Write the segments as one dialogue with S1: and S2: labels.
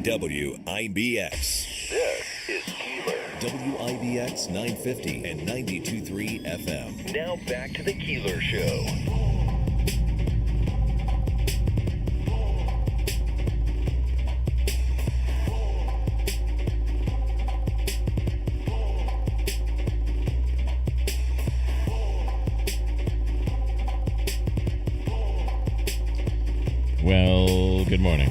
S1: WIBX.
S2: This is Keeler.
S1: WIBX 950 and 92.3 FM.
S2: Now back to the Keeler Show.
S3: Well, good morning.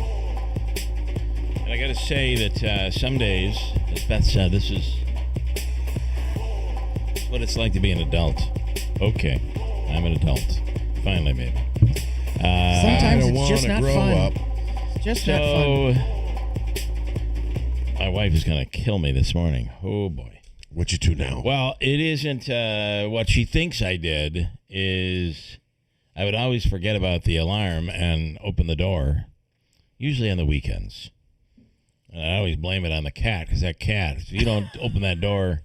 S3: And I got to say that some days, as Beth said, this is what it's like to be an adult. Okay, I'm an adult. Finally, maybe.
S4: Sometimes it's just not
S5: grow
S4: fun.
S5: up.
S4: Just not fun.
S3: My wife is going to kill me this morning. Oh, boy.
S5: What you do now?
S3: Well, it isn't what she thinks I did is I would always forget about the alarm and open the door, usually on the weekends. And I always blame it on the cat, because that cat, if you don't open that door,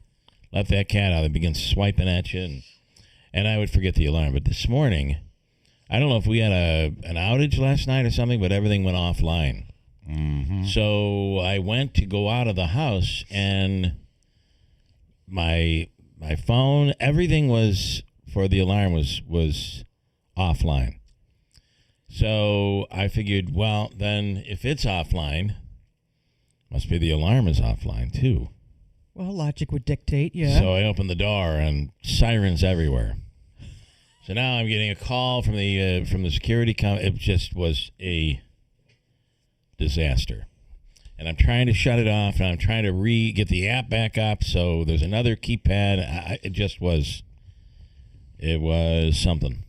S3: let that cat out, it begins swiping at you, and I would forget the alarm. But this morning, I don't know if we had an outage last night or something, but everything went offline.
S5: Mm-hmm.
S3: So I went to go out of the house, and my phone, everything was for the alarm was offline. So I figured, well, then if it's offline, must be the alarm is offline too.
S4: Well, logic would dictate, yeah.
S3: So I opened the door and sirens everywhere. So now I'm getting a call from the security company. It just was a disaster. And I'm trying to shut it off, and I'm trying to get the app back up. So there's another keypad. It was something.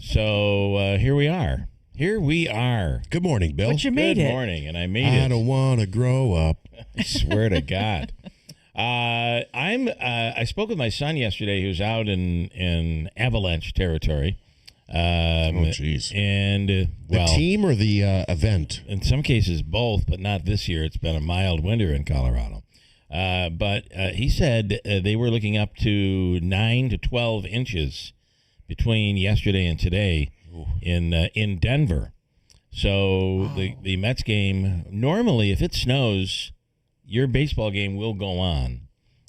S3: So here we are.
S5: Good morning, Bill.
S4: But you made
S3: Good
S4: it.
S3: morning, and I made it.
S5: I don't want to grow up.
S3: I swear to God. I spoke with my son yesterday, who's out in avalanche territory.
S5: Oh, jeez.
S3: And
S5: The team or the event?
S3: in some cases both, but not this year. It's been a mild winter in Colorado. But he said they were looking up to 9 to 12 inches between yesterday and today in Denver. So the Mets game, normally if it snows, your baseball game will go on.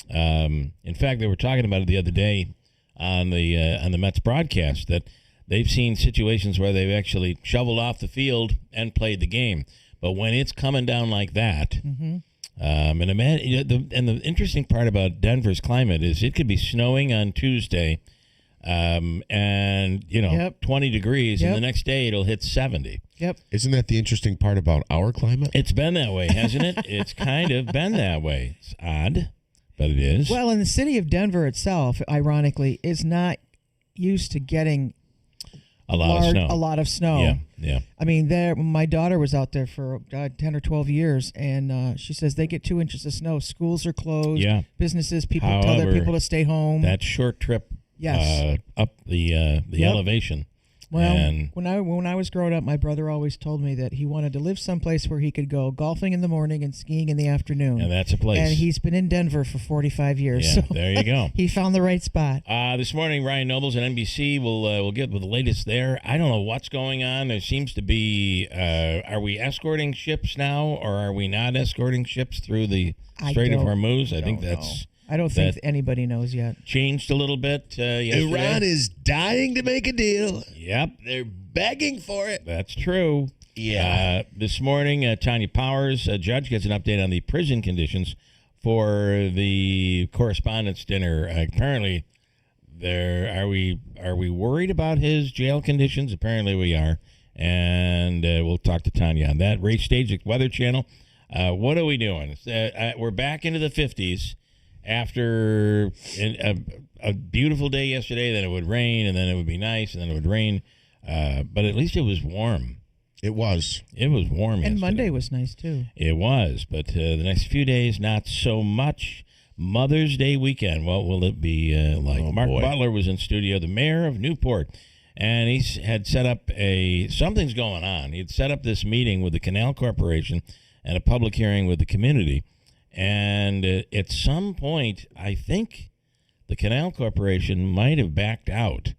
S3: In fact, they were talking about it the other day on the Mets broadcast that they've seen situations where they've actually shoveled off the field and played the game. But when it's coming down like that, and the interesting part about Denver's climate is it could be snowing on Tuesday, and 20 degrees, and the next day it'll hit 70.
S4: Yep.
S5: Isn't that the interesting part about our climate?
S3: It's been that way, hasn't it? It's kind of been that way. It's odd, but it is.
S4: Well, and the city of Denver itself, ironically, is not used to getting
S3: a lot of snow. Yeah.
S4: I mean, my daughter was out there for 10 or 12 years, and she says they get 2 inches of snow. Schools are closed.
S3: Yeah.
S4: Businesses, people tell their people to stay home.
S3: That short trip up the elevation.
S4: Well,
S3: and
S4: when I was growing up, my brother always told me that he wanted to live someplace where he could go golfing in the morning and skiing in the afternoon.
S3: And that's a place.
S4: And he's been in Denver for 45 years.
S3: Yeah,
S4: so
S3: there you go.
S4: He found the right spot.
S3: This morning, Ryan Nobles at NBC will get with the latest there. I don't know what's going on. There seems to be, are we escorting ships now, or are we not escorting ships through the Strait of Hormuz? I think that's...
S4: I don't think anybody knows yet.
S3: Changed a little bit yesterday.
S5: Iran is dying to make a deal.
S3: Yep.
S5: They're begging for it.
S3: That's true.
S5: Yeah.
S3: This morning, Tanya Powers, a judge, gets an update on the prison conditions for the correspondence dinner. Apparently, are we worried about his jail conditions? Apparently, we are, and we'll talk to Tanya on that. Ray Stage, Weather Channel. What are we doing? We're back into the 50s. After a beautiful day yesterday, then it would rain, and then it would be nice, and then it would rain. But at least it was warm.
S5: It was.
S3: It was warm yesterday.
S4: And Monday was nice, too.
S3: It was, but the next few days, not so much. Mother's Day weekend, what will it be like? Mark Butler was in studio, the mayor of Newport, and he had set up something's going on. He had set up this meeting with the Canal Corporation and a public hearing with the community. And at some point, I think the Canal Corporation might have backed out.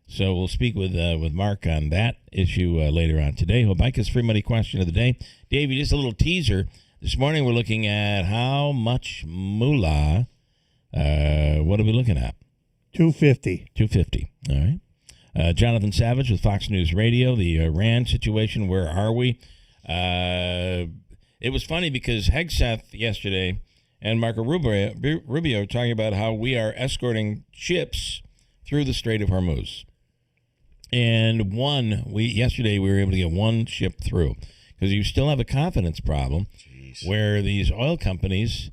S3: So we'll speak with Mark on that issue later on today. WIBX free money question of the day. Davey, just a little teaser. This morning we're looking at how much moolah. What are we looking at?
S6: $250.
S3: $250. All right. Jonathan Savage with Fox News Radio. The Iran situation. Where are we? It was funny because Hegseth yesterday and Marco Rubio talking about how we are escorting ships through the Strait of Hormuz. And yesterday we were able to get one ship through because you still have a confidence problem. Jeez. Where these oil companies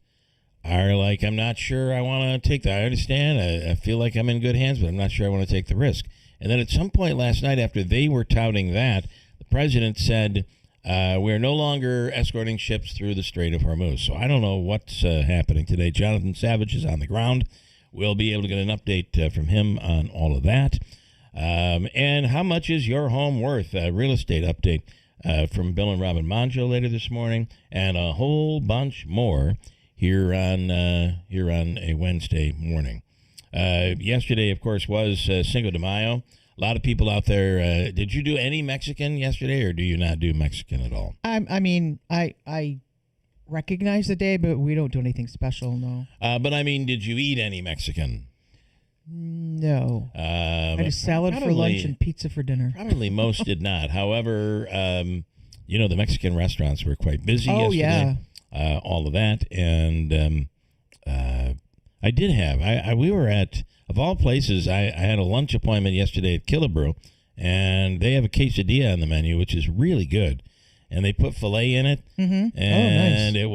S3: are like, I'm not sure I want to take that. I understand. I feel like I'm in good hands, but I'm not sure I want to take the risk. And then at some point last night, after they were touting that, the president said, we are no longer escorting ships through the Strait of Hormuz. So I don't know what's happening today. Jonathan Savage is on the ground. We'll be able to get an update from him on all of that. And how much is your home worth? Real estate update from Bill and Robin Monjo later this morning, and a whole bunch more here on a Wednesday morning. Yesterday, of course, was Cinco de Mayo. A lot of people out there. Did you do any Mexican yesterday, or do you not do Mexican at all?
S4: I recognize the day, but we don't do anything special. No.
S3: But I mean, did you eat any Mexican?
S4: No. I had a salad for lunch and pizza for dinner.
S3: Probably most did not. However, the Mexican restaurants were quite busy yesterday.
S4: Yeah.
S3: All of that, and I did have. We were at, of all places, I had a lunch appointment yesterday at Keeler, and they have a quesadilla on the menu, which is really good, and they put filet in it,
S4: mm-hmm.
S3: and
S4: Nice.
S3: it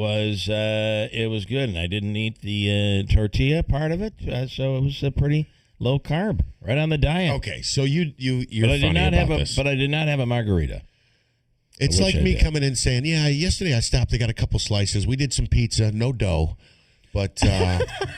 S3: was good, and I didn't eat the tortilla part of it, so it was a pretty low carb, right on the diet.
S5: Okay, so you're
S3: but I did
S5: funny
S3: not
S5: about
S3: have
S5: this.
S3: But I did not have a margarita.
S5: It's
S3: I
S5: like
S3: wish I
S5: me
S3: did.
S5: coming in saying, yeah, yesterday I stopped. I got a couple slices. We did some pizza, no dough. But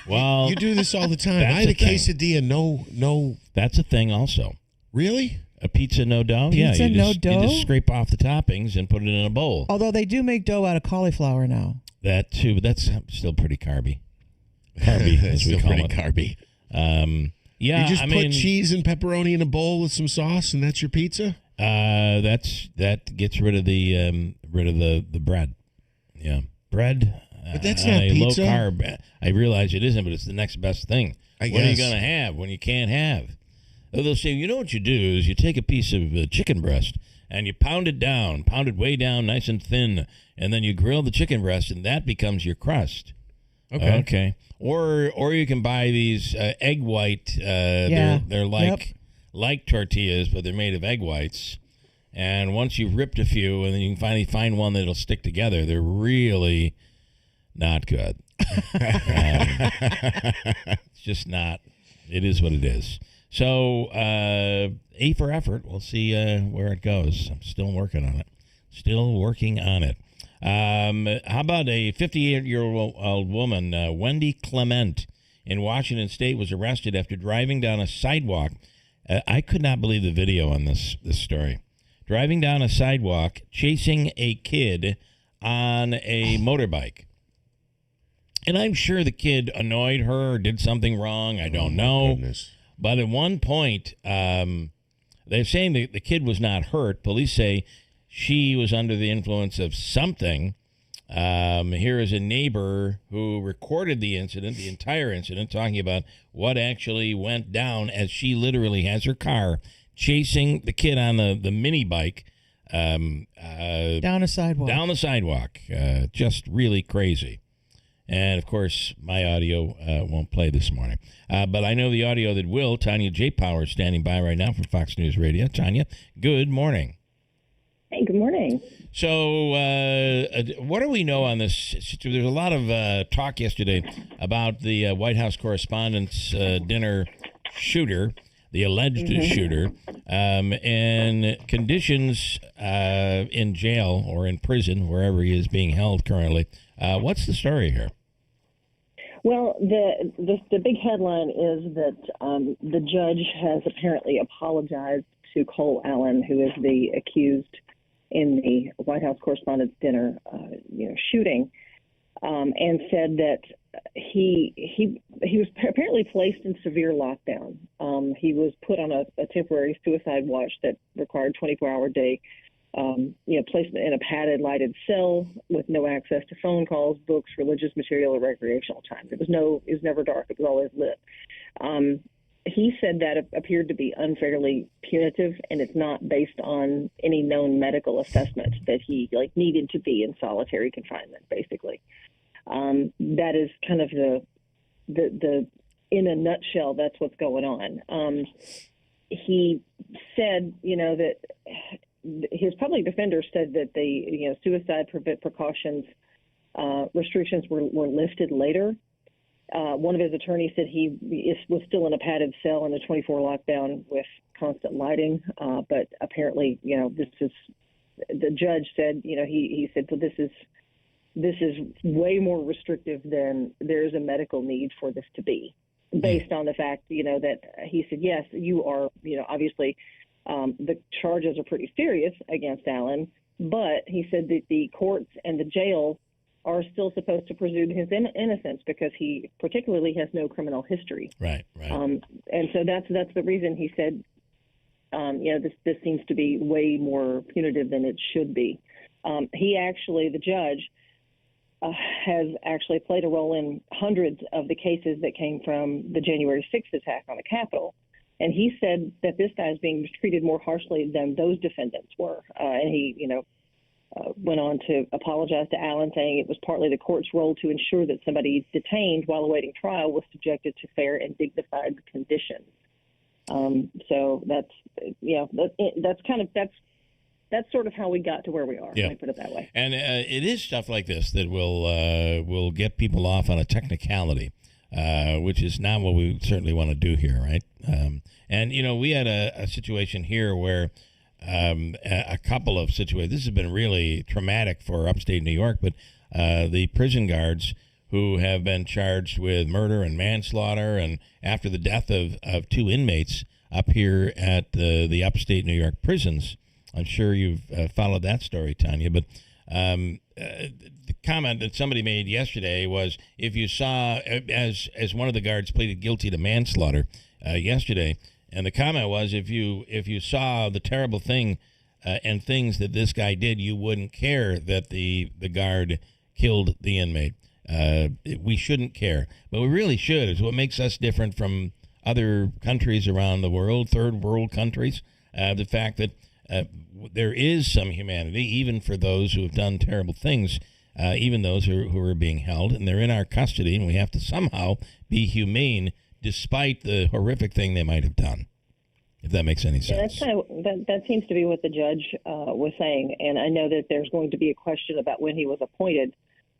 S3: Well,
S5: you do this all the time.
S3: that's
S5: I had
S3: the
S5: a
S3: thing.
S5: quesadilla, no.
S3: That's a thing also.
S5: Really?
S3: A pizza no dough?
S4: Pizza
S3: you
S4: no
S3: just,
S4: dough?
S3: You just scrape off the toppings and put it in a bowl.
S4: Although they do make dough out of cauliflower now.
S3: That too, but that's still pretty carby. Carby, as we
S5: Still
S3: call
S5: pretty
S3: it.
S5: carby.
S3: Yeah,
S5: You just
S3: I
S5: put
S3: mean,
S5: cheese and pepperoni in a bowl with some sauce, and that's your pizza?
S3: that gets rid of the bread. Yeah, bread.
S5: But that's
S3: on
S5: not
S3: a
S5: pizza.
S3: Low carb. I realize it isn't, but it's the next best thing.
S5: I
S3: What are you
S5: guess.
S3: going to have when you can't have? They'll say, you know what you do is you take a piece of chicken breast and you pound it way down, nice and thin, and then you grill the chicken breast, and that becomes your crust. Okay. Or you can buy these egg white. They're like tortillas, but they're made of egg whites. And once you've ripped a few, and then you can finally find one that'll stick together, they're really not good. It's just not. It is what it is. So, A for effort. We'll see where it goes. I'm still working on it. How about a 58-year-old woman, Wendy Clement, in Washington State, was arrested after driving down a sidewalk. I could not believe the video on this story. Driving down a sidewalk, chasing a kid on a motorbike. And I'm sure the kid annoyed her or did something wrong. I don't know.
S5: Goodness.
S3: But at one point, they're saying that the kid was not hurt. Police say she was under the influence of something. Here is a neighbor who recorded the incident, the entire incident, talking about what actually went down as she literally has her car chasing the kid on the mini bike
S4: Down a sidewalk.
S3: down the sidewalk. Just really crazy. And, of course, my audio won't play this morning. But I know the audio that will. Tanya J. Power is standing by right now from Fox News Radio. Tanya, good morning.
S7: Hey, good morning.
S3: So what do we know on this? There's a lot of talk yesterday about the White House Correspondents' Dinner shooter, the alleged shooter, and conditions in jail or in prison, wherever he is being held currently. What's the story here?
S7: Well, the big headline is that the judge has apparently apologized to Cole Allen, who is the accused in the White House Correspondents' Dinner, shooting, and said that he was apparently placed in severe lockdown. He was put on a temporary suicide watch that required 24-hour day, placement in a padded, lighted cell with no access to phone calls, books, religious material, or recreational time. It was never dark. It was always lit. He said that appeared to be unfairly punitive, and it's not based on any known medical assessment that he needed to be in solitary confinement, basically. That is kind of the in a nutshell, that's what's going on. He said, that his public defender said that the, suicide precautions restrictions were lifted later. One of his attorneys said he was still in a padded cell in a 24 lockdown with constant lighting. But apparently, the judge said, he said, well, this is way more restrictive than there's a medical need for this to be, based on the fact, that he said, yes, you are, obviously the charges are pretty serious against Allen, but he said that the courts and the jail are still supposed to presume his innocence because he particularly has no criminal history.
S3: Right.
S7: And so that's the reason he said, this seems to be way more punitive than it should be. The judge has actually played a role in hundreds of the cases that came from the January 6th attack on the Capitol. And he said that this guy is being treated more harshly than those defendants were. And he, went on to apologize to Allen, saying it was partly the court's role to ensure that somebody detained while awaiting trial was subjected to fair and dignified conditions. So that's sort of how we got to where we are.
S3: Yeah.
S7: Let me put it that way.
S3: And it is stuff like this that will get people off on a technicality, which is not what we certainly want to do here, right? And we had a situation here where a couple of situations. This has been really traumatic for upstate New York, but the prison guards who have been charged with murder and manslaughter, and after the death of two inmates up here at the upstate New York prisons. I'm sure you've followed that story, Tanya, but the comment that somebody made yesterday was, if you saw, as one of the guards pleaded guilty to manslaughter yesterday, and the comment was, if you saw the terrible thing and things that this guy did, you wouldn't care that the guard killed the inmate. We shouldn't care, but we really should. It's what makes us different from other countries around the world, third world countries. The fact that there is some humanity, even for those who have done terrible things, even those who are being held, and they're in our custody, and we have to somehow be humane despite the horrific thing they might have done, if that makes any sense.
S7: Yeah, that seems to be what the judge was saying, and I know that there's going to be a question about when he was appointed,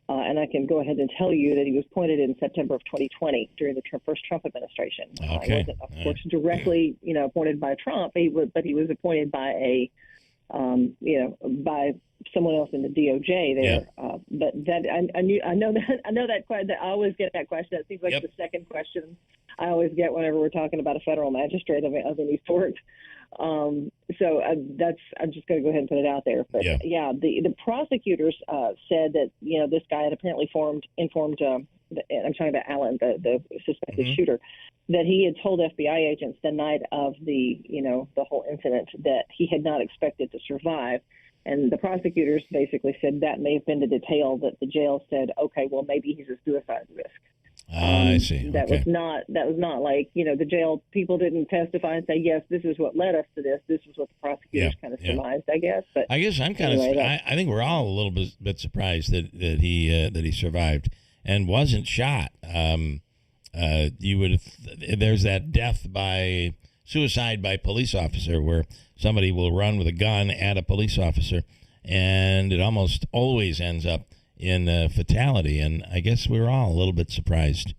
S7: and I can go ahead and tell you that he was appointed in September of 2020 during the first Trump administration.
S3: Okay.
S7: He wasn't, of course, directly, appointed by Trump, but he was appointed by by someone else in the DOJ there.
S3: Yeah.
S7: But that I know that I always get that question. That seems like the second question I always get whenever we're talking about a federal magistrate of any sort. I'm just going to go ahead and put it out there. But the prosecutors said that this guy had apparently informed. I'm talking about Allen, the suspected shooter, that he had told FBI agents the night of the whole incident that he had not expected to survive. And the prosecutors basically said that may have been the detail that the jail said, okay, well, maybe he's a suicide risk.
S3: I see.
S7: That was not like, the jail people didn't testify and say, yes, this is what led us to this. This is what the prosecutors kind of surmised, I guess. But
S3: I guess I'm kind of, I think we're all a little bit surprised that he survived and wasn't shot. There's that death by suicide by police officer where somebody will run with a gun at a police officer, and it almost always ends up in fatality. And I guess we're all a little bit surprised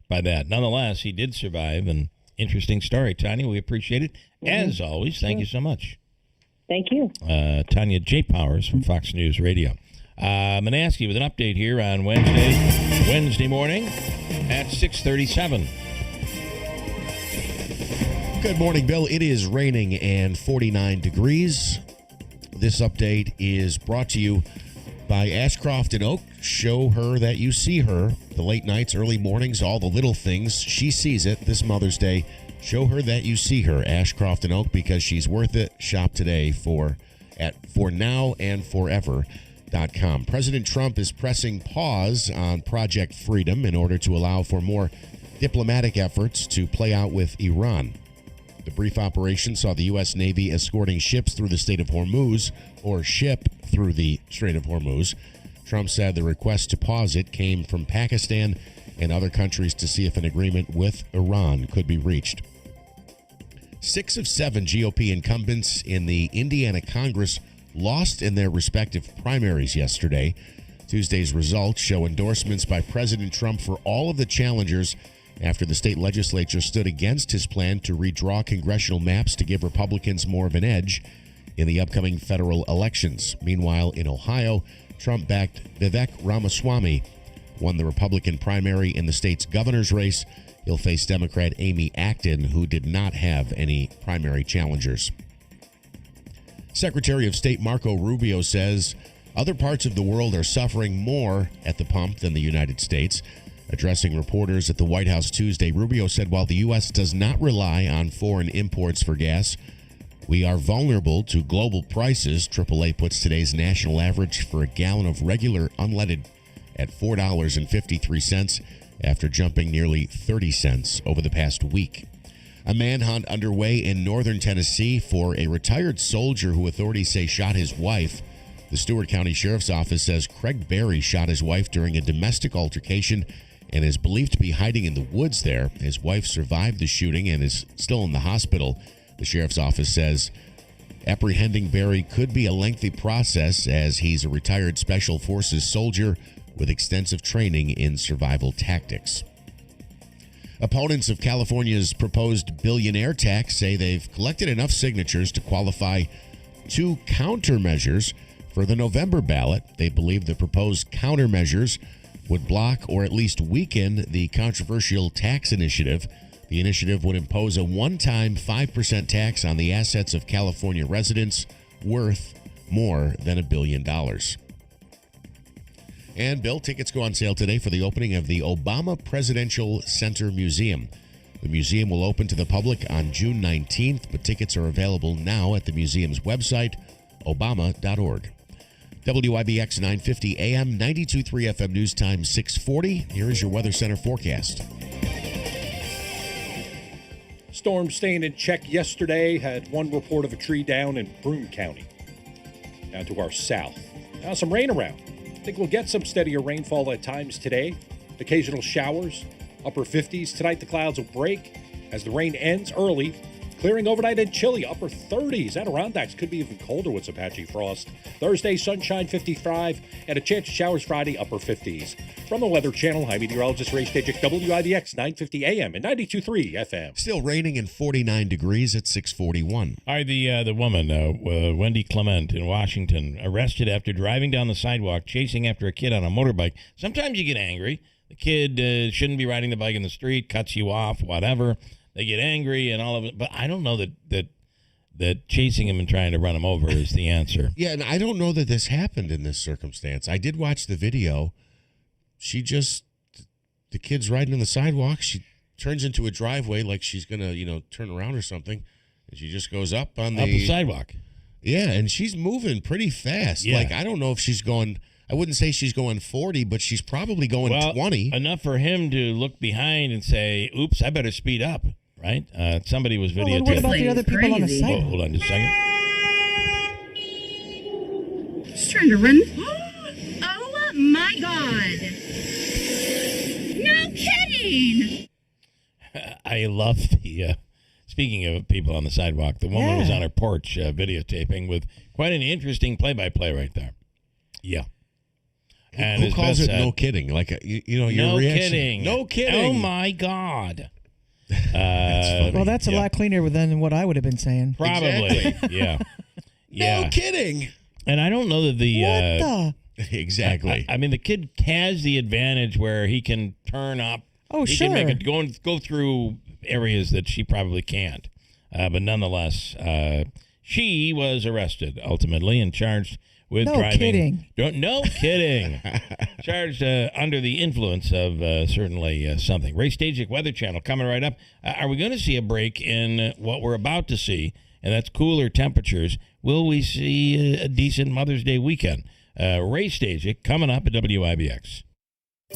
S3: by that. Nonetheless, he did survive, and interesting story. Tanya, we appreciate it. As always, thank you so much.
S7: Thank you.
S3: Tanya J. Powers from Fox News Radio. I'm going to ask you with an update here on Wednesday morning at 6:37.
S5: Good morning, Bill. It is raining and 49 degrees. This update is brought to you by Ashcroft and Oak. Show her that you see her. The late nights, early mornings, all the little things. She sees it this Mother's Day. Show her that you see her. Ashcroft and Oak, because she's worth it. Shop today at fornowandforever.com. President Trump is pressing pause on Project Freedom in order to allow for more diplomatic efforts to play out with Iran. The brief operation saw the U.S. Navy escorting ships through the Strait of Hormuz, or ship through the Strait of Hormuz. Trump said the request to pause it came from Pakistan and other countries to see if an agreement with Iran could be reached. 6 of 7 GOP incumbents in the Indiana Congress lost in their respective primaries yesterday. Tuesday's results show endorsements by President Trump for all of the challengers after the state legislature stood against his plan to redraw congressional maps to give Republicans more of an edge in the upcoming federal elections. Meanwhile, in Ohio, Trump-backed Vivek Ramaswamy won the Republican primary in the state's governor's race. He'll face Democrat Amy Acton, who did not have any primary challengers. Secretary of State Marco Rubio says other parts of the world are suffering more at the pump than the United States. Addressing reporters at the White House Tuesday, Rubio said while the U.S. does not rely on foreign imports for gas, we are vulnerable to global prices. AAA puts today's national average for a gallon of regular unleaded at $4.53 after jumping nearly 30 cents over the past week. A manhunt underway in northern Tennessee for a retired soldier who authorities say shot his wife. The Stewart County Sheriff's Office says Craig Berry shot his wife during a domestic altercation and is believed to be hiding in the woods there. His wife survived the shooting and is still in the hospital. The Sheriff's Office says apprehending Berry could be a lengthy process as he's a retired Special Forces soldier with extensive training in survival tactics. Opponents of California's proposed billionaire tax say they've collected enough signatures to qualify 2 countermeasures for the November ballot. They believe the proposed countermeasures would block or at least weaken the controversial tax initiative. The initiative would impose a one-time 5% tax on the assets of California residents worth more than $1 billion. And, Bill, tickets go on sale today for the opening of the Obama Presidential Center Museum. The museum will open to the public on June 19th, but tickets are available now at the museum's website, obama.org. WIBX 950 AM, 92.3 FM News Time 640. Here is your Weather Center forecast.
S6: Storm staying in check yesterday. Had one report of a tree down in Broome County, down to our south. Now some rain around. I think we'll get some steadier rainfall at times today. Occasional showers, upper 50s. Tonight the clouds will break as the rain ends early. Clearing overnight and chilly, upper 30s. Adirondacks could be even colder with some patchy frost. Thursday, sunshine 55, and a chance of showers Friday, upper 50s. From the Weather Channel, I'm meteorologist Ray Stajic, WIBX 950 AM and 92.3 FM.
S5: Still raining and 49 degrees at 641.
S3: All right, the woman, Wendy Clement in Washington, arrested after driving down the sidewalk, chasing after a kid on a motorbike. Sometimes you get angry. The kid shouldn't be riding the bike in the street, cuts you off, whatever. They get angry and all of it, but I don't know that chasing him and trying to run him over is the answer.
S5: Yeah, and I don't know that this happened in this circumstance. I did watch the video. The kid's riding on the sidewalk. She turns into a driveway like she's going to, turn around or something, and she just goes up the
S3: sidewalk.
S5: Yeah, and she's moving pretty fast.
S3: Yeah.
S5: Like, I don't know if she's going, I wouldn't say she's going 40, but she's probably going 20.
S3: Enough for him to look behind and say, oops, I better speed up. Right? Somebody was videotaping.
S4: Well, what about the other people on the side?
S3: Hold on just a second.
S8: She's trying to run. Oh, my God. No kidding.
S3: I love the, speaking of people on the sidewalk, the woman was on her porch videotaping with quite an interesting play-by-play right there. Yeah. And
S5: who calls it no kidding? Like, your
S3: no
S5: reaction.
S3: Kidding.
S5: No kidding.
S3: Oh, my God.
S4: Well, that's a lot cleaner than what I would have been saying.
S3: Probably.
S5: Exactly.
S3: Yeah.
S5: No kidding.
S3: And I don't know that
S4: What the?
S5: Exactly.
S3: I mean, the kid has the advantage where he can turn up.
S4: Oh,
S3: he
S4: sure.
S3: can make it go through areas that she probably can't. But nonetheless, she was arrested ultimately and charged with
S4: No
S3: driving.
S4: kidding.
S3: No kidding. Charged under the influence of certainly something. Ray Stajic, Weather Channel, coming right up. Are we going to see a break in what we're about to see, and that's cooler temperatures? Will we see a decent Mother's Day weekend? Ray Stajic, coming up at WIBX.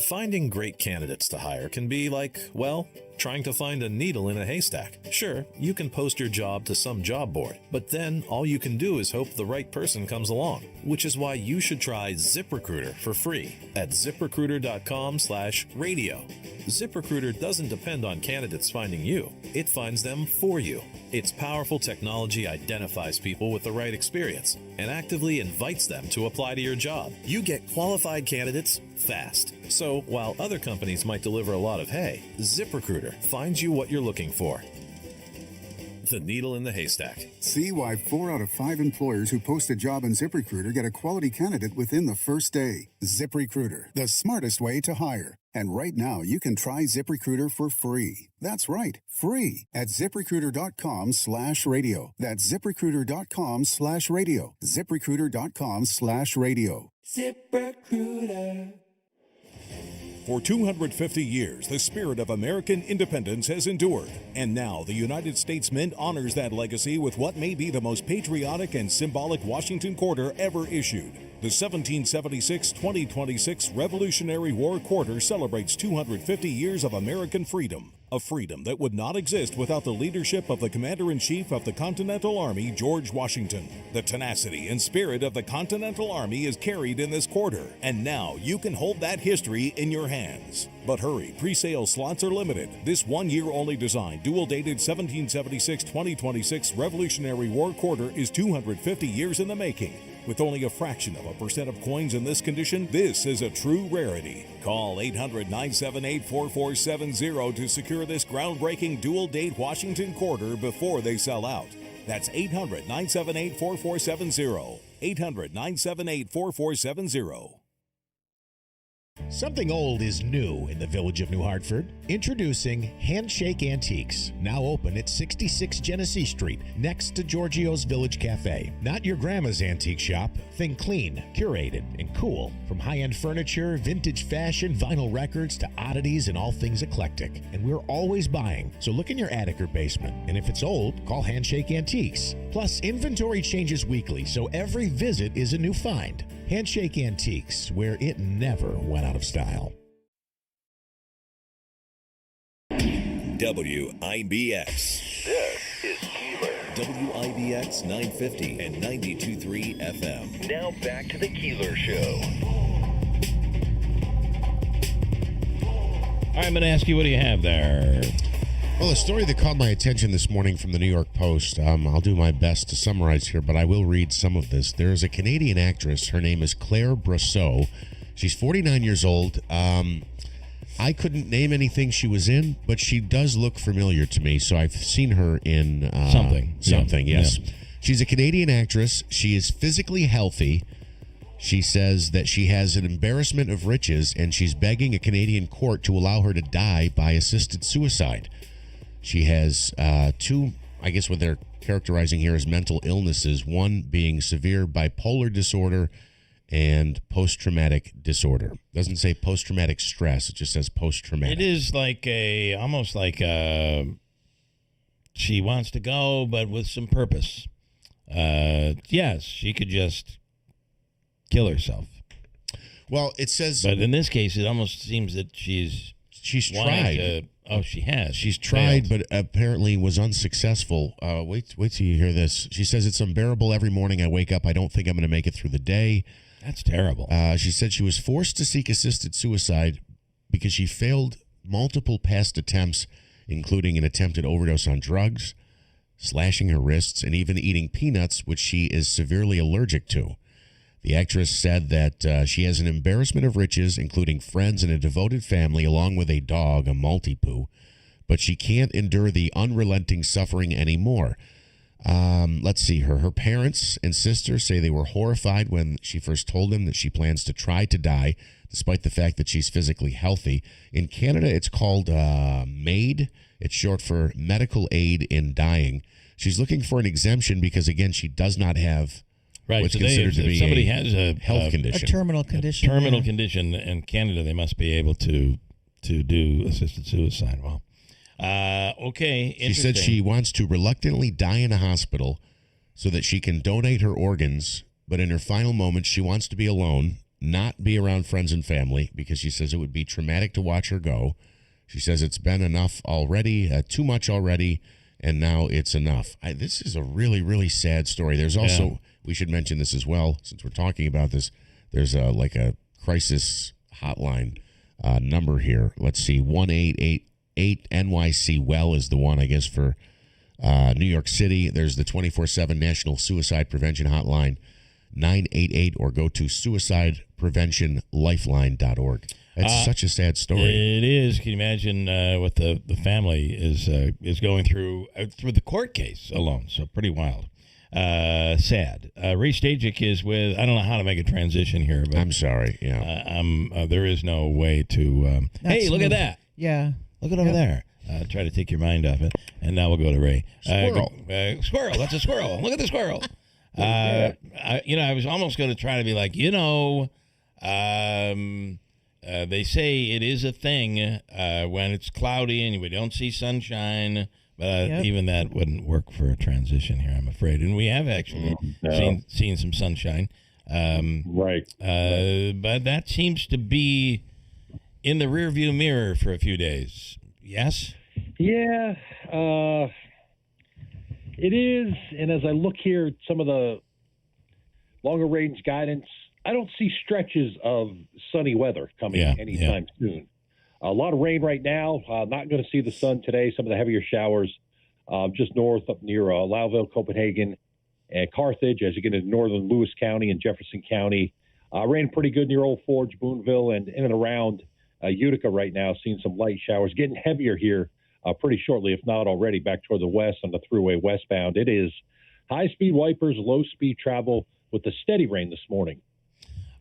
S9: Finding great candidates to hire can be like, well, trying to find a needle in a haystack. Sure, you can post your job to some job board, but then all you can do is hope the right person comes along, which is why you should try ZipRecruiter for free at ZipRecruiter.com/radio. ZipRecruiter doesn't depend on candidates finding you. It finds them for you. Its powerful technology identifies people with the right experience and actively invites them to apply to your job. You get qualified candidates fast. So while other companies might deliver a lot of hay, ZipRecruiter finds you what you're looking for. The needle in the haystack.
S10: See why 4 out of 5 employers who post a job on ZipRecruiter get a quality candidate within the first day. ZipRecruiter, the smartest way to hire. And right now, you can try ZipRecruiter for free. That's right, free at ZipRecruiter.com/radio. That's ZipRecruiter.com/radio. ZipRecruiter.com/radio.
S11: ZipRecruiter. For 250 years, the spirit of American independence has endured. And now, the United States Mint honors that legacy with what may be the most patriotic and symbolic Washington Quarter ever issued. The 1776-2026 Revolutionary War Quarter celebrates 250 years of American freedom. A freedom that would not exist without the leadership of the Commander-in-Chief of the Continental Army, George Washington. The tenacity and spirit of the Continental Army is carried in this quarter, and now you can hold that history in your hands. But hurry, pre-sale slots are limited. This one-year-only design, dual-dated 1776-2026 Revolutionary War Quarter is 250 years in the making. With only a fraction of a percent of coins in this condition, this is a true rarity. Call 800-978-4470 to secure this groundbreaking dual-date Washington Quarter before they sell out. That's 800-978-4470. 800-978-4470.
S5: Something old is new in the village of New Hartford. Introducing Handshake Antiques, now open at 66 Genesee Street, next to Giorgio's Village Cafe. Not your grandma's antique shop. Think clean, curated, and cool. From high-end furniture, vintage fashion, vinyl records, to oddities and all things eclectic. And we're always buying, so look in your attic or basement. And if it's old, call Handshake Antiques. Plus, inventory changes weekly, so every visit is a new find. Handshake Antiques, where it never went out of style.
S1: WIBX.
S2: This is Keeler.
S1: WIBX 950 and 92.3 FM.
S2: Now back to the Keeler Show.
S3: All right, I'm going to ask you, what do you have there?
S5: Well, a story that caught my attention this morning from the New York Post. I'll do my best to summarize here, but I will read some of this. There is a Canadian actress. Her name is Claire Brosseau. She's 49 years old. I couldn't name anything she was in, but she does look familiar to me, so I've seen her in
S3: Something,
S5: yes.
S3: Yeah.
S5: She's a Canadian actress. She is physically healthy. She says that she has an embarrassment of riches, and she's begging a Canadian court to allow her to die by assisted suicide. She has two, I guess what they're characterizing here as mental illnesses, one being severe bipolar disorder and post-traumatic disorder. Doesn't say post-traumatic stress, it just says post-traumatic.
S3: It is like almost like she wants to go, but with some purpose. Yes, she could just kill herself.
S5: Well, it says...
S3: But in this case, it almost seems that she's
S5: tried.
S3: She has.
S5: She's tried, but apparently was unsuccessful. Wait till you hear this. She says, it's unbearable every morning I wake up. I don't think I'm going to make it through the day.
S3: That's terrible.
S5: She said she was forced to seek assisted suicide because she failed multiple past attempts, including an attempted overdose on drugs, slashing her wrists, and even eating peanuts, which she is severely allergic to. The actress said that she has an embarrassment of riches, including friends and a devoted family, along with a dog, a Maltipoo, but she can't endure the unrelenting suffering anymore. Let's see. Her parents and sister say they were horrified when she first told them that she plans to try to die, despite the fact that she's physically healthy. In Canada, it's called MAID. It's short for Medical Aid in Dying. She's looking for an exemption because, again, she does not have
S3: Right.
S5: what's
S3: So
S5: considered to
S3: if
S5: be
S3: somebody
S5: a
S3: has a
S5: health
S4: A
S5: condition.
S4: terminal condition.
S3: terminal
S4: yeah.
S3: condition in Canada, they must be able to do assisted suicide. Well, okay.
S5: She said she wants to reluctantly die in a hospital so that she can donate her organs, but in her final moments, she wants to be alone, not be around friends and family, because she says it would be traumatic to watch her go. She says it's been enough already, too much already, and now it's enough. This is a really, really sad story. There's also, we should mention this as well, since we're talking about this, there's a crisis hotline number here. Let's see, 1-888 NYC Well is the one, I guess, for New York City. There's the 24/7 National Suicide Prevention Hotline, 988, or go to suicidepreventionlifeline.org. It's such a sad story.
S3: It is. Can you imagine what the family is going through the court case alone? So pretty wild. Sad. Ray Stajic is with. I don't know how to make a transition here, but
S5: I'm sorry. Yeah.
S3: There is no way to. Hey, look at that.
S4: Yeah.
S3: Look at over there. Try to take your mind off it. And now we'll go to Ray.
S5: Squirrel.
S3: Squirrel. That's a squirrel. Look at the squirrel. I was almost going to try to be like, they say it is a thing when it's cloudy and we don't see sunshine. But even that wouldn't work for a transition here, I'm afraid. And we have actually seen some sunshine.
S6: Right.
S3: But that seems to be in the rearview mirror for a few days. Yes?
S6: Yeah, it is. And as I look here at some of the longer range guidance, I don't see stretches of sunny weather coming anytime soon. A lot of rain right now. Not going to see the sun today. Some of the heavier showers just north up near Lowville, Copenhagen, and Carthage as you get into northern Lewis County and Jefferson County. Rain pretty good near Old Forge, Boonville, and in and around Utica right now, seeing some light showers. Getting heavier here pretty shortly, if not already, back toward the west on the thruway westbound. It is high-speed wipers, low-speed travel with the steady rain this morning.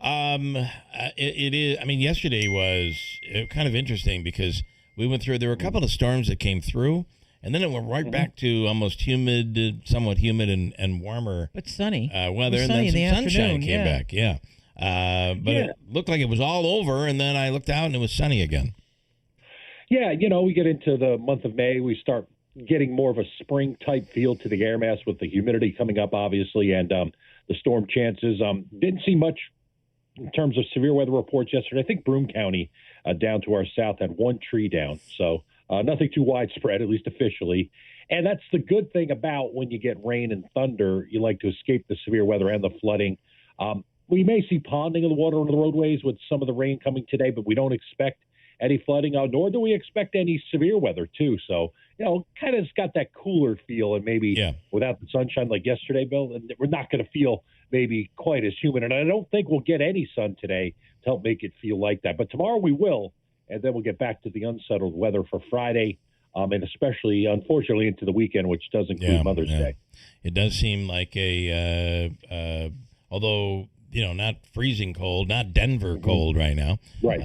S3: It is. I mean, yesterday was kind of interesting because we went through. There were a couple of storms that came through, and then it went right back to almost humid, somewhat humid and warmer,
S4: but sunny
S3: weather. And then some sunshine came back. Yeah, but it looked like it was all over, and then I looked out and it was sunny again.
S6: Yeah, we get into the month of May, we start getting more of a spring type feel to the air mass with the humidity coming up, obviously, and the storm chances. Didn't see much in terms of severe weather reports yesterday. I think Broome County down to our south had one tree down. So nothing too widespread, at least officially. And that's the good thing about when you get rain and thunder, you like to escape the severe weather and the flooding. We may see ponding of the water on the roadways with some of the rain coming today, but we don't expect any flooding, nor do we expect any severe weather, too. So, kind of got that cooler feel, and maybe without the sunshine like yesterday, Bill, and we're not going to feel maybe quite as humid. And I don't think we'll get any sun today to help make it feel like that. But tomorrow we will, and then we'll get back to the unsettled weather for Friday, and especially, unfortunately, into the weekend, which does include Mother's Day.
S3: It does seem like although not freezing cold, not Denver cold right now,
S6: right?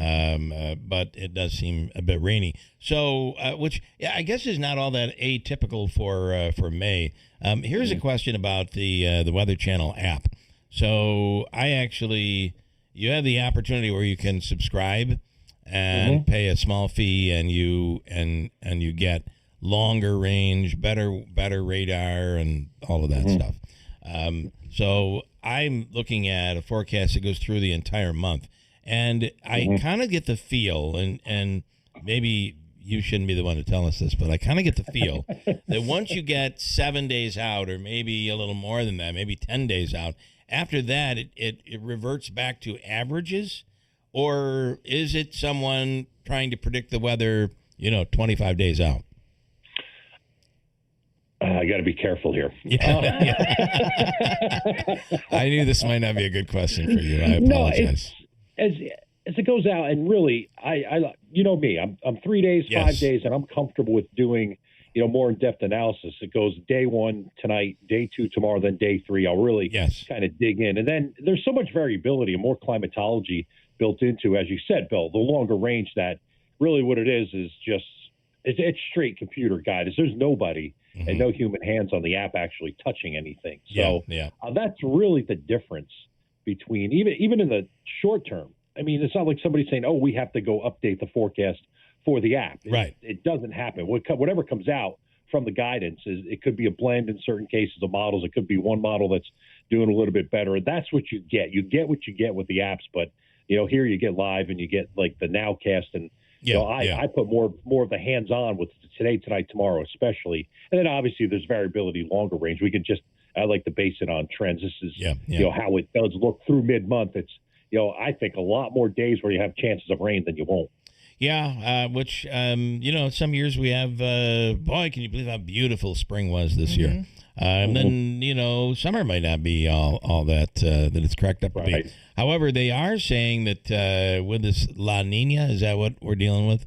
S3: But it does seem a bit rainy. So, which I guess is not all that atypical for May. Here's a question about the Weather Channel app. So, you have the opportunity where you can subscribe and pay a small fee, and you get longer range, better radar, and all of that stuff. So I'm looking at a forecast that goes through the entire month, and I kind of get the feel, and maybe you shouldn't be the one to tell us this, but I kind of get the feel that once you get 7 days out, or maybe a little more than that, maybe 10 days out, after that it reverts back to averages, or is it someone trying to predict the weather, 25 days out?
S6: I got to be careful here.
S3: I knew this might not be a good question for you. I apologize.
S6: No, as it goes out, and really, I me, I'm 3 days, 5 days, and I'm comfortable with doing, more in-depth analysis. It goes day one tonight, day two tomorrow, then day three. I'll really kind of dig in. And then there's so much variability and more climatology built into, as you said, Bill, the longer range, that really what it is just, it's straight computer guidance. There's nobody and no human hands on the app actually touching anything. So that's really the difference between even in the short term. I mean, it's not like somebody saying, "Oh, we have to go update the forecast for the app." It doesn't happen. Whatever comes out from the guidance it could be a blend in certain cases of models. It could be one model that's doing a little bit better. That's what you get. You get what you get with the apps, but here you get live and you get like the Nowcast, and I put more of the hands-on with today, tonight, tomorrow, especially. And then obviously there's variability longer range. I like to base it on trends. This is how it does look through mid-month. It's I think a lot more days where you have chances of rain than you won't.
S3: Yeah, which some years we have. Boy, can you believe how beautiful spring was this year? And then summer might not be all that that it's cracked up to be. However, they are saying that with this La Nina, is that what we're dealing with?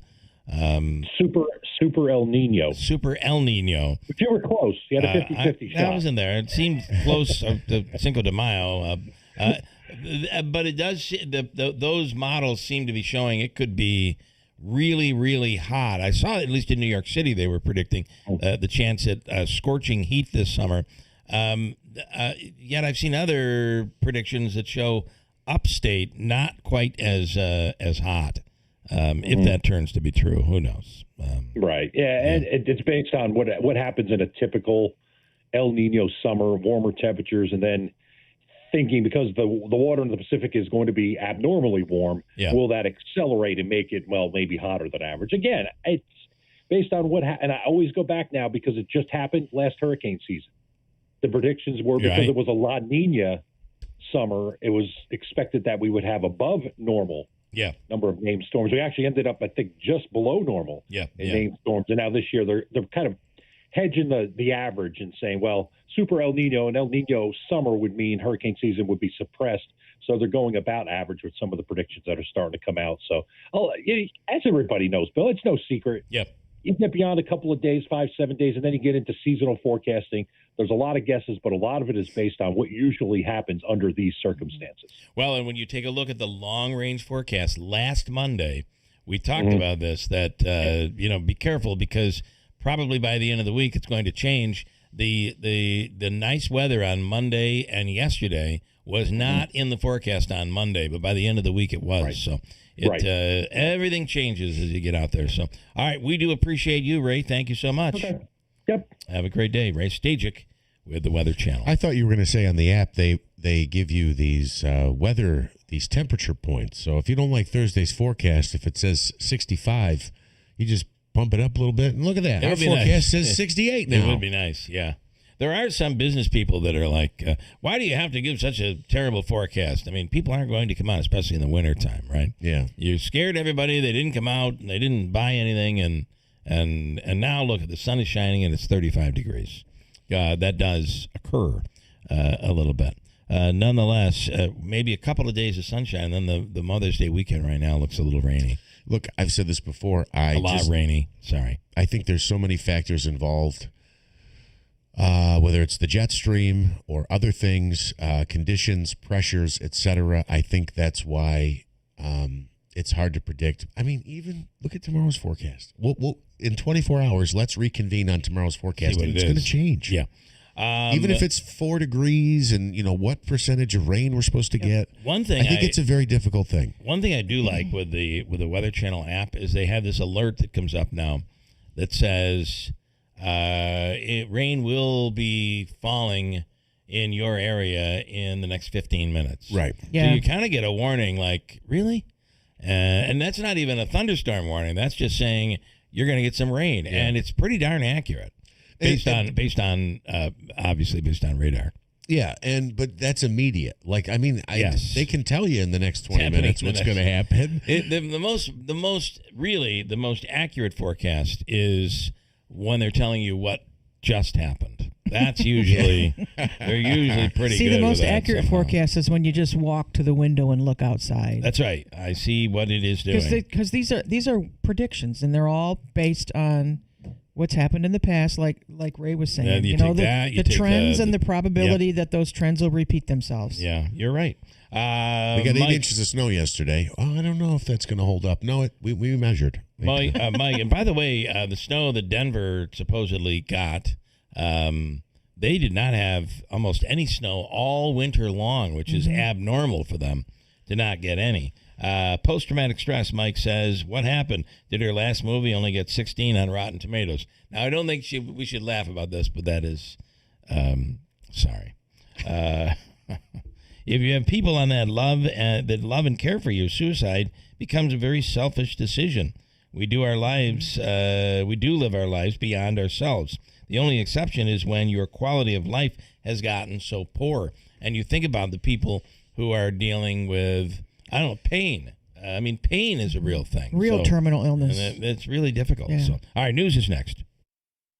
S6: Super El Nino.
S3: Super El Nino.
S6: But you were close. You had a 50-50 shot.
S3: I was in there. It seemed close to Cinco de Mayo. But it does. Those models seem to be showing it could be really, really hot. I saw, at least in New York City, they were predicting the chance at scorching heat this summer. Yet I've seen other predictions that show upstate not quite as hot. If that turns to be true, who knows?
S6: Right. Yeah, and it's based on what happens in a typical El Nino summer, warmer temperatures, and then thinking because the water in the Pacific is going to be abnormally warm, will that accelerate and make it, maybe hotter than average? Again, it's based on and I always go back now because it just happened last hurricane season. The predictions were because it was a La Nina summer, it was expected that we would have above normal number of named storms. We actually ended up, I think, just below normal in named storms. And now this year they're kind of hedging the average and saying, well, Super El Nino and El Nino summer would mean hurricane season would be suppressed. So they're going about average with some of the predictions that are starting to come out. So as everybody knows, Bill, it's no secret. You get beyond a couple of days, 5-7 days, and then you get into seasonal forecasting. There's a lot of guesses, but a lot of it is based on what usually happens under these circumstances.
S3: Well, and when you take a look at the long-range forecast last Monday, we talked about this, that, be careful because probably by the end of the week it's going to change. The nice weather on Monday and yesterday was not in the forecast on Monday, but by the end of the week it was. So everything changes as you get out there. So, all right, we do appreciate you, Ray. Thank you so much.
S6: Okay. Yep.
S3: Have a great day. Ray Stajic with the Weather Channel.
S5: I thought you were going to say on the app they give you these these temperature points. So if you don't like Thursday's forecast, if it says 65, you just bump it up a little bit. And look at that. Our forecast says 68 now.
S3: It would be nice, yeah. There are some business people that are like, why do you have to give such a terrible forecast? I mean, people aren't going to come out, especially in the wintertime, right?
S5: Yeah.
S3: You scared everybody. They didn't come out, and they didn't buy anything, and now, look, the sun is shining, and it's 35 degrees. That does occur a little bit. Nonetheless, maybe a couple of days of sunshine, and then the Mother's Day weekend right now looks a little rainy.
S5: Look, I've said this before.
S3: A lot rainy. Sorry.
S5: I think there's so many factors involved, whether it's the jet stream or other things, conditions, pressures, etc. I think that's why it's hard to predict. I mean, even look at tomorrow's forecast. We'll in 24 hours, let's reconvene on tomorrow's forecast. And it's going to change.
S3: Yeah.
S5: Even if it's 4 degrees and, what percentage of rain we're supposed to get.
S3: One thing
S5: I think it's a very difficult thing.
S3: One thing I do like with the Weather Channel app is they have this alert that comes up now that says rain will be falling in your area in the next 15 minutes.
S5: Right.
S4: Yeah.
S3: So you kind of get a warning like, really? And that's not even a thunderstorm warning. That's just saying you're going to get some rain. Yeah. And it's pretty darn accurate. Based on obviously based on radar.
S5: Yeah, but that's immediate. Like, I mean, they can tell you in the next 20 minutes what's going to happen.
S3: The most accurate forecast is when they're telling you what just happened. That's usually they're usually pretty
S4: See,
S3: good.
S4: See, the most
S3: with that
S4: accurate
S3: somehow.
S4: forecast is when you just walk to the window and look outside.
S3: That's right. I see what it is doing.
S4: Because these are predictions, and they're all based on what's happened in the past, like Ray was saying. The trends and the probability that those trends will repeat themselves.
S3: Yeah, you're right.
S5: We got 8 inches of snow yesterday. Oh, I don't know if that's going to hold up. No, we measured.
S3: Mike, and by the way, the snow that Denver supposedly got They did not have almost any snow all winter long, which is abnormal for them to not get any. Post-traumatic stress, Mike says, what happened? Did her last movie only get 16 on Rotten Tomatoes? Now, I don't think we should laugh about this, but that is, sorry. If you have people on that love and care for you, suicide becomes a very selfish decision. We do live our lives beyond ourselves. The only exception is when your quality of life has gotten so poor. And you think about the people who are dealing with, I don't know, pain. I mean, pain is a real thing.
S4: Real terminal illness.
S3: And it's really difficult.
S4: Yeah.
S3: So, all right, news is next.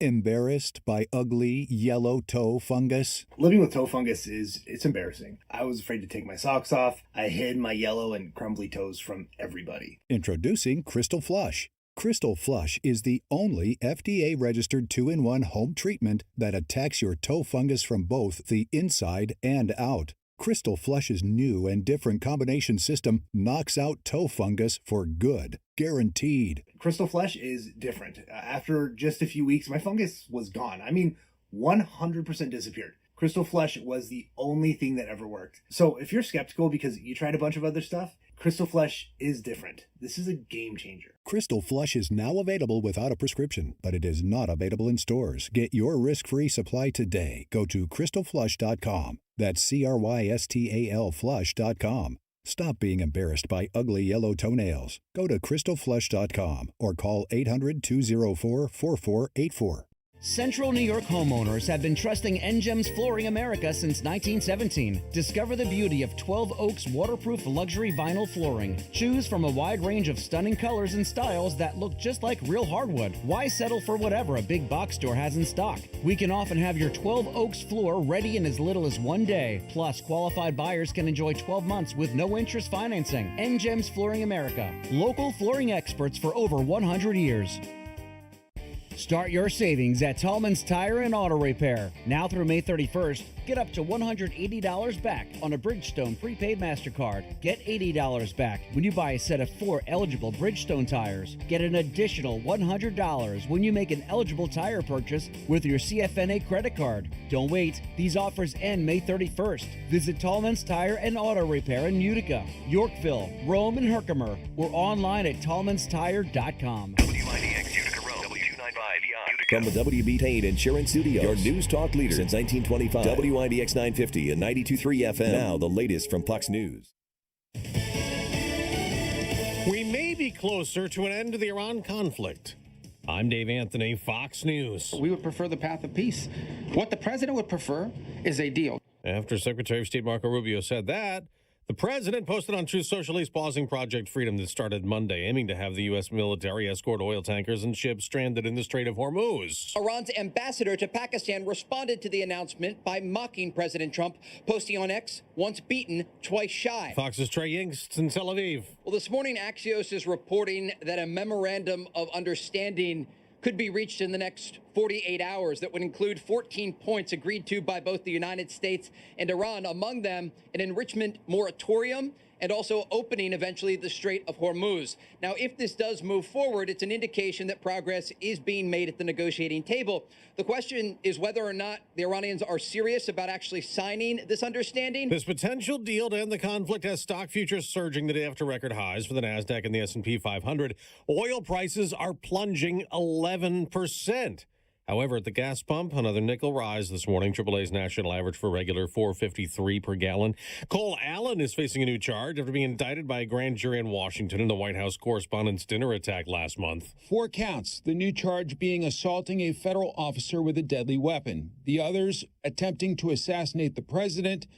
S12: Embarrassed by ugly yellow toe fungus?
S13: Living with toe fungus it's embarrassing. I was afraid to take my socks off. I hid my yellow and crumbly toes from everybody.
S12: Introducing Crystal Flush. Crystal Flush is the only FDA-registered 2-in-1 home treatment that attacks your toe fungus from both the inside and out. Crystal Flush's new and different combination system knocks out toe fungus for good. Guaranteed.
S13: Crystal Flush is different. After just a few weeks, my fungus was gone. I mean, 100% disappeared. Crystal Flush was the only thing that ever worked. So if you're skeptical because you tried a bunch of other stuff, Crystal Flush is different. This is a game changer.
S12: Crystal Flush is now available without a prescription, but it is not available in stores. Get your risk-free supply today. Go to crystalflush.com. That's CRYSTAL flush.com. Stop being embarrassed by ugly yellow toenails. Go to crystalflush.com or call 800-204-4484.
S14: Central New York homeowners have been trusting NGEM's Flooring America since 1917. Discover the beauty of 12 Oaks waterproof luxury vinyl flooring. Choose from a wide range of stunning colors and styles that look just like real hardwood. Why settle for whatever a big box store has in stock? We can often have your 12 Oaks floor ready in as little as 1 day. Plus, qualified buyers can enjoy 12 months with no interest financing. NGEM's Flooring America. Local flooring experts for over 100 years. Start your savings at Tallman's Tire and Auto Repair. Now through May 31st, get up to $180 back on a Bridgestone prepaid MasterCard. Get $80 back when you buy a set of 4 eligible Bridgestone tires. Get an additional $100 when you make an eligible tire purchase with your CFNA credit card. Don't wait. These offers end May 31st. Visit Tallman's Tire and Auto Repair in Utica, Yorkville, Rome, and Herkimer, or online at tallmanstire.com.
S2: WIBX Utica Road, W295
S1: From the WB Payne Insurance Studio, your news talk leader since 1925. WIBX 950 and 92.3 FM. Now the latest from Fox News.
S6: We may be closer to an end to the Iran conflict. I'm Dave Anthony, Fox News.
S15: We would prefer the path of peace. What the president would prefer is a deal.
S6: After Secretary of State Marco Rubio said that, the president posted on Truth Social he's pausing Project Freedom that started Monday, aiming to have the U.S. military escort oil tankers and ships stranded in the Strait of Hormuz.
S16: Iran's ambassador to Pakistan responded to the announcement by mocking President Trump, posting on X, once beaten, twice shy.
S6: Fox's Trey Yingst in Tel Aviv.
S16: Well, this morning, Axios is reporting that a memorandum of understanding could be reached in the next 48 hours that would include 14 points agreed to by both the United States and Iran, among them an enrichment moratorium and also opening eventually the Strait of Hormuz. Now, if this does move forward, it's an indication that progress is being made at the negotiating table. The question is whether or not the Iranians are serious about actually signing this understanding.
S6: This potential deal to end the conflict has stock futures surging the day after record highs for the NASDAQ and the S&P 500. Oil prices are plunging 11%. However, at the gas pump, another nickel rise this morning. AAA's national average for regular $4.53 per gallon. Cole Allen is facing a new charge after being indicted by a grand jury in Washington in the White House Correspondents' Dinner attack last month.
S17: 4 counts, the new charge being assaulting a federal officer with a deadly weapon. The others attempting to assassinate the president,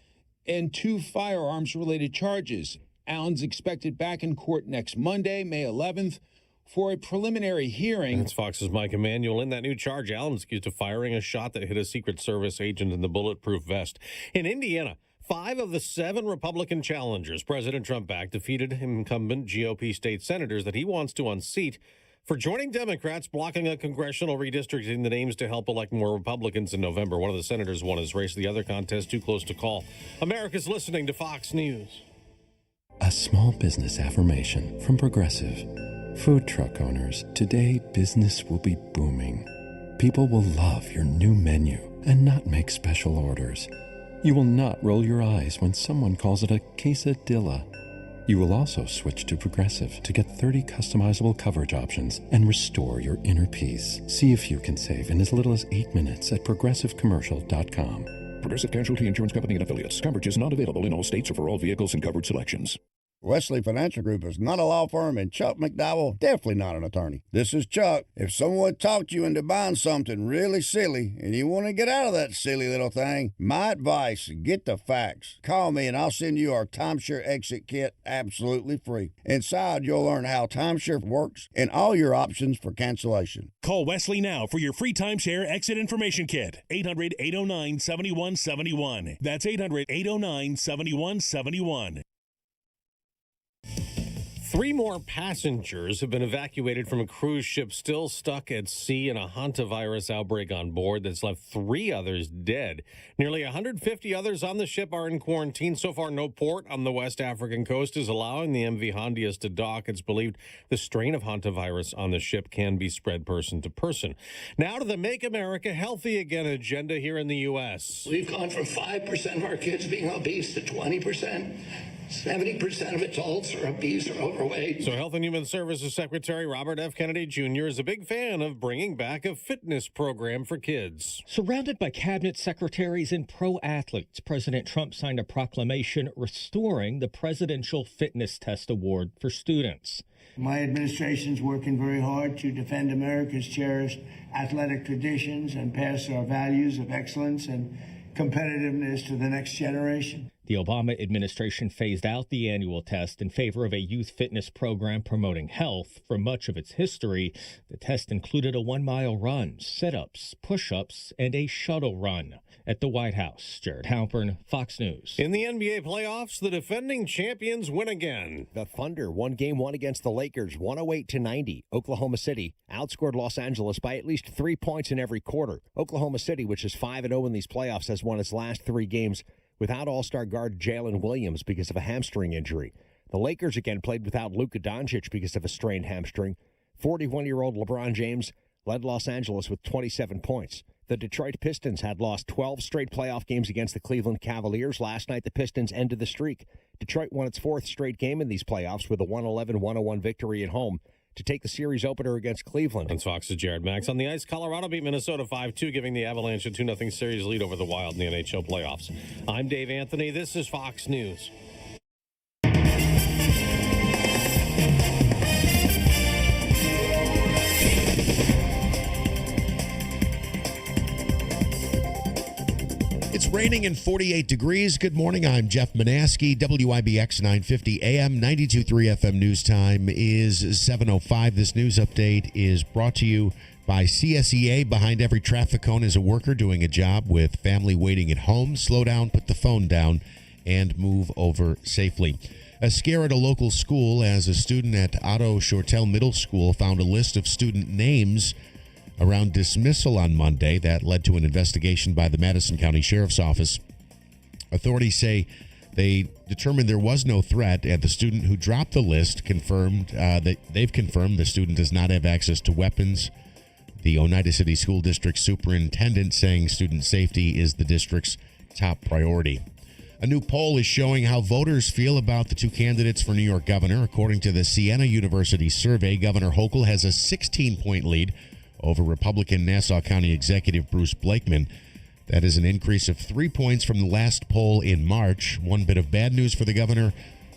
S17: and 2 firearms-related charges. Allen's expected back in court next Monday, May 11th, for a preliminary hearing.
S6: That's Fox's Mike Emanuel. In that new charge, Allen's accused of firing a shot that hit a Secret Service agent in the bulletproof vest. In Indiana, 5 of the 7 Republican challengers President Trump backed defeated incumbent GOP state senators that he wants to unseat for joining Democrats blocking a congressional redistricting that aims to help elect more Republicans in November. One of the senators won his race. The other contest too close to call. America's listening to Fox News.
S18: A small business affirmation from Progressive. Food truck owners, today business will be booming. People will love your new menu and not make special orders. You will not roll your eyes when someone calls it a quesadilla. You will also switch to Progressive to get 30 customizable coverage options and restore your inner peace. See if you can save in as little as 8 minutes at progressivecommercial.com.
S19: Progressive Casualty Insurance Company and Affiliates. Coverage is not available in all states or for all vehicles and coverage selections.
S20: Wesley Financial Group is not a law firm, and Chuck McDowell definitely not an attorney. This is Chuck. If someone talked you into buying something really silly and you want to get out of that silly little thing, my advice, get the facts. Call me and I'll send you our timeshare exit kit absolutely free. Inside, you'll learn how timeshare works and all your options for cancellation.
S21: Call Wesley now for your free timeshare exit information kit. 800-809-7171. That's 800-809-7171.
S22: 3 more passengers have been evacuated from a cruise ship still stuck at sea in a hantavirus outbreak on board that's left 3 others dead. Nearly 150 others on the ship are in quarantine. So far, no port on the West African coast is allowing the MV Hondias to dock. It's believed the strain of hantavirus on the ship can be spread person to person. Now to the Make America Healthy Again agenda here in the U.S.
S23: We've gone from 5% of our kids being obese to 20%. 70% of adults are obese or overweight.
S22: So Health and Human Services Secretary Robert F. Kennedy Jr. is a big fan of bringing back a fitness program for kids.
S24: Surrounded by cabinet secretaries and pro athletes, President Trump signed a proclamation restoring the Presidential Fitness Test Award for students.
S25: My administration's working very hard to defend America's cherished athletic traditions and pass our values of excellence and competitiveness to the next generation.
S24: The Obama administration phased out the annual test in favor of a youth fitness program promoting health. For much of its history, the test included a 1-mile run, sit-ups, push-ups, and a shuttle run. At the White House, Jared Halpern, Fox News.
S22: In the NBA playoffs, the defending champions win again.
S26: The Thunder won Game 1 against the Lakers, 108-90. Oklahoma City outscored Los Angeles by at least 3 points in every quarter. Oklahoma City, which is 5-0 in these playoffs, has won its last 3 games without All-Star guard Jalen Williams because of a hamstring injury. The Lakers again played without Luka Doncic because of a strained hamstring. 41-year-old LeBron James led Los Angeles with 27 points. The Detroit Pistons had lost 12 straight playoff games against the Cleveland Cavaliers. Last night, the Pistons ended the streak. Detroit won its 4th straight game in these playoffs with a 111-101 victory at home to take the series opener against Cleveland.
S22: And Fox's Jared Max. On the ice, Colorado beat Minnesota 5-2, giving the Avalanche a 2-0 series lead over the Wild in the NHL playoffs. I'm Dave Anthony. This is Fox News.
S5: It's raining and 48 degrees. Good morning. I'm Jeff Manaski. WIBX 950 AM, 92.3 FM news time is 7:05. This news update is brought to you by CSEA. Behind every traffic cone is a worker doing a job with family waiting at home. Slow down, put the phone down, and move over safely. A scare at a local school as a student at Otto Shortell Middle School found a list of student names around dismissal on Monday. That led to an investigation by the Madison County Sheriff's Office. Authorities say they determined there was no threat, and the student who dropped the list confirmed that they've confirmed the student does not have access to weapons. The Oneida City School District Superintendent saying student safety is the district's top priority. A new poll is showing how voters feel about the 2 candidates for New York governor. According to the Siena University survey, Governor Hochul has a 16-point lead over Republican Nassau County Executive Bruce Blakeman. That is an increase of 3 points from the last poll in March. One bit of bad news for the governor: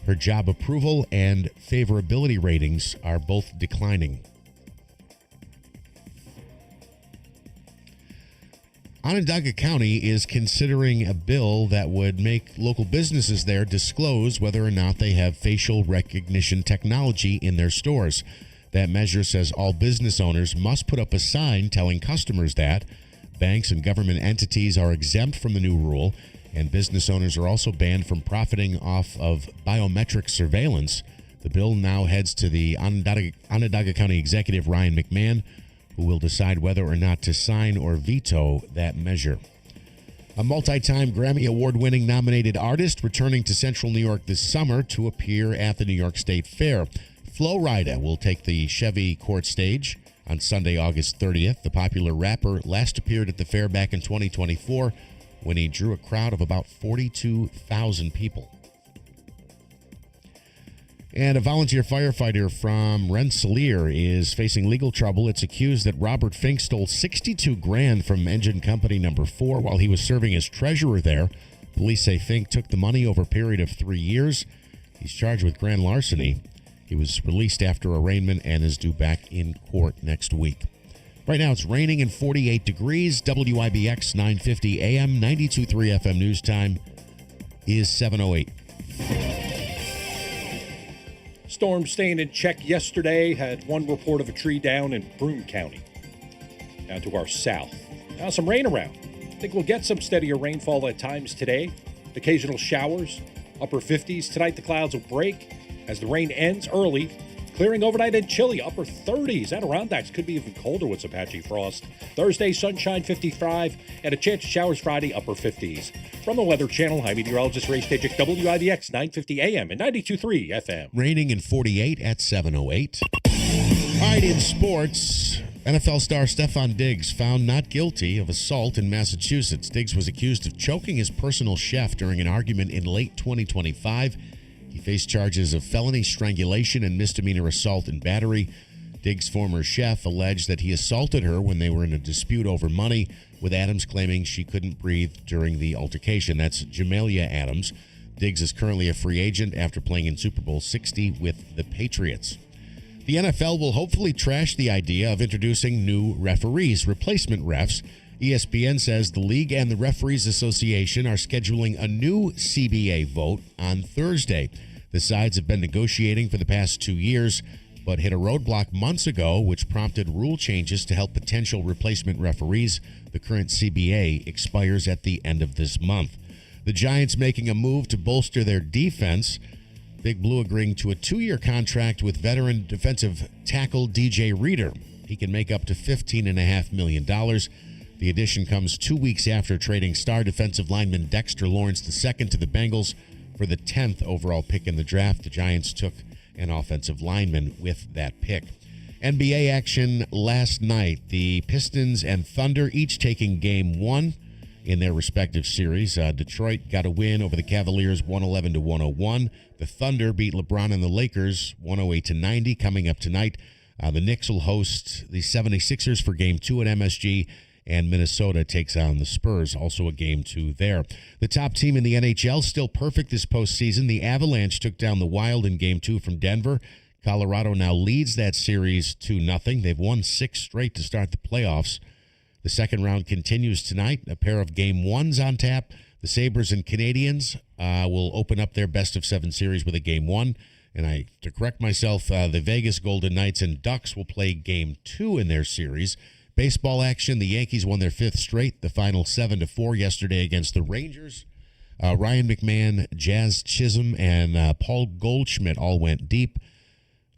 S5: her job approval and favorability ratings are both declining. Onondaga County is considering a bill that would make local businesses there disclose whether or not they have facial recognition technology in their stores. That measure says all business owners must put up a sign telling customers that. Banks and government entities are exempt from the new rule, and business owners are also banned from profiting off of biometric surveillance. The bill now heads to the Onondaga County Executive Ryan McMahon, who will decide whether or not to sign or veto that measure. A multi-time Grammy Award-winning nominated artist returning to Central New York this summer to appear at the New York State Fair. Flo Rida will take the Chevy Court stage On Sunday, August 30th, the popular rapper last appeared at the fair back in 2024 when he drew a crowd of about 42,000 people. And a volunteer firefighter from Rensselaer is facing legal trouble. It's accused that Robert Fink stole $62,000 from engine company number 4 while he was serving as treasurer there. Police say Fink took the money over a period of 3 years. He's charged with grand larceny. He was released after arraignment and is due back in court next week. Right now it's raining and 48 degrees. WIBX 950 AM, 92.3 FM news time is 7:08.
S6: Storm staying in check yesterday. Had one report of a tree down in Broome County, down to our south. Now some rain around. I think we'll get some steadier rainfall at times today. Occasional showers, upper 50s. Tonight the clouds will break as the rain ends early. Clearing overnight and chilly, upper 30s. Adirondacks could be even colder with some patchy frost. Thursday, sunshine 55, and a chance of showers Friday, upper 50s. From the Weather Channel, I'm meteorologist Ray Stajic, WIBX 950 AM and 92.3 FM.
S5: Raining and 48 at 7:08. All right, in sports, NFL star Stefon Diggs found not guilty of assault in Massachusetts. Diggs was accused of choking his personal chef during an argument in late 2025. He faced charges of felony strangulation and misdemeanor assault and battery. Diggs' former chef alleged that he assaulted her when they were in a dispute over money, with Adams claiming she couldn't breathe during the altercation. That's Jamelia Adams. Diggs is currently a free agent after playing in Super Bowl 60 with the Patriots. The NFL will hopefully trash the idea of introducing new referees, replacement refs. ESPN says the league and the Referees Association are scheduling a new CBA vote on Thursday. The sides have been negotiating for the past 2 years, but hit a roadblock months ago, which prompted rule changes to help potential replacement referees. The current CBA expires at the end of this month. The Giants making a move to bolster their defense. Big Blue agreeing to a 2-year contract with veteran defensive tackle DJ Reader. He can make up to $15.5 million. The addition comes 2 weeks after trading star defensive lineman Dexter Lawrence II to the Bengals for the 10th overall pick in the draft. The Giants took an offensive lineman with that pick. NBA action last night. The Pistons and Thunder each taking game 1 in their respective series. Detroit got a win over the Cavaliers 111-101. The Thunder beat LeBron and the Lakers 108-90. Coming up tonight, the Knicks will host the 76ers for game 2 at MSG. And Minnesota takes on the Spurs, also a game 2 there. The top team in the NHL still perfect this postseason. The Avalanche took down the Wild in game 2 from Denver. Colorado now leads that series 2-0. They've won 6 straight to start the playoffs. The second round continues tonight. A pair of game 1s on tap. The Sabres and Canadiens will open up their best-of-7 series with a game 1. And to correct myself, the Vegas Golden Knights and Ducks will play game 2 in their series. Baseball action, the Yankees won their 5th straight, the final 7-4 yesterday against the Rangers. Ryan McMahon, Jazz Chisholm, and Paul Goldschmidt all went deep.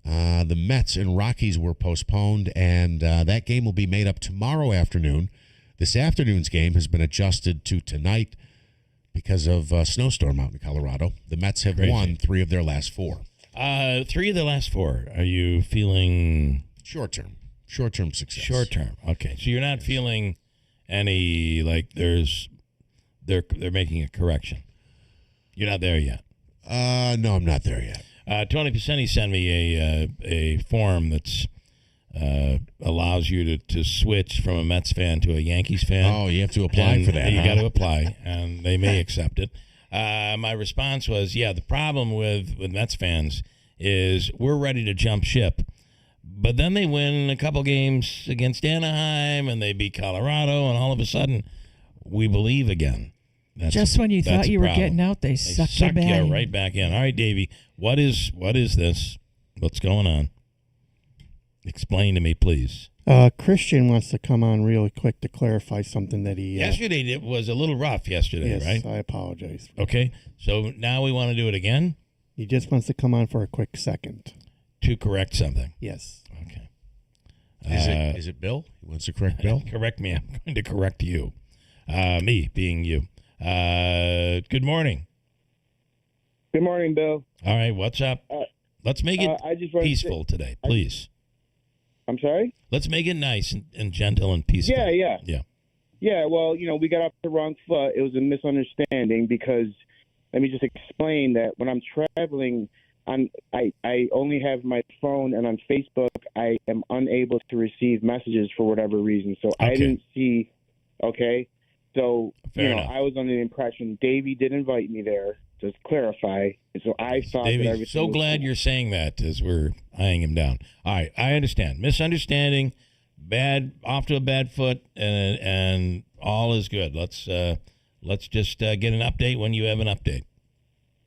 S5: The Mets and Rockies were postponed, and that game will be made up tomorrow afternoon. This afternoon's game has been adjusted to tonight because of a snowstorm out in Colorado. The Mets have won 3 of their last 4.
S3: 3 of the last 4. Are you feeling...
S5: Short-term success.
S3: Short-term. Okay. So you're not feeling any, like, they're making a correction. You're not there yet.
S5: No, I'm not there yet.
S3: Tony Pisani sent me a form that's allows you to switch from a Mets fan to a Yankees fan.
S5: Oh, you have to apply for that.
S3: You got to apply, and they may accept it. My response was, the problem with Mets fans is we're ready to jump ship. But then they win a couple games against Anaheim, and they beat Colorado, and all of a sudden, we believe again.
S4: Just when you thought you were getting out, they suck you back in.
S3: Right back in. All right, Davey, what is this? What's going on? Explain to me, please.
S7: Christian wants to come on really quick to clarify something that he...
S3: Yesterday, it was a little rough yesterday,
S7: yes,
S3: right?
S7: I apologize.
S3: Okay, so now we want to do it again?
S7: He just wants to come on for a quick second.
S3: To correct something?
S7: Yes.
S3: Okay.
S5: Is it Bill? He wants to correct Bill?
S3: Correct me. I'm going to correct you. Me being you. Good morning.
S8: Good morning, Bill.
S3: All right, what's up? Let's make it peaceful today, please.
S8: I'm sorry?
S3: Let's make it nice and gentle and peaceful.
S8: Yeah.
S3: Yeah.
S8: Yeah, well, we got off the wrong foot. It was a misunderstanding because let me just explain that when I'm traveling, I only have my phone, and on Facebook, I am unable to receive messages for whatever reason. So I didn't see, okay? So,
S3: Fair enough.
S8: I was under the impression Davey did invite me there, to clarify. And so I thought
S3: Davey,
S8: that everything
S3: so
S8: was
S3: glad
S8: cool.
S3: you're saying that as we're eyeing him down. All right, I understand. Misunderstanding, off to a bad foot, and all is good. Let's just get an update when you have an update.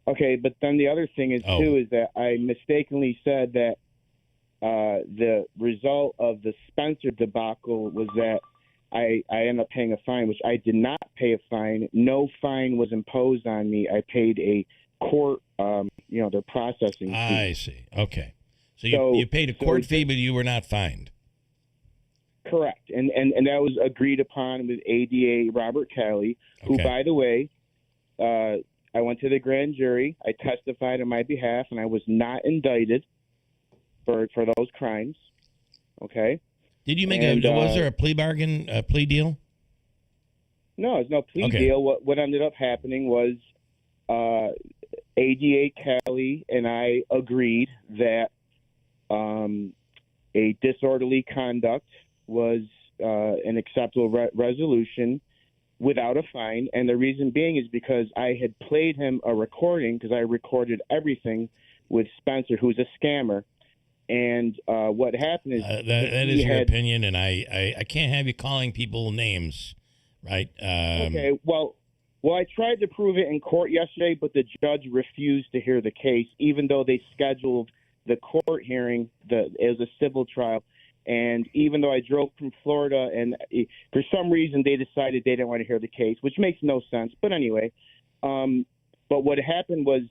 S8: Okay, but then the other thing is, too, is that I mistakenly said that the result of the Spencer debacle was that I ended up paying a fine, which I did not pay a fine. No fine was imposed on me. I paid a court, their processing fee.
S3: I see. Okay. So you paid a court fee, but you were not fined.
S8: Correct. And that was agreed upon with ADA Robert Kelly, who, by the way, I went to the grand jury. I testified on my behalf, and I was not indicted for those crimes. Okay?
S3: Did you make was there a plea bargain, a plea deal?
S8: No, there's no plea deal. What ended up happening was ADA Kelly and I agreed that a disorderly conduct was an acceptable resolution without a fine. And the reason being is because I had played him a recording, because I recorded everything with Spencer, who's a scammer. And what happened is
S3: that is your opinion, and I can't have you calling people names, right?
S8: Okay, well, I tried to prove it in court yesterday, but the judge refused to hear the case, even though they scheduled the court hearing. It was a civil trial, and even though I drove from Florida, and for some reason they decided they didn't want to hear the case, which makes no sense. But anyway, but what happened was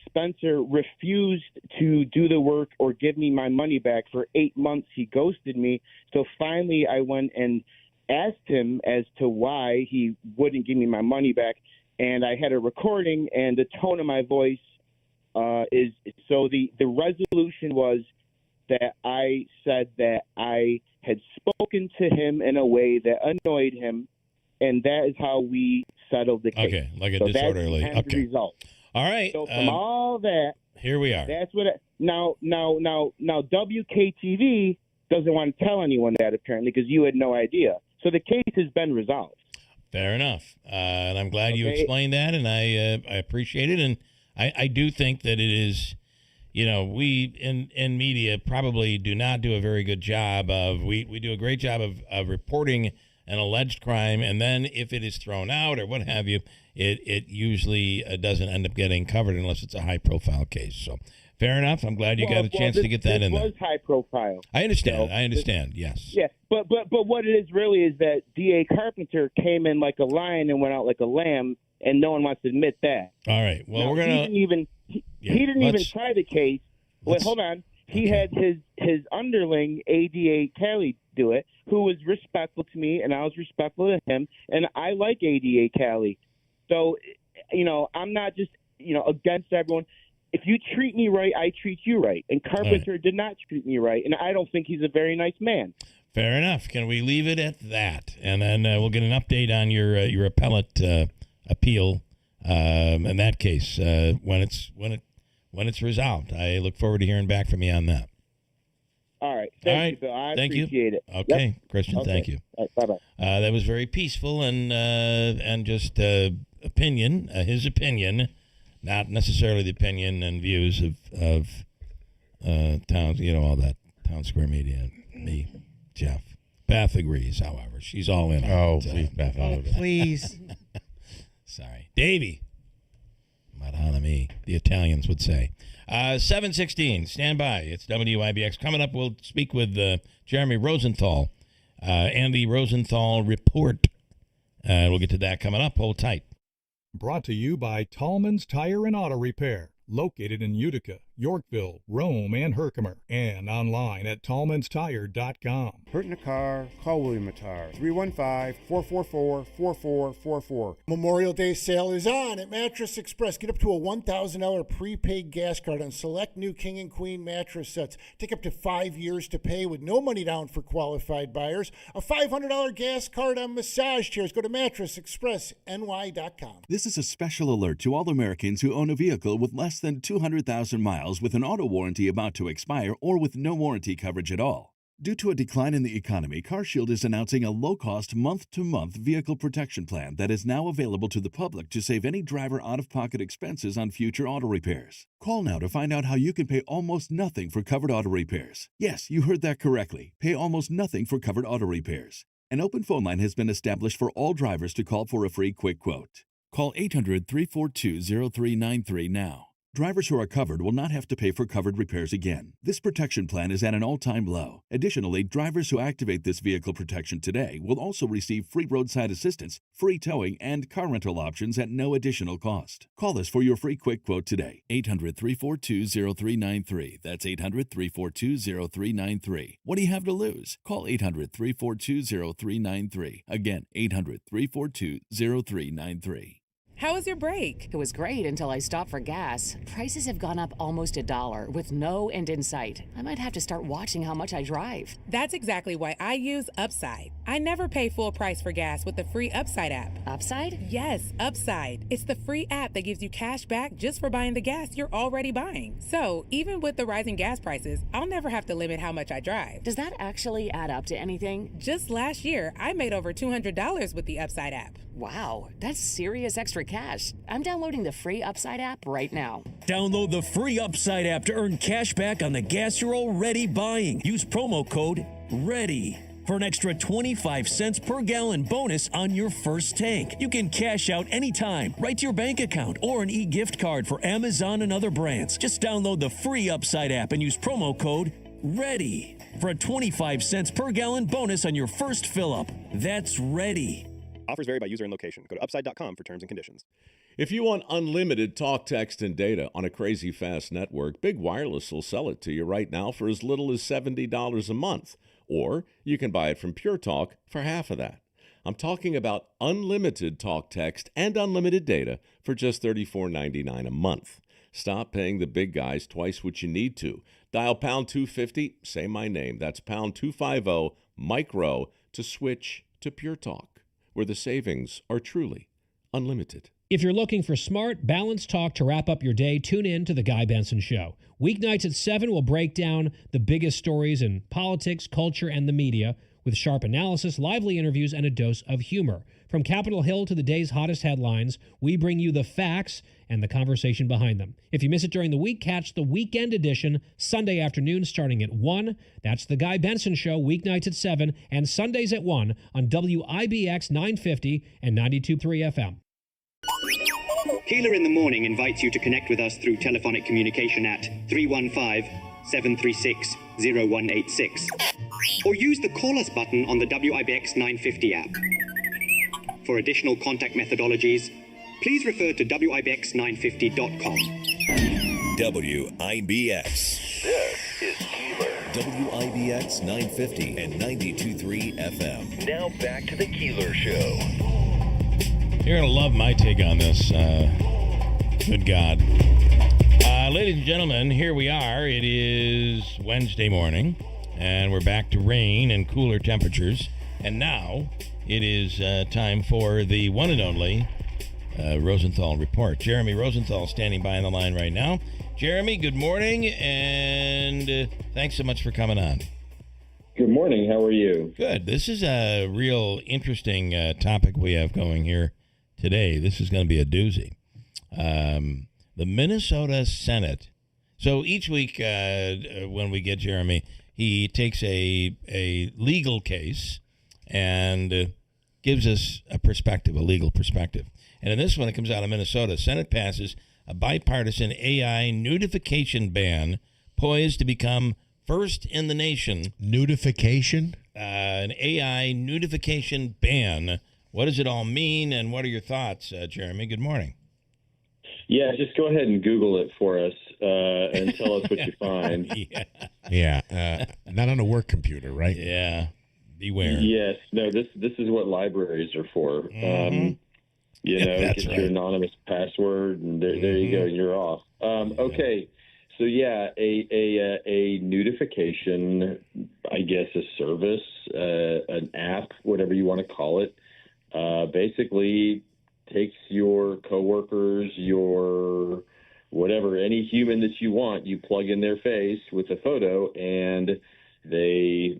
S8: Spencer refused to do the work or give me my money back. For 8 months. He ghosted me. So finally I went and asked him as to why he wouldn't give me my money back. And I had a recording, and the tone of my voice is so the resolution was that I said that I had spoken to him in a way that annoyed him, and that is how we settled the case.
S3: Okay, like a
S8: so
S3: disorderly.
S8: That's the end result.
S3: All right.
S8: So from all that,
S3: here we are.
S8: That's what. Now, WKTV doesn't want to tell anyone that, apparently, because you had no idea. So the case has been resolved.
S3: Fair enough, and I'm glad you explained that, and I appreciate it, and I do think that it is. We in media probably do not do a very good job of. We do a great job of reporting an alleged crime, and then if it is thrown out or what have you, it usually doesn't end up getting covered unless it's a high-profile case. So, fair enough. I'm glad you got a chance to get that in there.
S8: It was high-profile.
S3: I understand. Yes.
S8: Yeah, but what it is really is that D.A. Carpenter came in like a lion and went out like a lamb, and no one wants to admit that.
S3: All right. Well,
S8: we're gonna. He didn't even try the case. Wait, hold on. He had his underling, ADA Kelly, do it, who was respectful to me, and I was respectful to him, and I like ADA Kelly. So, I'm not just, against everyone. If you treat me right, I treat you right. And Carpenter did not treat me right, and I don't think he's a very nice man.
S3: Fair enough. Can we leave it at that? And then we'll get an update on your appellate appeal in that case when it's resolved. I look forward to hearing back from you on that.
S8: All right. Thank you, Bill. I appreciate it.
S3: Okay,
S8: Yep.
S3: Christian, thank you.
S8: All right, bye-bye.
S3: That was very peaceful and just opinion, his opinion, not necessarily the opinion and views of towns, all that Town Square Media, me, Jeff. Beth agrees, however. She's all in on it.
S5: Please, Beth.
S4: Please.
S3: Sorry. Davey. Madonna me, the Italians would say. 7:16, stand by. It's WIBX. Coming up, we'll speak with Jeremy Rosenthal and the Rosenthal Report. We'll get to that coming up. Hold tight.
S9: Brought to you by Tallman's Tire and Auto Repair, located in Utica. Yorkville, Rome, and Herkimer, and online at tallmanstire.com.
S10: Hurt in a car? Call William Tire. 315-444-4444.
S11: Memorial Day sale is on at Mattress Express. Get up to a $1,000 prepaid gas card on select new King and Queen mattress sets. Take up to 5 years to pay with no money down for qualified buyers. A $500 gas card on massage chairs. Go to mattressexpressny.com.
S12: This is a special alert to all Americans who own a vehicle with less than 200,000 miles with an auto warranty about to expire or with no warranty coverage at all. Due to a decline in the economy, CarShield is announcing a low-cost month-to-month vehicle protection plan that is now available to the public to save any driver out-of-pocket expenses on future auto repairs. Call now to find out how you can pay almost nothing for covered auto repairs. Yes, you heard that correctly. Pay almost nothing for covered auto repairs. An open phone line has been established for all drivers to call for a free quick quote. Call 800-342-0393 now. Drivers who are covered will not have to pay for covered repairs again. This protection plan is at an all-time low. Additionally, drivers who activate this vehicle protection today will also receive free roadside assistance, free towing, and car rental options at no additional cost. Call us for your free quick quote today. 800-342-0393. That's 800-342-0393. What do you have to lose? Call 800-342-0393. Again, 800-342-0393.
S13: How was your break?
S14: It was great until I stopped for gas. Prices have gone up almost $1 with no end in sight. I might have to start watching how much I drive.
S13: That's exactly why I use Upside. I never pay full price for gas with the free Upside app.
S14: Upside?
S13: Yes, Upside. It's the free app that gives you cash back just for buying the gas you're already buying. So even with the rising gas prices, I'll never have to limit how much I drive.
S14: Does that actually add up to anything?
S13: Just last year, I made over $200 with the Upside app.
S14: Wow, that's serious extra cash. I'm downloading the free Upside app right now.
S27: Download the free Upside app to earn cash back on the gas you're already buying. Use promo code READY for an extra 25 cents per gallon bonus on your first tank. You can cash out anytime, right to your bank account, or an e-gift card for Amazon and other brands. Just download the free Upside app and use promo code READY for a 25 cents per gallon bonus on your first fill-up. That's READY.
S28: Offers vary by user and location. Go to upside.com for terms and conditions.
S29: If you want unlimited talk, text, and data on a crazy fast network, Big Wireless will sell it to you right now for as little as $70 a month. Or you can buy it from Pure Talk for half of that. I'm talking about unlimited talk, text, and unlimited data for just $34.99 a month. Stop paying the big guys twice what you need to. Dial pound 250, say my name. That's pound 250 micro to switch to Pure Talk, where the savings are truly unlimited.
S30: If you're looking for smart, balanced talk to wrap up your day, tune in to The Guy Benson Show. Weeknights at 7, we'll break down the biggest stories in politics, culture, and the media with sharp analysis, lively interviews, and a dose of humor. From Capitol Hill to the day's hottest headlines, we bring you the facts and the conversation behind them. If you miss it during the week, catch the weekend edition Sunday afternoon starting at 1. That's The Guy Benson Show, weeknights at 7 and Sundays at 1 on WIBX 950 and 92.3 FM.
S31: Keeler in the Morning invites you to connect with us through telephonic communication at 315-736-0186 or use the Call Us button on the WIBX 950 app. For additional contact methodologies, please refer to WIBX950.com.
S1: WIBX.
S2: This is Keeler.
S1: WIBX 950 and 92.3 FM.
S2: Now back to the Keeler Show.
S3: You're going to love my take on this. Good God. Ladies and gentlemen, here we are. It is Wednesday morning, and we're back to rain and cooler temperatures. And now it is time for the one and only Rosenthal Report. Jeremy Rosenthal standing by on the line right now. Jeremy, good morning, and thanks so much for coming on.
S32: Good morning. How are you?
S3: Good. This is a real interesting topic we have going here today. This is going to be a doozy. The Minnesota Senate. So each week when we get Jeremy, he takes a legal case and gives us a perspective, a legal perspective. And in this one, it comes out of Minnesota. Senate passes a bipartisan AI nudification ban poised to become first in the nation.
S5: Nudification?
S3: An AI nudification ban. What does it all mean, and what are your thoughts, Jeremy? Good morning.
S32: Yeah, just go ahead and Google it for us. and tell us what you find.
S5: Yeah. Not on a work computer, right?
S3: Yeah. Beware.
S32: Yes. No, this is what libraries are for.
S3: Mhm.
S32: Get
S3: That's
S32: your
S3: right.
S32: anonymous password, and there you go. You're off. Okay. So yeah, a notification, I guess, a service, an app, whatever you want to call it, basically takes your coworkers, your whatever, any human that you want, you plug in their face with a photo, and they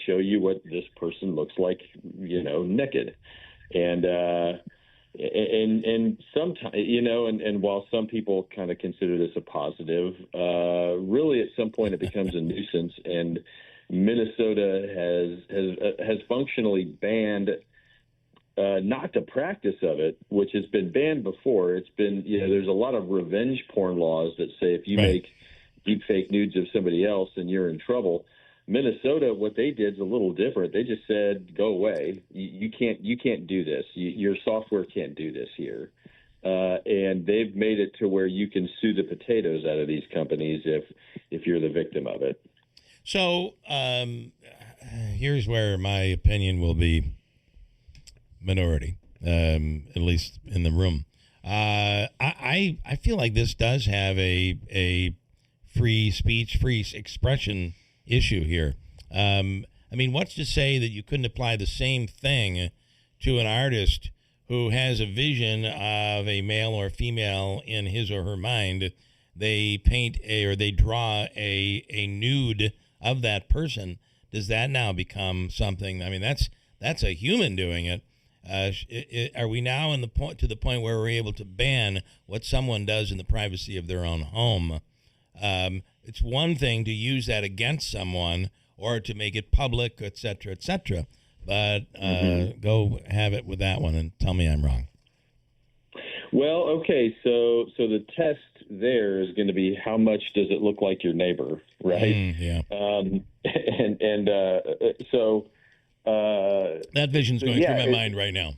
S32: show you what this person looks like, naked, and sometimes, and while some people kind of consider this a positive, really at some point it becomes a nuisance, and Minnesota has functionally banned not the practice of it, which has been banned before. It's been, there's a lot of revenge porn laws that say if you make deep fake nudes of somebody else, then you're in trouble. Minnesota, what they did is a little different. They just said, go away. You can't do this. Your software can't do this here. And they've made it to where you can sue the potatoes out of these companies if you're the victim of it.
S3: So here's where my opinion will be minority, at least in the room. I feel like this does have a free speech, free expression issue here. I mean, what's to say that you couldn't apply the same thing to an artist who has a vision of a male or female in his or her mind? They paint or they draw a nude of that person. Does that now become something? I mean, that's a human doing it. Are we now to the point where we're able to ban what someone does in the privacy of their own home? It's one thing to use that against someone or to make it public, et cetera, but go have it with that one and tell me I'm wrong.
S32: Well, okay, so the test there is going to be how much does it look like your neighbor, right? So
S3: that vision's going through my mind right now.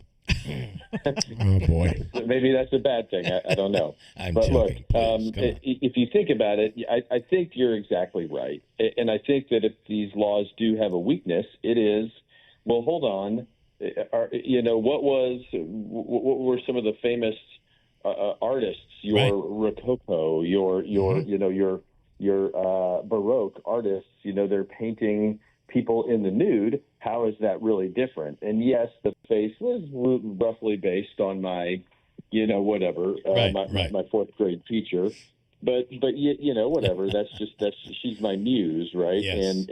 S5: Oh boy,
S32: maybe that's a bad thing. I don't know. But
S3: joking.
S32: Look, if you think about it, I think you're exactly right, and I think that if these laws do have a weakness, it is. Well, hold on. What were some of the famous artists? Your Rococo, your Baroque artists. They're painting people in the nude. How is that really different? And yes, the face was roughly based on my, my fourth grade teacher, but whatever. That's she's my muse, right?
S3: Yes.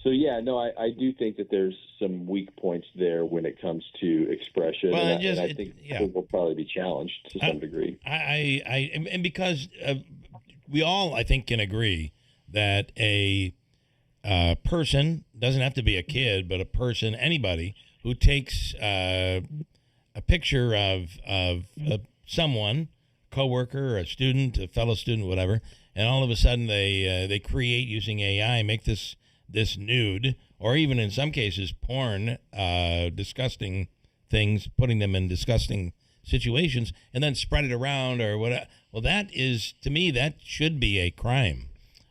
S32: So yeah, no, I do think that there's some weak points there when it comes to expression,
S3: Well,
S32: and I think it will probably be challenged to some degree.
S3: And because we all, I think, can agree that a person doesn't have to be a kid, but a person, anybody who takes a picture of someone, coworker, a student, a fellow student, whatever, and all of a sudden they create using AI, make this nude, or even in some cases porn, disgusting things, putting them in disgusting situations, and then spread it around or whatever. Well, that is, to me, that should be a crime.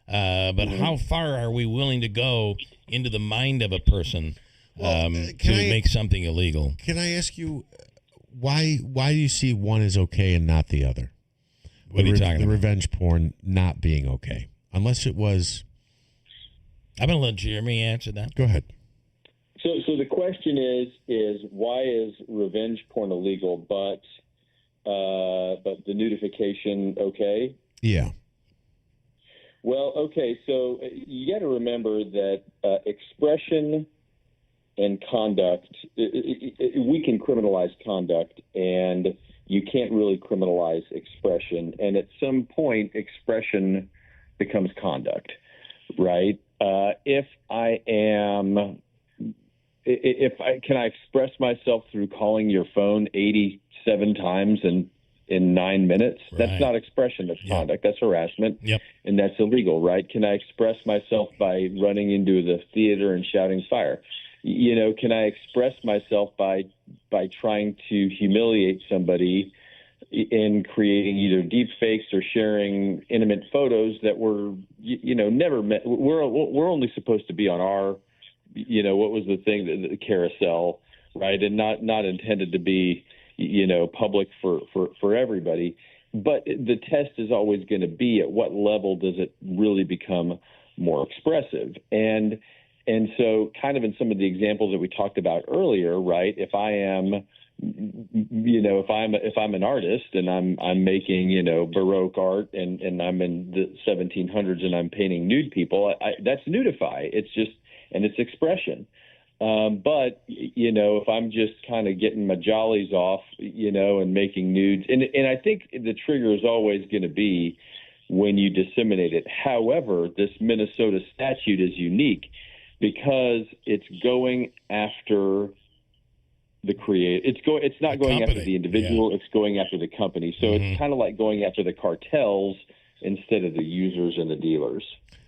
S3: But how far are we willing to go into the mind of a person to make something illegal?
S5: Can I ask you why do you see one is okay and not the other?
S3: What are you talking about?
S5: The revenge porn not being okay, unless it was.
S32: I'm going to let Jeremy answer that.
S5: Go ahead.
S32: So the question is why is revenge porn illegal, but the nudification okay?
S5: Yeah.
S32: Well, okay, so you got to remember that expression and conduct, we can criminalize conduct, and you can't really criminalize expression. And at some point, expression becomes conduct, right? Can I express myself through calling your phone 87 times in 9 minutes?
S3: Right.
S32: That's not expression, that's conduct. That's harassment.
S3: Yep.
S32: And that's illegal, right? Can I express myself by running into the theater and shouting fire? Can I express myself by trying to humiliate somebody in creating either deep fakes or sharing intimate photos that were, never meant. We're only supposed to be on our, what was the thing, the carousel, right? And not intended to be, public for everybody. But the test is always going to be at what level does it really become more expressive? And so kind of in some of the examples that we talked about earlier, right? If I am, if I'm an artist and I'm making, Baroque art and I'm in the 1700s and I'm painting nude people, that's nudify. It's just, and it's expression. But, if I'm just kind of getting my jollies off, and making nudes, and I think the trigger is always going to be when you disseminate it. However, this Minnesota statute is unique because it's going after the it's not going after the individual, it's going after the company. So it's kind of like going after the cartels instead of the users and the dealers.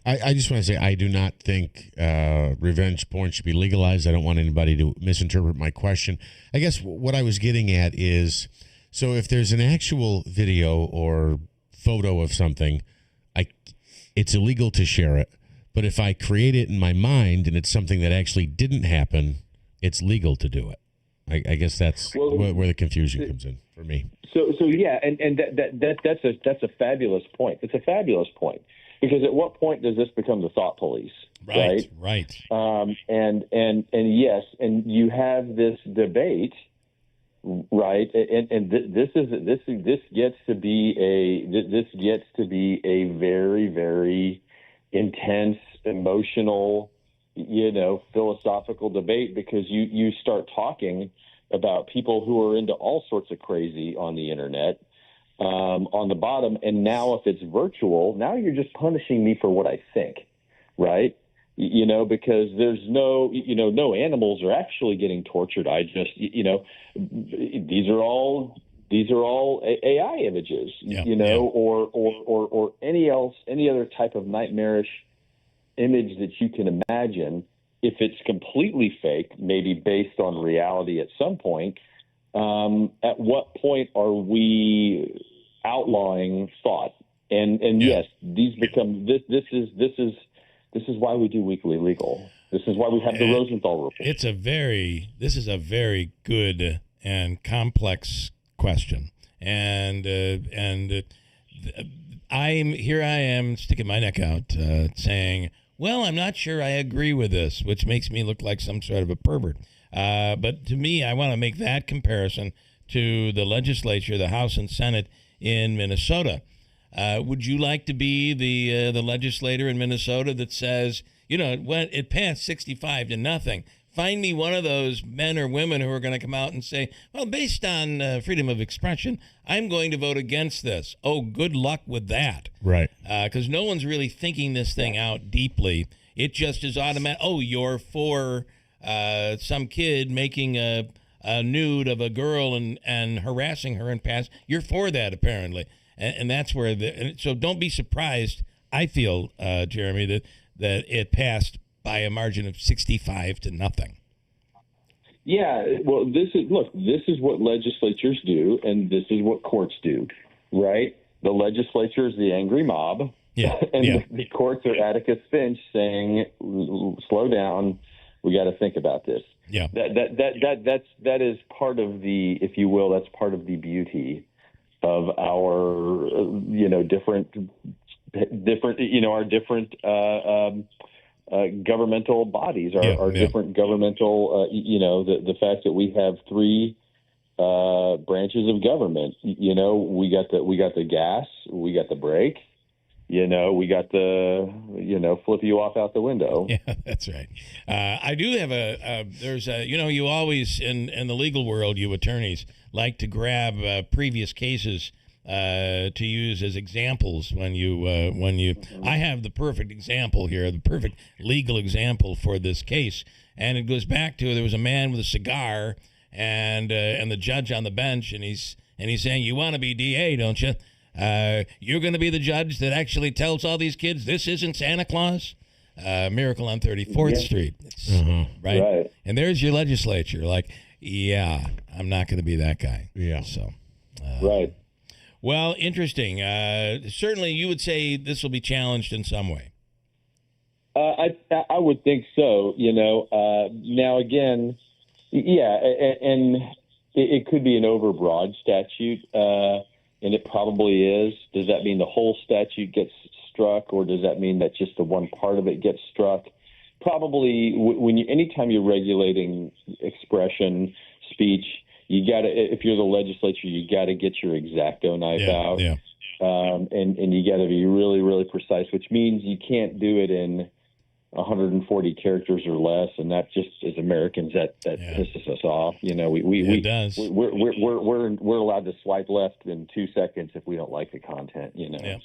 S5: I just want to say I do not think revenge porn should be legalized. I don't want anybody to misinterpret my question. I guess what I was getting at is, so if there's an actual video or photo of something, it's illegal to share it. But if I create it in my mind and it's something that actually didn't happen, it's legal to do it. I guess that's where the confusion comes in for me.
S32: So yeah, and that's a fabulous point. It's a fabulous point, because at what point does this become the thought police?
S3: Right.
S32: And yes, and you have this debate, right? And this gets to be a very, very intense, emotional, philosophical debate, because you start talking about people who are into all sorts of crazy on the internet, on the bottom. And now if it's virtual, now you're just punishing me for what I think, right? Because there's no animals are actually getting tortured. I just, these are all AI images, or any other type of nightmarish image that you can imagine. If it's completely fake, maybe based on reality at some point, at what point are we outlawing thought? And yes, these become this is why we do Weekly Legal. This is why we have the Rosenthal report.
S3: This is a very good and complex question, and I am sticking my neck out, saying, well, I'm not sure I agree with this, which makes me look like some sort of a pervert. But to me, I want to make that comparison to the legislature, the House and Senate in Minnesota. Would you like to be the legislator in Minnesota that says, when it passed 65-0, find me one of those men or women who are going to come out and say, well, based on freedom of expression, I'm going to vote against this. Oh, good luck with that.
S5: Right.
S3: Because no one's really thinking this thing out deeply. It just is automatic. Oh, you're for some kid making a nude of a girl and harassing her in past. You're for that, apparently. And that's where so don't be surprised, I feel, Jeremy, that it passed by a margin of 65-0.
S32: Yeah, well, this is what legislatures do, and this is what courts do, right? The legislature is the angry mob, and the courts are Atticus Finch saying, "Slow down, we got to think about this."
S3: Yeah,
S32: that is part of the, if you will, that's part of the beauty of our, different, our different. Governmental bodies, our different governmental, the fact that we have three branches of government. We got the gas, we got the brake, we got the, flip you off out the window.
S3: Yeah, that's right. I do have there's you always, in the legal world, you attorneys like to grab previous cases to use as examples when you I have the perfect example here, the perfect legal example for this case, and it goes back to, there was a man with a cigar and the judge on the bench, and he's saying, you want to be DA, don't you? You're going to be the judge that actually tells all these kids this isn't Santa Claus? Miracle on 34th Street. Right? And there's your legislature, like, yeah, I'm not going to be that guy.
S5: Yeah.
S3: So
S32: right.
S3: Well, interesting. Certainly, you would say this will be challenged in some way.
S32: I would think so. Now again, yeah, and it could be an overbroad statute, and it probably is. Does that mean the whole statute gets struck, or does that mean that just the one part of it gets struck? Probably, anytime you're regulating expression, speech, you got to. If you're the legislature, you got to get your X-Acto knife out, and you got to be really, really precise. Which means you can't do it in 140 characters or less, and that just as Americans that pisses us off.
S3: It does.
S32: We're allowed to swipe left in 2 seconds if we don't like the content.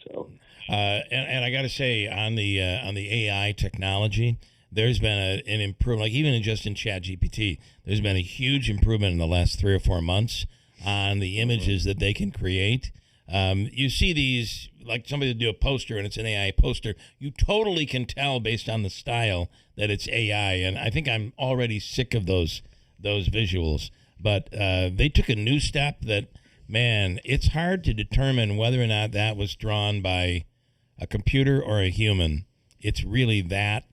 S32: So.
S3: And I got to say on the AI technology, there's been an improvement. Like even just in ChatGPT, there's been a huge improvement in the last 3 or 4 months on the images that they can create. You see these, like somebody to do a poster and it's an AI poster. You totally can tell based on the style that it's AI. And I think I'm already sick of those visuals. But they took a new step that, man, it's hard to determine whether or not that was drawn by a computer or a human. It's really that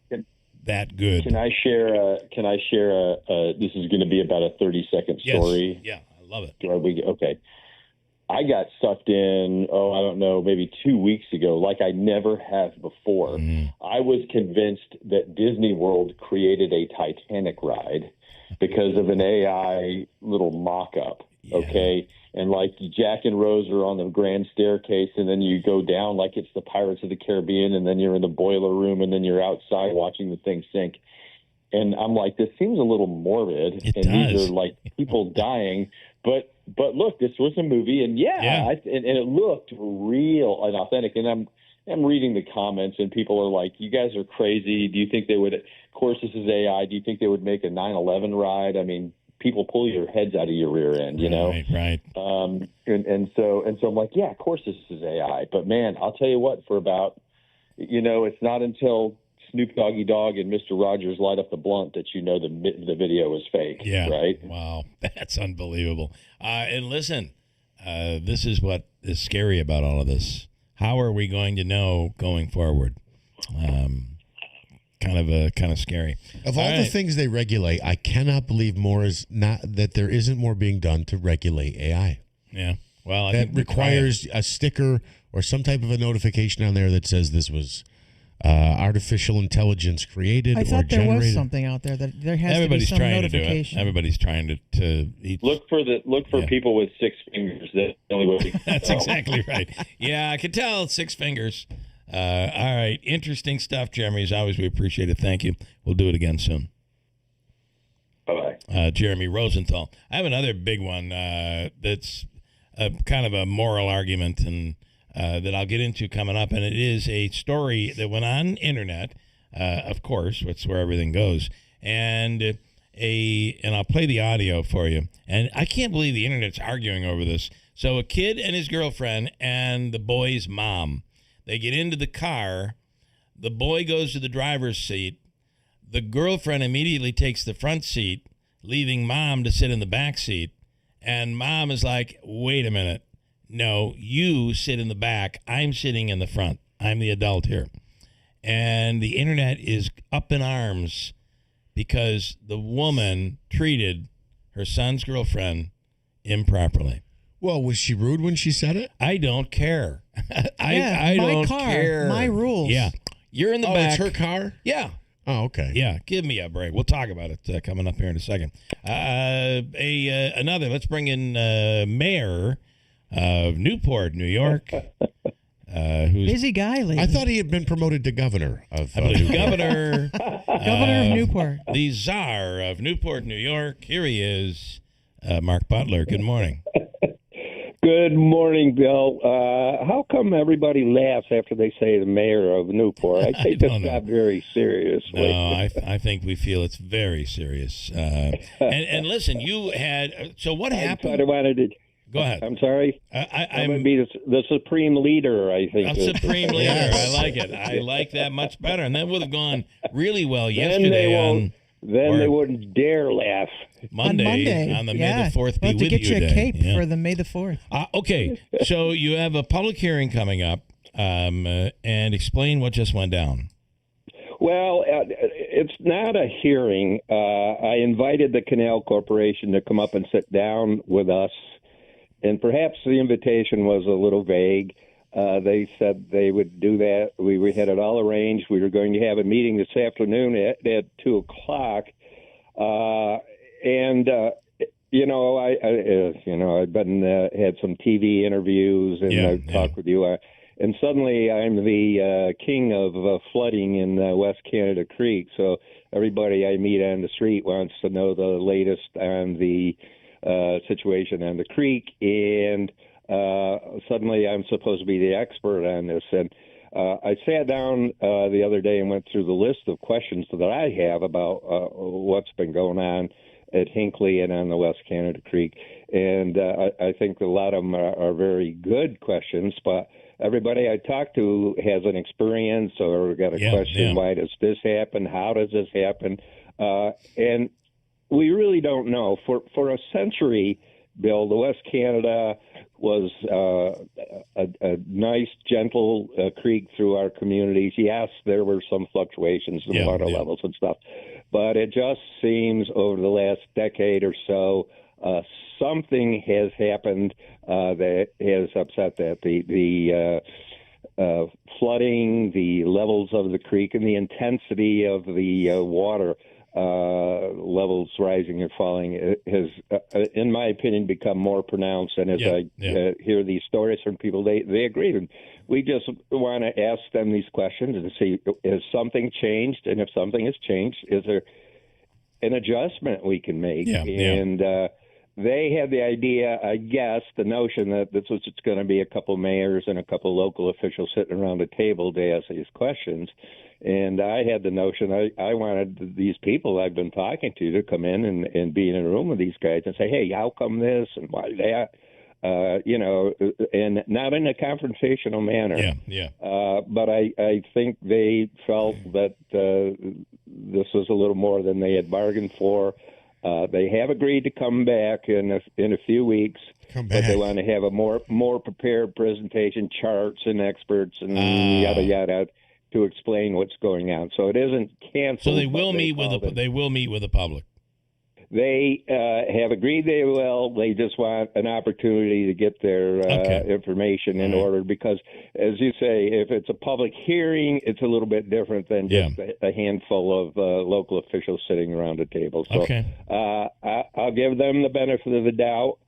S3: good.
S32: Can I share? This is going to be about a 30-second story.
S3: Yes. Yeah, I love it.
S32: Okay. I got sucked in, I don't know, maybe 2 weeks ago, like I never have before. I was convinced that Disney World created a Titanic ride because of an AI little mock-up, okay? And like Jack and Rose are on the grand staircase, and then you go down like it's the Pirates of the Caribbean, and then you're in the boiler room, and then you're outside watching the thing sink. And I'm like, this seems a little morbid, these are like people dying, but look, this was a movie, and and it looked real and authentic. And I'm reading the comments, and people are like, "You guys are crazy. Do you think they would? Of course, this is AI. Do you think they would make a 9/11 ride? I mean, people pull your heads out of your rear end,
S3: Right.
S32: And so I'm like, yeah, of course this is AI. But man, I'll tell you what. For about, it's not until Snoop Doggy Dogg and Mr. Rogers light up the blunt that the video is fake.
S3: Yeah.
S32: Right.
S3: Wow. That's unbelievable. And listen, this is what is scary about all of this. How are we going to know going forward? Kind of scary.
S5: Of all the things they regulate, I cannot believe more is not that there isn't more being done to regulate AI.
S3: Yeah. Well, I
S5: that
S3: think
S5: requires a sticker or some type of a notification on there that says this was artificial intelligence created or generated.
S4: I thought there was something out there that there has to be some notification.
S3: Everybody's trying to
S32: look for people with 6 fingers. That's the only way.
S3: That's exactly right. Yeah, I can tell it's 6 fingers. All right, interesting stuff, Jeremy. As always, we appreciate it. Thank you. We'll do it again soon.
S32: Bye-bye.
S3: Jeremy Rosenthal. I have another big one that's kind of a moral argument and that I'll get into coming up, and it is a story that went on internet, of course, that's where everything goes, and I'll play the audio for you. And I can't believe the internet's arguing over this. So a kid and his girlfriend and the boy's mom, they get into the car. The boy goes to the driver's seat. The girlfriend immediately takes the front seat, leaving mom to sit in the back seat. And mom is like, wait a minute. No, you sit in the back. I'm sitting in the front. I'm the adult here. And the internet is up in arms because the woman treated her son's girlfriend improperly.
S5: Well, was she rude when she said it?
S3: I don't care.
S4: I don't care. My rules.
S3: Yeah. You're in the back.
S5: It's her car?
S3: Yeah.
S5: Oh, okay.
S3: Yeah, give me a break. We'll talk about it coming up here in a second. Another. Let's bring in Mayor of Newport, New York. Who's
S4: busy guy lately.
S5: I thought he had been promoted to governor of
S3: governor.
S4: Governor of Newport.
S3: The czar of Newport, New York. Here he is, Mark Butler. Good morning.
S15: Good morning, Bill. How come everybody laughs after they say the mayor of Newport? I think that's not very serious.
S3: No, I think we feel it's very serious. And listen, you had so what happened?
S15: I wanted to.
S3: Go ahead.
S15: I'm sorry.
S3: I'm
S15: going to be the supreme leader, I think.
S3: A supreme leader. I like it. I like that much better. And that would have gone really well yesterday
S15: Then they wouldn't dare laugh.
S3: Monday on the May the 4th be
S4: we'll have to
S3: with
S4: get
S3: you
S4: you a
S3: day.
S4: cape
S3: Yeah.
S4: for the May the 4th.
S3: Okay, so you have a public hearing coming up, and explain what just went down.
S15: Well, it's not a hearing. I invited the Canal Corporation to come up and sit down with us, and perhaps the invitation was a little vague. They said they would do that. We had it all arranged. We were going to have a meeting this afternoon at 2 o'clock. I've been had some TV interviews and I've talked with you. And suddenly I'm the king of flooding in West Canada Creek. So everybody I meet on the street wants to know the latest on the situation on the creek. And suddenly I'm supposed to be the expert on this. And I sat down the other day and went through the list of questions that I have about what's been going on at Hinckley and on the West Canada Creek. And I think a lot of them are very good questions, but everybody I talk to has an experience or got a question. Why does this happen? How does this happen? And we really don't know. For a century, Bill, the West Canada was a nice, gentle creek through our communities. Yes, there were some fluctuations in water levels and stuff, but it just seems over the last decade or so, something has happened that has upset that. The flooding, the levels of the creek, and the intensity of the water levels rising and falling has, in my opinion, become more pronounced. And as I hear these stories from people, they agree. And we just want to ask them these questions and see, has something changed? And if something has changed, is there an adjustment we can make? And they had the idea, I guess, the notion that this was just going to be a couple mayors and a couple local officials sitting around a table to ask these questions. And I had the notion I wanted these people I've been talking to come in and be in a room with these guys and say, hey, how come this and why that? And not in a confrontational manner. But I think they felt that this was a little more than they had bargained for. They have agreed to come back in a few weeks, but they want to have a more prepared presentation, charts and experts and yada yada to explain what's going on. So it isn't canceled.
S3: So they will meet with the public.
S15: They have agreed they will. They just want an opportunity to get their information in order because, as you say, if it's a public hearing, it's a little bit different than just a handful of local officials sitting around a table. So I'll give them the benefit of the doubt.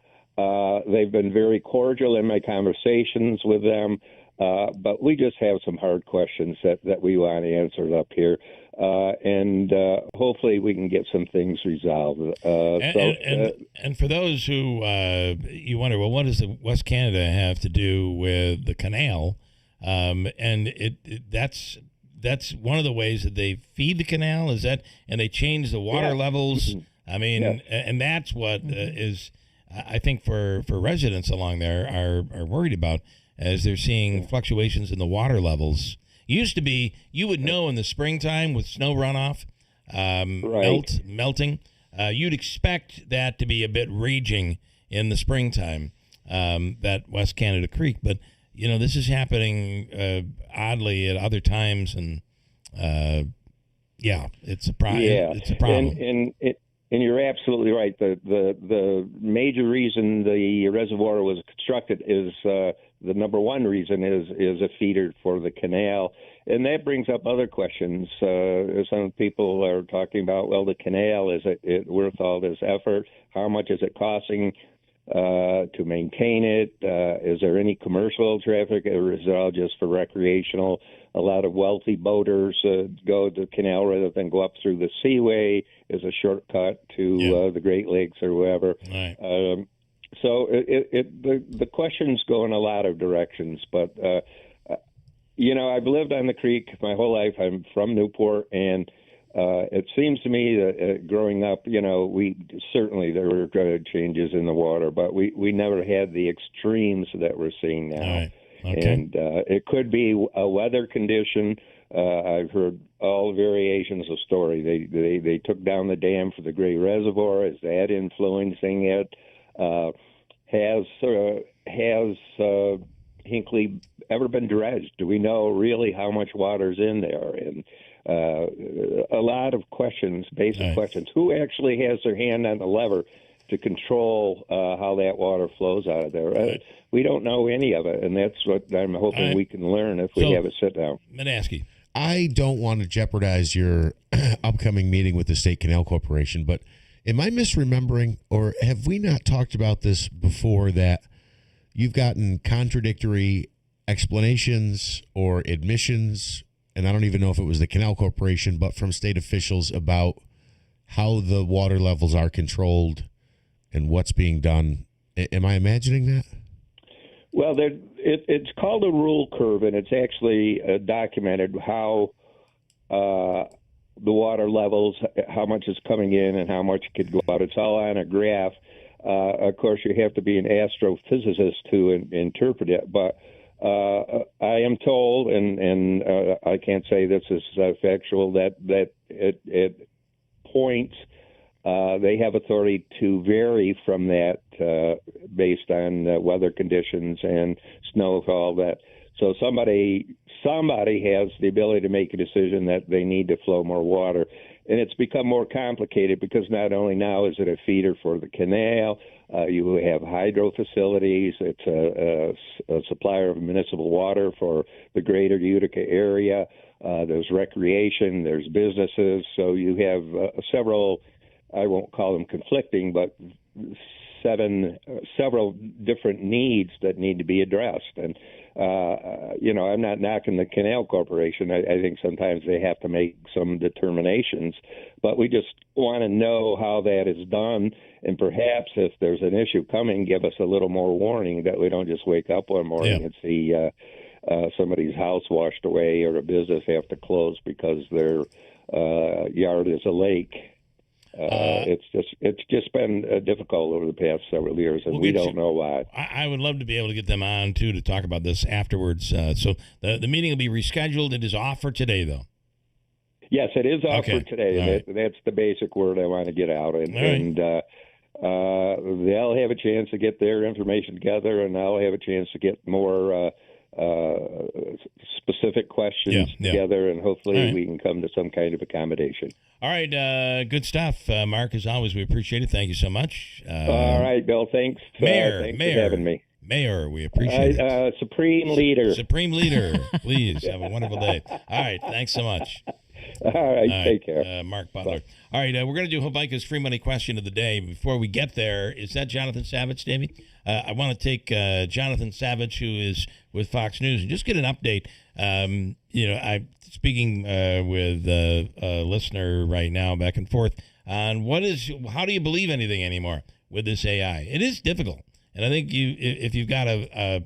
S15: They've been very cordial in my conversations with them. But we just have some hard questions that we want answered up here. And hopefully we can get some things resolved.
S3: And for those who you wonder, well, what does the West Canada have to do with the canal? That's one of the ways that they feed the canal. Is that, and they change the water levels. I mean, and that's what is, I think, for residents along there are worried about, as they're seeing fluctuations in the water levels. Used to be, you would know in the springtime with snow runoff, melting, you'd expect that to be a bit raging in the springtime, that West Canada Creek. But, this is happening oddly at other times, and it's a problem. It's a problem.
S15: And you're absolutely right. The major reason the reservoir was constructed is the number one reason is a feeder for the canal, and that brings up other questions. Some people are talking about, well, the canal, is it worth all this effort? How much is it costing to maintain it? Is there any commercial traffic, or is it all just for recreational? A lot of wealthy boaters go to the canal rather than go up through the seaway as a shortcut to the Great Lakes or wherever.
S3: Right.
S15: So the questions go in a lot of directions, but I've lived on the creek my whole life. I'm from Newport, and it seems to me that growing up, there were changes in the water, but we never had the extremes that we're seeing now.
S3: Right. Okay.
S15: And it could be a weather condition. I've heard all variations of story. They took down the dam for the Gray Reservoir. Is that influencing it? Has Hinckley ever been dredged? Do we know really how much water's in there? And a lot of questions, basic questions. Who actually has their hand on the lever to control how that water flows out of there? We don't know any of it, and that's what I'm hoping we can learn if we have a sit-down.
S3: Manaski.
S5: I don't want to jeopardize your upcoming meeting with the State Canal Corporation, but am I misremembering, or have we not talked about this before, that you've gotten contradictory explanations or admissions, and I don't even know if it was the Canal Corporation, but from state officials about how the water levels are controlled and what's being done? Am I imagining that?
S15: Well, it's called a rule curve, and it's actually documented how the water levels, how much is coming in and how much could go out. It's all on a graph. Of course, you have to be an astrophysicist to interpret it, but I am told, and I can't say this is factual, that it points they have authority to vary from that based on weather conditions and snowfall. So somebody has the ability to make a decision that they need to flow more water. And it's become more complicated because not only now is it a feeder for the canal, you have hydro facilities. It's a supplier of municipal water for the greater Utica area. There's recreation, there's businesses. So you have several, I won't call them conflicting, but several different needs that need to be addressed. And, I'm not knocking the Canal Corporation. I think sometimes they have to make some determinations, but we just want to know how that is done. And perhaps if there's an issue coming, give us a little more warning that we don't just wake up one morning and see somebody's house washed away or a business have to close because their yard is a lake. It's just been difficult over the past several years, and we don't know why.
S3: I would love to be able to get them on too to talk about this afterwards. So the meeting will be rescheduled. It is off for today, though.
S15: Yes, it is off for today, and that's the basic word I want to get out. And they'll have a chance to get their information together, and I'll have a chance to get more specific questions together, and hopefully we can come to some kind of accommodation.
S3: All right, good stuff, Mark. As always, we appreciate it. Thank you so much.
S15: All right, Bill. Thanks. Thanks for having me.
S3: Mayor, we appreciate it.
S15: Supreme Leader.
S3: Supreme Leader. Please have a wonderful day. All right, thanks so much.
S15: All right, take care.
S3: Mark Butler. All right, we're going to do Hovica's free money question of the day. Before we get there, is that Jonathan Savage, Davey? I want to take Jonathan Savage, who is with Fox News, and just get an update. I'm speaking with a listener right now, back and forth, on how do you believe anything anymore with this AI? It is difficult, and I think if you've got a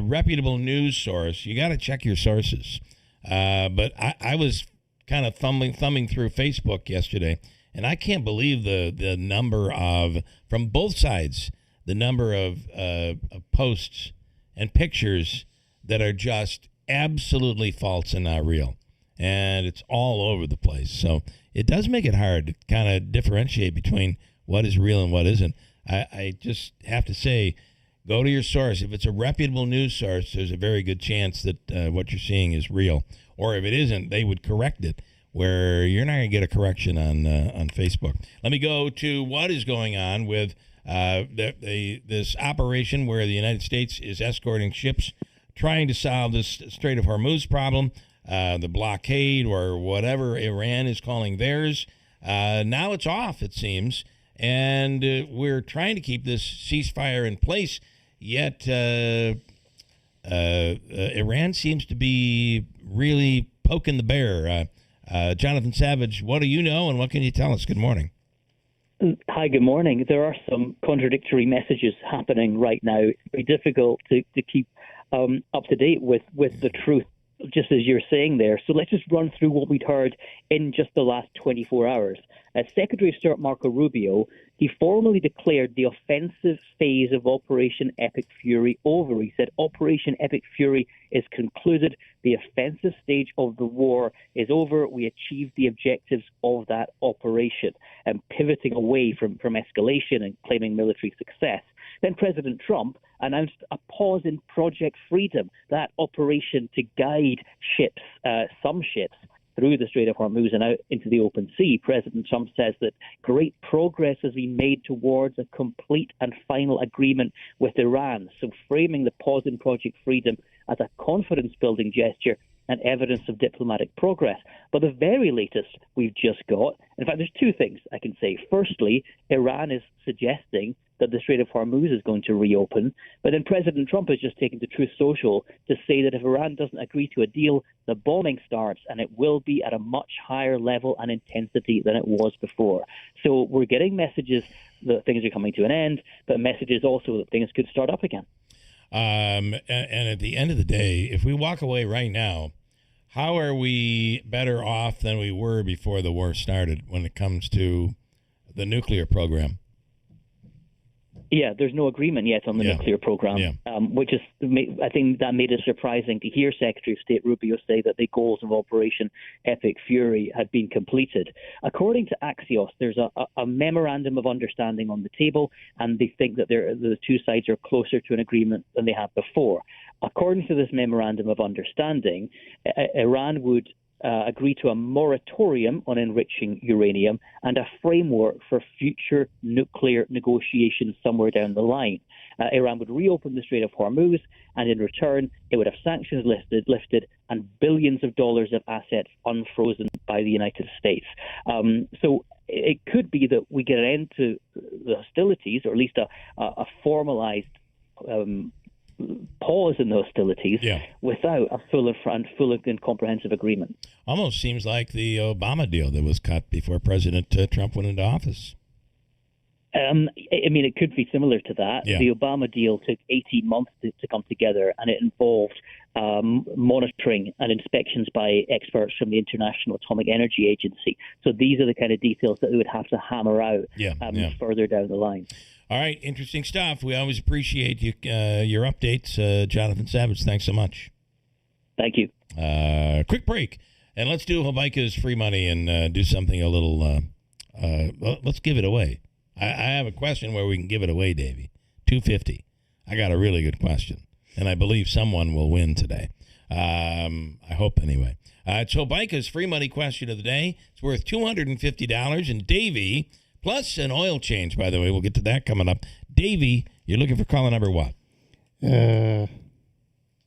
S3: reputable news source, you got to check your sources. But I was kind of thumbing through Facebook yesterday, and I can't believe the number of, from both sides, the number of posts and pictures that are just absolutely false and not real. And it's all over the place. So it does make it hard to kind of differentiate between what is real and what isn't. I just have to say, go to your source. If it's a reputable news source, there's a very good chance that what you're seeing is real. Or if it isn't, they would correct it, where you're not going to get a correction on Facebook. Let me go to what is going on with this operation where the United States is escorting ships trying to solve this Strait of Hormuz problem, the blockade or whatever Iran is calling theirs. Now it's off, it seems, and we're trying to keep this ceasefire in place, yet Iran seems to be really poking the bear. Jonathan Savage, what do you know, and what can you tell us? Good morning.
S6: Hi, good morning. There are some contradictory messages happening right now. It's very difficult to keep up to date with the truth just as you're saying there. So let's just run through what we'd heard in just the last 24 hours. Secretary of State Marco Rubio, he formally declared the offensive phase of Operation Epic Fury over. He said Operation Epic Fury is concluded. The offensive stage of the war is over. We achieved the objectives of that operation, and pivoting away from escalation and claiming military success. Then President Trump announced a pause in Project Freedom, that operation to guide ships, some ships, through the Strait of Hormuz and out into the open sea. President Trump says that great progress has been made towards a complete and final agreement with Iran. So framing the pause in Project Freedom as a confidence-building gesture and evidence of diplomatic progress. But the very latest we've just got, in fact, there's two things I can say. Firstly, Iran is suggesting that the Strait of Hormuz is going to reopen. But then President Trump has just taken to Truth Social to say that if Iran doesn't agree to a deal, the bombing starts, and it will be at a much higher level and intensity than it was before. So we're getting messages that things are coming to an end, but messages also that things could start up again.
S3: And at the end of the day, if we walk away right now, how are we better off than we were before the war started when it comes to the nuclear program?
S6: Yeah, there's no agreement yet on the nuclear program, which is, I think that made it surprising to hear Secretary of State Rubio say that the goals of Operation Epic Fury had been completed. According to Axios, there's a memorandum of understanding on the table, and they think that the two sides are closer to an agreement than they have before. According to this memorandum of understanding, Iran would agree to a moratorium on enriching uranium and a framework for future nuclear negotiations somewhere down the line. Iran would reopen the Strait of Hormuz, and in return, it would have sanctions lifted and billions of dollars of assets unfrozen by the United States. So it could be that we get an end to the hostilities, or at least a formalized pause in the hostilities without a full and comprehensive agreement.
S3: Almost seems like the Obama deal that was cut before President Trump went into office.
S6: I mean, it could be similar to that.
S3: Yeah.
S6: The Obama deal took 18 months to come together, and it involved monitoring and inspections by experts from the International Atomic Energy Agency. So these are the kind of details that we would have to hammer out further down the line.
S3: All right, interesting stuff. We always appreciate your updates, Jonathan Savage. Thanks so much.
S6: Thank you.
S3: Quick break, and let's do Habaika's free money and do something a little. Let's give it away. I have a question where we can give it away, Davey. $250. I got a really good question, and I believe someone will win today. I hope anyway. It's Habaika's free money question of the day. It's worth $250, and Davey. Plus an oil change, by the way. We'll get to that coming up. Davey, you're looking for caller number what?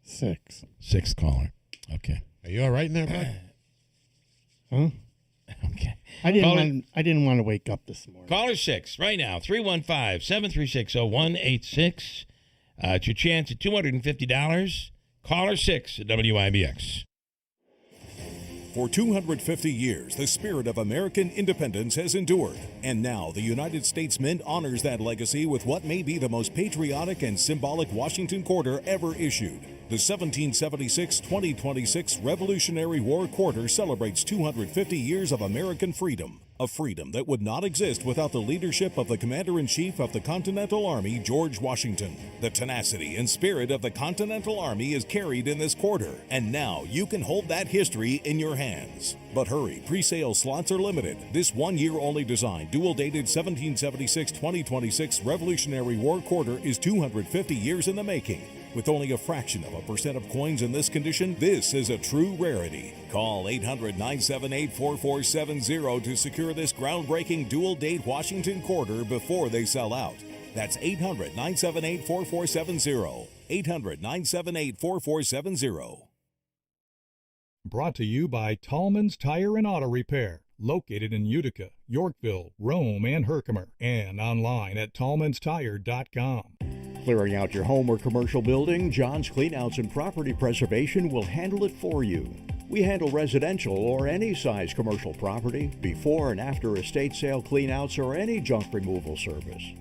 S10: 6.
S3: Sixth caller. Okay.
S5: Are you all right in there, bud?
S10: Huh?
S3: Okay.
S10: I didn't want to wake up this morning.
S3: Caller 6 right now, 315-736-0186. It's your chance at $250. Caller 6 at WIBX.
S7: For 250 years, the spirit of American independence has endured. And now the United States Mint honors that legacy with what may be the most patriotic and symbolic Washington Quarter ever issued. The 1776-2026 Revolutionary War Quarter celebrates 250 years of American freedom. A freedom that would not exist without the leadership of the Commander-in-Chief of the Continental Army, George Washington. The tenacity and spirit of the Continental Army is carried in this quarter, and now you can hold that history in your hands. But hurry, pre-sale slots are limited. This one-year-only design, dual-dated 1776-2026 Revolutionary War Quarter is 250 years in the making. With only a fraction of a % of coins in this condition, this is a true rarity. Call 800-978-4470 to secure this groundbreaking dual-date Washington Quarter before they sell out. That's 800-978-4470. 800-978-4470.
S9: Brought to you by Tallman's Tire and Auto Repair, located in Utica, Yorkville, Rome, and Herkimer, and online at tallmanstire.com.
S16: Clearing out your home or commercial building, John's Cleanouts and Property Preservation will handle it for you. We handle residential or any size commercial property, before and after estate sale cleanouts, or any junk removal service.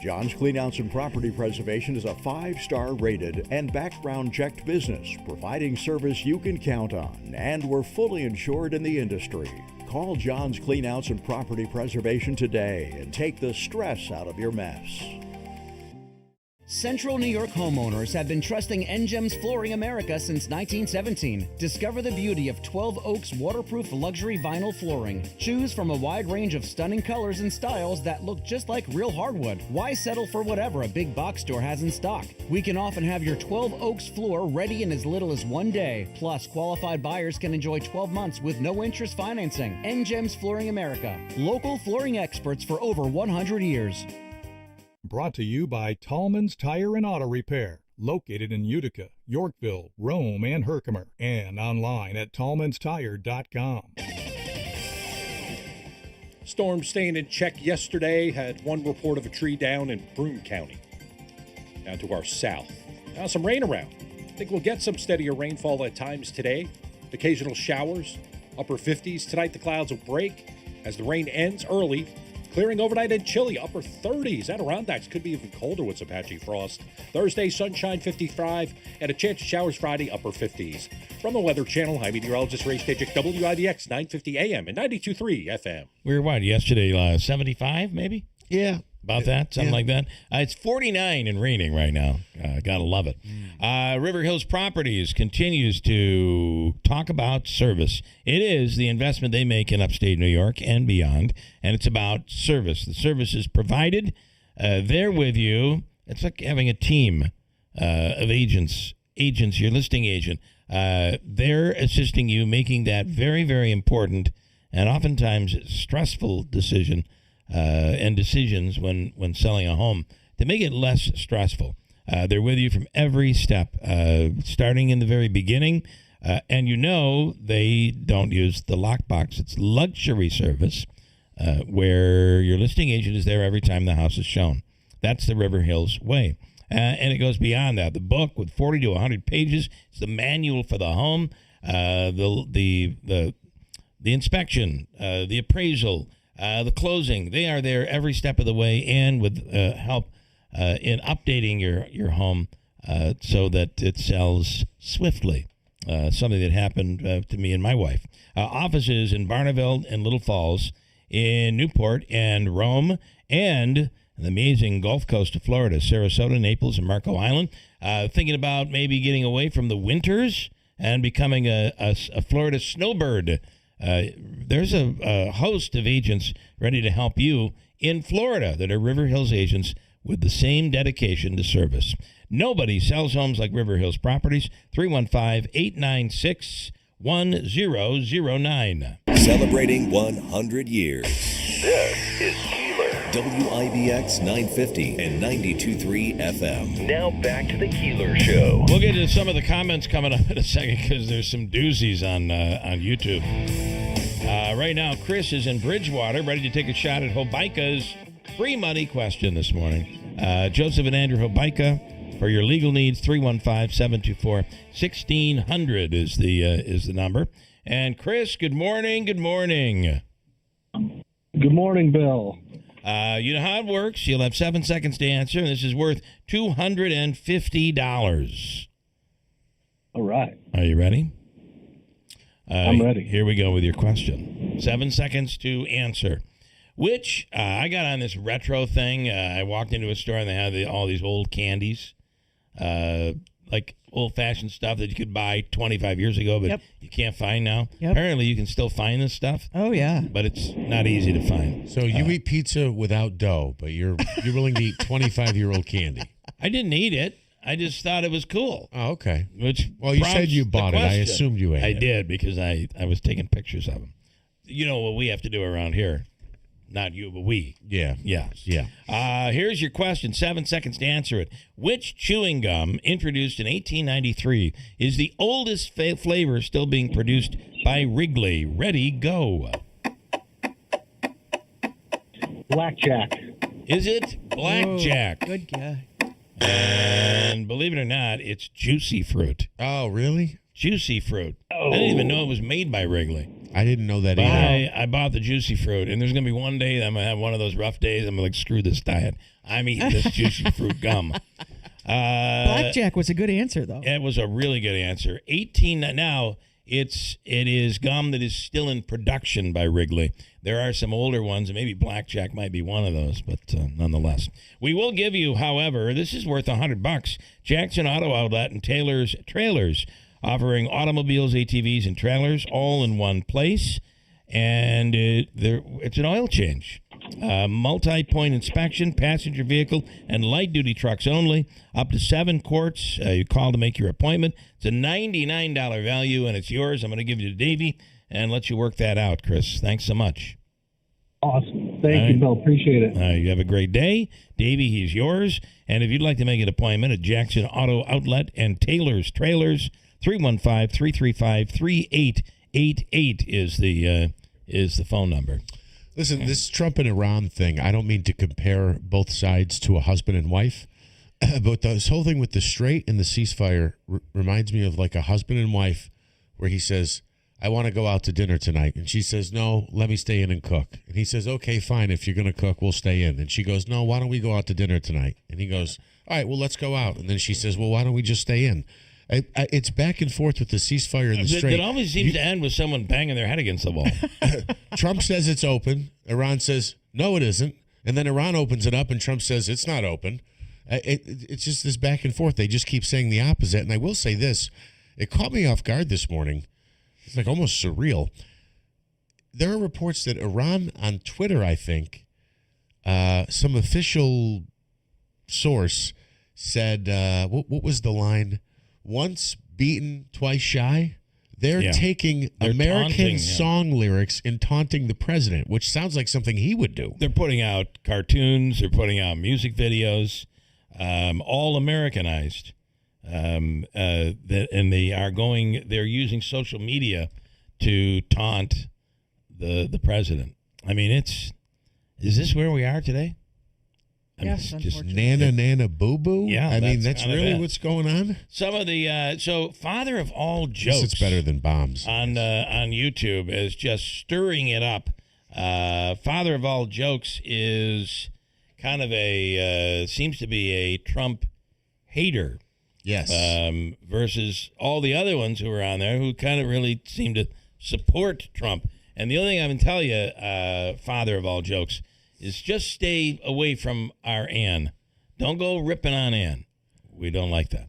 S16: John's Cleanouts and Property Preservation is a 5-star rated and background checked business, providing service you can count on, and we're fully insured in the industry. Call John's Cleanouts and Property Preservation today and take the stress out of your mess.
S8: Central New York homeowners have been trusting NGEM's Flooring America since 1917. Discover the beauty of 12 Oaks waterproof luxury vinyl flooring. Choose from a wide range of stunning colors and styles that look just like real hardwood. Why settle for whatever a big box store has in stock? We can often have your 12 Oaks floor ready in as little as 1 day. Plus, qualified buyers can enjoy 12 months with no interest financing. NGEM's Flooring America. Local flooring experts for over 100 years.
S9: Brought to you by Tallman's Tire and Auto Repair, located in Utica, Yorkville, Rome, and Herkimer, and online at tallmanstire.com.
S11: Storm staying in check yesterday, had one report of a tree down in Broome County, down to our south. Now some rain around. I think we'll get some steadier rainfall at times today. Occasional showers, upper 50s. Tonight the clouds will break as the rain ends early. Clearing overnight and chilly, upper 30s. Adirondacks could be even colder with some patchy frost. Thursday, sunshine 55, and a chance of showers Friday, upper 50s. From the Weather Channel, I'm meteorologist Ray Stajic, WIBX 950 AM and 92.3 FM. We
S3: were yesterday, 75 maybe?
S5: Yeah.
S3: About that, something like that. It's 49 and raining right now. Gotta love it. River Hills Properties continues to talk about service. It is the investment they make in upstate New York and beyond, and it's about service. The service is provided. They're with you. It's like having a team of agents, your listing agent. They're assisting you making that very, very important and oftentimes stressful decision and decisions when selling a home to make it less stressful. They're with you from every step, starting in the very beginning. And they don't use the lockbox. It's luxury service where your listing agent is there every time the house is shown. That's the River Hills way. And it goes beyond that. The book with 40 to 100 pages. It's the manual for the home, the inspection, the appraisal, the closing. They are there every step of the way, and with help in updating your home so that it sells swiftly. Something that happened to me and my wife. Offices in Barneveld and Little Falls, in Newport and Rome, and the amazing Gulf Coast of Florida, Sarasota, Naples, and Marco Island. Thinking about maybe getting away from the winters and becoming a Florida snowbird. There's a host of agents ready to help you in Florida that are River Hills agents with the same dedication to service. Nobody sells homes like River Hills Properties. 315-896-1009.
S1: Celebrating 100 years.
S2: This is Keeler.
S1: WIBX 950 and 92.3 FM.
S2: Now back to the Keeler Show.
S3: We'll get to some of the comments coming up in a second because there's some doozies on YouTube. Right now, Chris is in Bridgewater, ready to take a shot at Hobica's free money question this morning. Joseph and Andrew Hobica, for your legal needs, 315-724-1600 is the number. And Chris, good morning. Good morning.
S17: Good morning, Bill.
S3: You know how it works. You'll have 7 seconds to answer, and this is worth $250.
S17: All right.
S3: Are you ready?
S17: I'm ready.
S3: Here we go with your question. 7 seconds to answer. Which, I got on this retro thing. I walked into a store and they had all these old candies, like old-fashioned stuff that you could buy 25 years ago, but you can't find now.
S4: Yep.
S3: Apparently, you can still find this stuff.
S4: Oh, yeah.
S3: But it's not easy to find.
S5: So you eat pizza without dough, but you're willing to eat 25-year-old candy.
S3: I didn't eat it. I just thought it was cool.
S5: Oh, okay.
S3: Which
S5: you said you bought it. I assumed you ate it.
S3: I did because I was taking pictures of them. You know what we have to do around here. Not you, but we.
S5: Yeah.
S3: Yeah. Here's your question. 7 seconds to answer it. Which chewing gum, introduced in 1893, is the oldest flavor still being produced by Wrigley? Ready, go.
S17: Blackjack.
S3: Is it Blackjack?
S4: Oh, good guy.
S3: And believe it or not, it's Juicy Fruit.
S5: Oh, really?
S3: Juicy Fruit.
S17: Oh.
S3: I didn't even know it was made by Wrigley.
S5: I didn't know that either.
S3: I bought the juicy fruit, and there's going to be one day that I'm going to have one of those rough days. I'm going to screw this diet. I'm eating this juicy fruit gum.
S4: Blackjack was a good answer, though.
S3: It was a really good answer. 18 now. It is gum that is still in production by Wrigley. There are some older ones, and maybe Blackjack might be one of those, but nonetheless. We will give you, however, this is worth $100. Jackson Auto Outlet and Taylor's Trailers, offering automobiles, ATVs, and trailers all in one place. And it's an oil change. Multi-point inspection, passenger vehicle, and light-duty trucks only. Up to 7 quarts. You call to make your appointment. It's a $99 value, and it's yours. I'm going to give you to Davey and let you work that out, Chris. Thanks so much.
S17: Awesome. Thank you, Bill. Appreciate it.
S3: You have a great day. Davey, he's yours. And if you'd like to make an appointment at Jackson Auto Outlet and Taylor's Trailers, 315-335-3888 is the phone number.
S5: Listen, this Trump and Iran thing, I don't mean to compare both sides to a husband and wife, but this whole thing with the strait and the ceasefire reminds me of like a husband and wife where he says, I want to go out to dinner tonight. And she says, no, let me stay in and cook. And he says, okay, fine. If you're going to cook, we'll stay in. And she goes, no, why don't we go out to dinner tonight? And he goes, all right, well, let's go out. And then she says, well, why don't we just stay in? It's back and forth with the ceasefire and the strait.
S3: It always seems to end with someone banging their head against the wall.
S5: Trump says it's open. Iran says, no, it isn't. And then Iran opens it up and Trump says it's not open. It's just this back and forth. They just keep saying the opposite. And I will say this. It caught me off guard this morning. It's like almost surreal. There are reports that Iran on Twitter, I think, some official source said, what was the line? Once beaten, twice shy. They're taking American song lyrics and taunting the president, which sounds like something he would do.
S3: They're putting out cartoons. They're putting out music videos, all Americanized. And they're using social media to taunt the president. I mean, is this where we are today?
S4: Yes,
S5: just nana boo boo.
S3: Yeah,
S5: I mean that's really what's going on.
S3: Some of the so father of all jokes.
S5: It's better than bombs
S3: on YouTube is just stirring it up. Father of all jokes is kind of seems to be a Trump hater.
S5: Yes.
S3: Versus all the other ones who are on there who kind of really seem to support Trump. And the only thing I can tell you, father of all jokes, is just stay away from our Ann. Don't go ripping on Ann. We don't like that.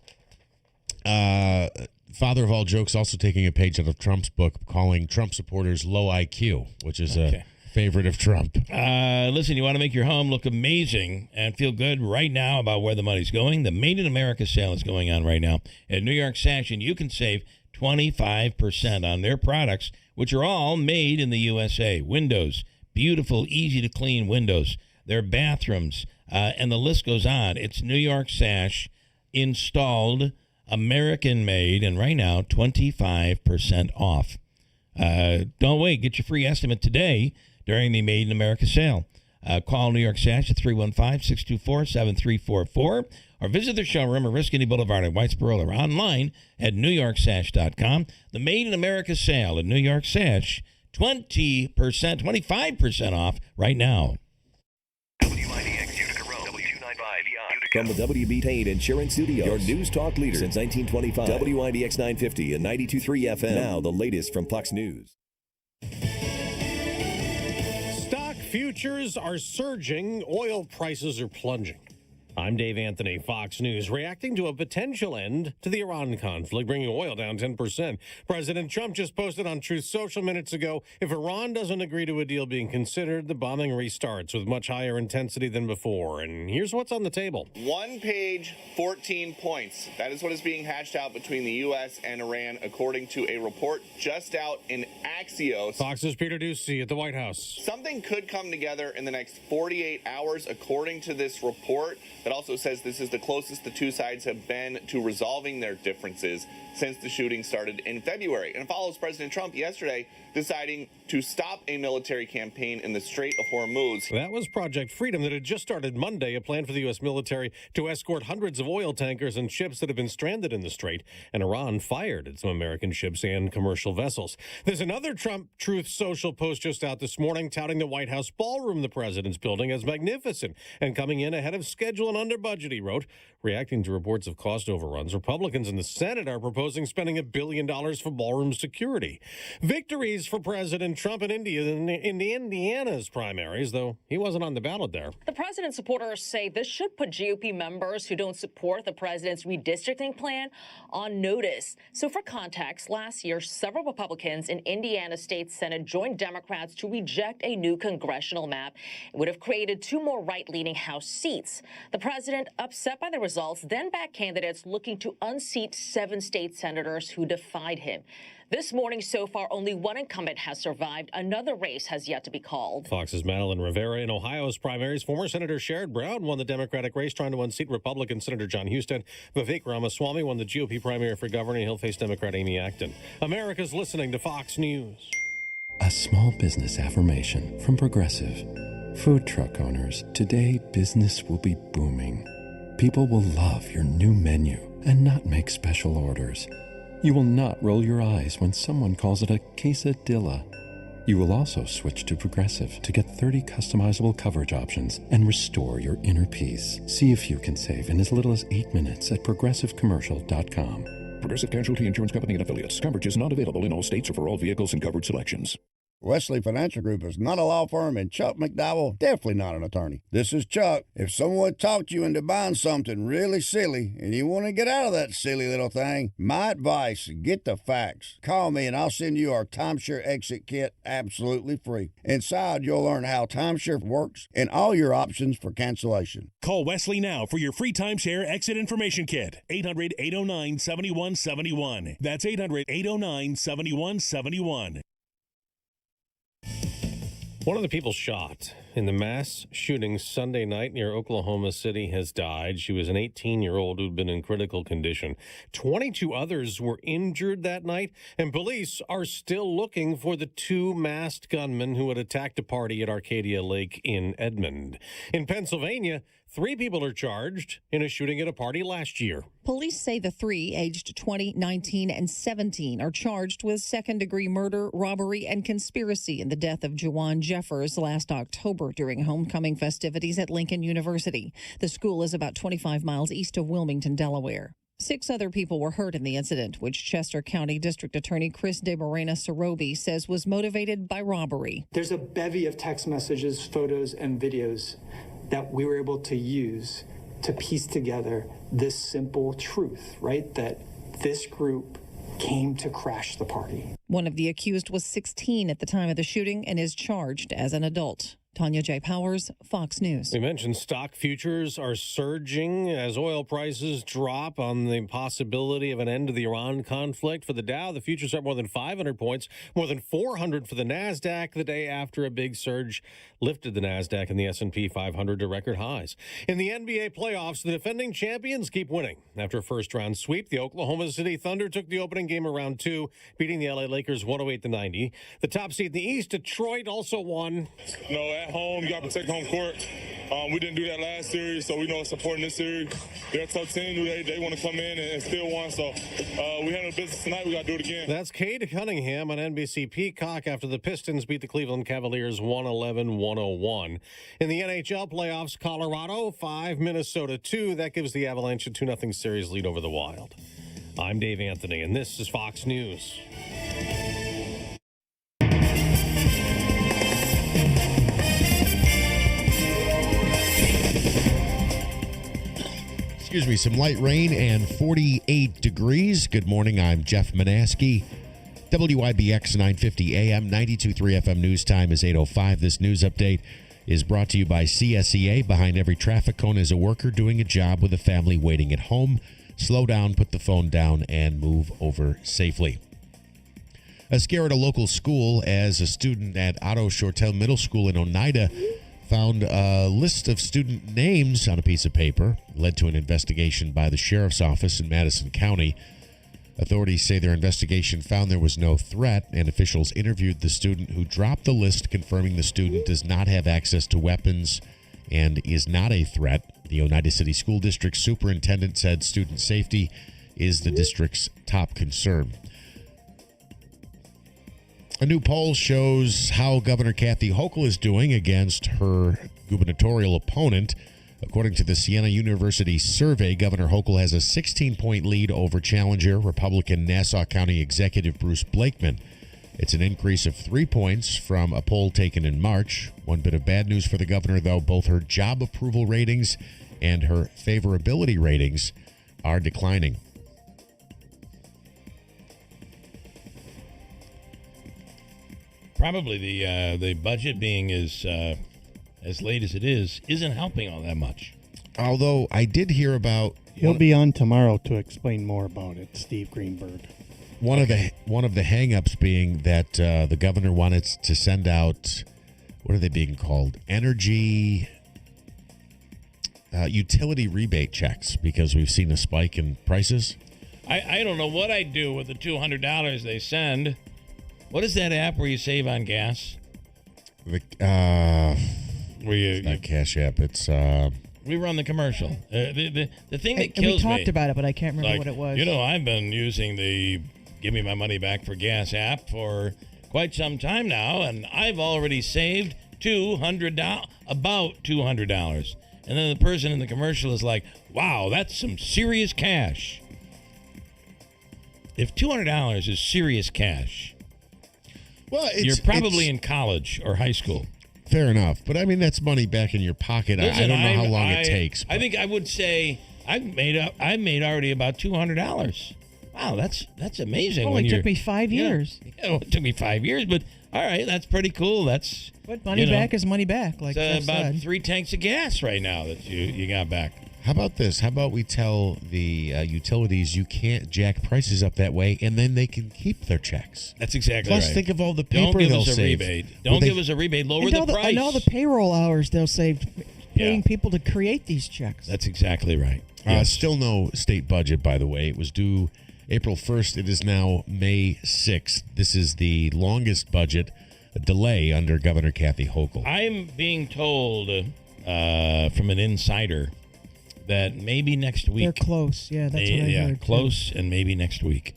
S5: Father of all jokes also taking a page out of Trump's book, calling Trump supporters low IQ, which is a favorite of Trump.
S3: Listen, you want to make your home look amazing and feel good right now about where the money's going? The Made in America sale is going on right now at New York Sash, and you can save 25% on their products, which are all made in the USA. Windows, beautiful, easy-to-clean windows. Their bathrooms, and the list goes on. It's New York Sash, installed, American-made, and right now, 25% off. Don't wait. Get your free estimate today during the Made in America sale. Call New York Sash at 315-624-7344 or visit their showroom at Riscany Boulevard in Whitesboro or online at newyorksash.com. The Made in America sale at New York Sash, 25% off right now.
S2: WIBX Utica Road, W295 Utica.
S1: From the WB Tate Insurance Studio, your news talk leader since 1925. WIBX 950 and 92.3 FM. Now the latest from Fox News.
S11: Stock futures are surging. Oil prices are plunging. I'm Dave Anthony, Fox News, reacting to a potential end to the Iran conflict, bringing oil down 10%. President Trump just posted on Truth Social minutes ago, if Iran doesn't agree to a deal being considered, the bombing restarts with much higher intensity than before. And here's what's on the table.
S12: One page, 14 points. That is what is being hashed out between the U.S. and Iran, according to a report just out in Axios.
S11: Fox's Peter Doocy at the White House.
S12: Something could come together in the next 48 hours, according to this report. that also says this is the closest the two sides have been to resolving their differences since the shooting started in February. And it follows President Trump yesterday deciding to stop a military campaign in the Strait of Hormuz.
S11: That was Project Freedom that had just started Monday, a plan for the U.S. military to escort hundreds of oil tankers and ships that have been stranded in the strait. And Iran fired at some American ships and commercial vessels. There's another Trump Truth Social post just out this morning touting the White House ballroom the president's building as magnificent and coming in ahead of schedule and under budget, he wrote. Reacting to reports of cost overruns, Republicans in the Senate are proposing spending $1 billion for ballroom security. Victories for President Trump in Indiana's primaries, though he wasn't on the ballot there.
S13: The president's supporters say this should put GOP members who don't support the president's redistricting plan on notice. So for context, last year, several Republicans in Indiana State Senate joined Democrats to reject a new congressional map. It would have created 2 more right-leaning House seats. The president, upset by the results, then backed candidates looking to unseat 7 state senators who defied him. This morning, so far, only one incumbent has survived. Another race has yet to be called.
S11: Fox's Madeline Rivera in Ohio's primaries. Former Senator Sherrod Brown won the Democratic race, trying to unseat Republican Senator John Huston. Vivek Ramaswamy won the GOP primary for governor. He'll face Democrat Amy Acton. America's listening to Fox News.
S14: A small business affirmation from Progressive. Food truck owners, today business will be booming. People will love your new menu and not make special orders. You will not roll your eyes when someone calls it a quesadilla. You will also switch to Progressive to get 30 customizable coverage options and restore your inner peace. See if you can save in as little as 8 minutes at progressivecommercial.com.
S18: Progressive Casualty Insurance Company and Affiliates. Coverage is not available in all states or for all vehicles and covered selections.
S19: Wesley Financial Group is not a law firm, and Chuck McDowell definitely not an attorney. This is Chuck. If someone talked you into buying something really silly and you want to get out of that silly little thing, my advice, get the facts. Call me and I'll send you our timeshare exit kit absolutely free. Inside, you'll learn how timeshare works and all your options for cancellation.
S20: Call Wesley now for your free timeshare exit information kit. 800-809-7171. That's 800-809-7171.
S11: One of the people shot in the mass shooting Sunday night near Oklahoma City has died. She was an 18-year-old who'd been in critical condition. 22 others were injured that night, and police are still looking for the 2 masked gunmen who had attacked a party at Arcadia Lake in Edmond. In Pennsylvania, 3 people are charged in a shooting at a party last year.
S21: Police say the 3, aged 20, 19, and 17, are charged with second-degree murder, robbery, and conspiracy in the death of Jawan Jeffers last October during homecoming festivities at Lincoln University. The school is about 25 miles east of Wilmington, Delaware. 6 other people were hurt in the incident, which Chester County District Attorney Chris De Morena Sorobi says was motivated by robbery.
S22: There's a bevy of text messages, photos, and videos that we were able to use to piece together this simple truth, right? That this group came to crash the party.
S21: One of the accused was 16 at the time of the shooting and is charged as an adult. Tanya J. Powers, Fox News.
S11: We mentioned stock futures are surging as oil prices drop on the possibility of an end to the Iran conflict. For the Dow, the futures are up more than 500 points, more than 400 for the NASDAQ the day after a big surge lifted the NASDAQ and the S&P 500 to record highs. In the NBA playoffs, the defending champions keep winning. After a first-round sweep, the Oklahoma City Thunder took the opening game of round 2, beating the LA Lakers 108-90. The top seed in the East, Detroit, also won.
S23: At home, you got to protect home court. We didn't do that last series, so we know it's important this series. They're a tough team. They want to come in and steal one, so we handled business tonight. We got to do it again.
S11: That's Cade Cunningham on NBC Peacock after the Pistons beat the Cleveland Cavaliers 111-101. In the NHL playoffs, Colorado 5, Minnesota 2. That gives the Avalanche a 2-0 series lead over the Wild. I'm Dave Anthony, and this is Fox News.
S5: Excuse me, some light rain and 48 degrees. Good morning, I'm Jeff Manaski. WIBX 950 AM, 92.3 FM news time is 8:05. This news update is brought to you by CSEA. Behind every traffic cone is a worker doing a job with a family waiting at home. Slow down, put the phone down, and move over safely. A scare at a local school as a student at Otto Shortell Middle School in Oneida found a list of student names on a piece of paper, led to an investigation by the sheriff's office in Madison County. Authorities say their investigation found there was no threat, and officials interviewed the student who dropped the list, confirming the student does not have access to weapons and is not a threat. The Oneida City School District superintendent said student safety is the district's top concern. A new poll shows how Governor Kathy Hochul is doing against her gubernatorial opponent. According to the Siena University survey, Governor Hochul has a 16-point lead over challenger Republican Nassau County Executive Bruce Blakeman. It's an increase of 3 points from a poll taken in March. One bit of bad news for the governor, though: both her job approval ratings and her favorability ratings are declining.
S3: Probably the budget being as late as it is isn't helping all that much.
S5: Although I did hear about
S6: he'll be on tomorrow to explain more about it. Steve Greenberg.
S5: One of the hang-ups being that the governor wanted to send out, what are they being called? Energy utility rebate checks, because we've seen a spike in prices.
S3: I don't know what I'd do with the $200 they send. What is that app where you save on gas?
S5: It's not Cash App. It's
S3: we run the commercial. The thing that kills me.
S4: We talked about it, but I can't remember what it was.
S3: I've been using the Give Me My Money Back for Gas app for quite some time now, and I've already saved $200, about $200. And then the person in the commercial is like, "Wow, that's some serious cash." If $200 is serious cash,
S5: well,
S3: you're probably in college or high school.
S5: Fair enough, but I mean that's money back in your pocket.
S3: Listen,
S5: I don't know how long it takes.
S3: I think I would say I made already about $200. Wow, that's amazing.
S4: It only took me 5 years.
S3: Yeah, it took me 5 years, but all right, that's pretty cool. That's
S4: but money back is money back. Like
S3: it's about
S4: said.
S3: 3 tanks of gas right now that you got back.
S5: How about this? How about we tell the utilities you can't jack prices up that way, and then they can keep their checks.
S3: That's exactly right.
S5: Plus, think of all the paper they'll save.
S3: Don't give us a rebate. Lower the price.
S4: And all the payroll hours they'll save paying people to create these checks.
S3: That's exactly right.
S5: Still no state budget, by the way. It was due April 1st. It is now May 6th. This is the longest budget delay under Governor Kathy Hochul.
S3: I'm being told from an insider that maybe next week.
S4: They're close. Yeah, that's what I heard.
S3: Close, and maybe next week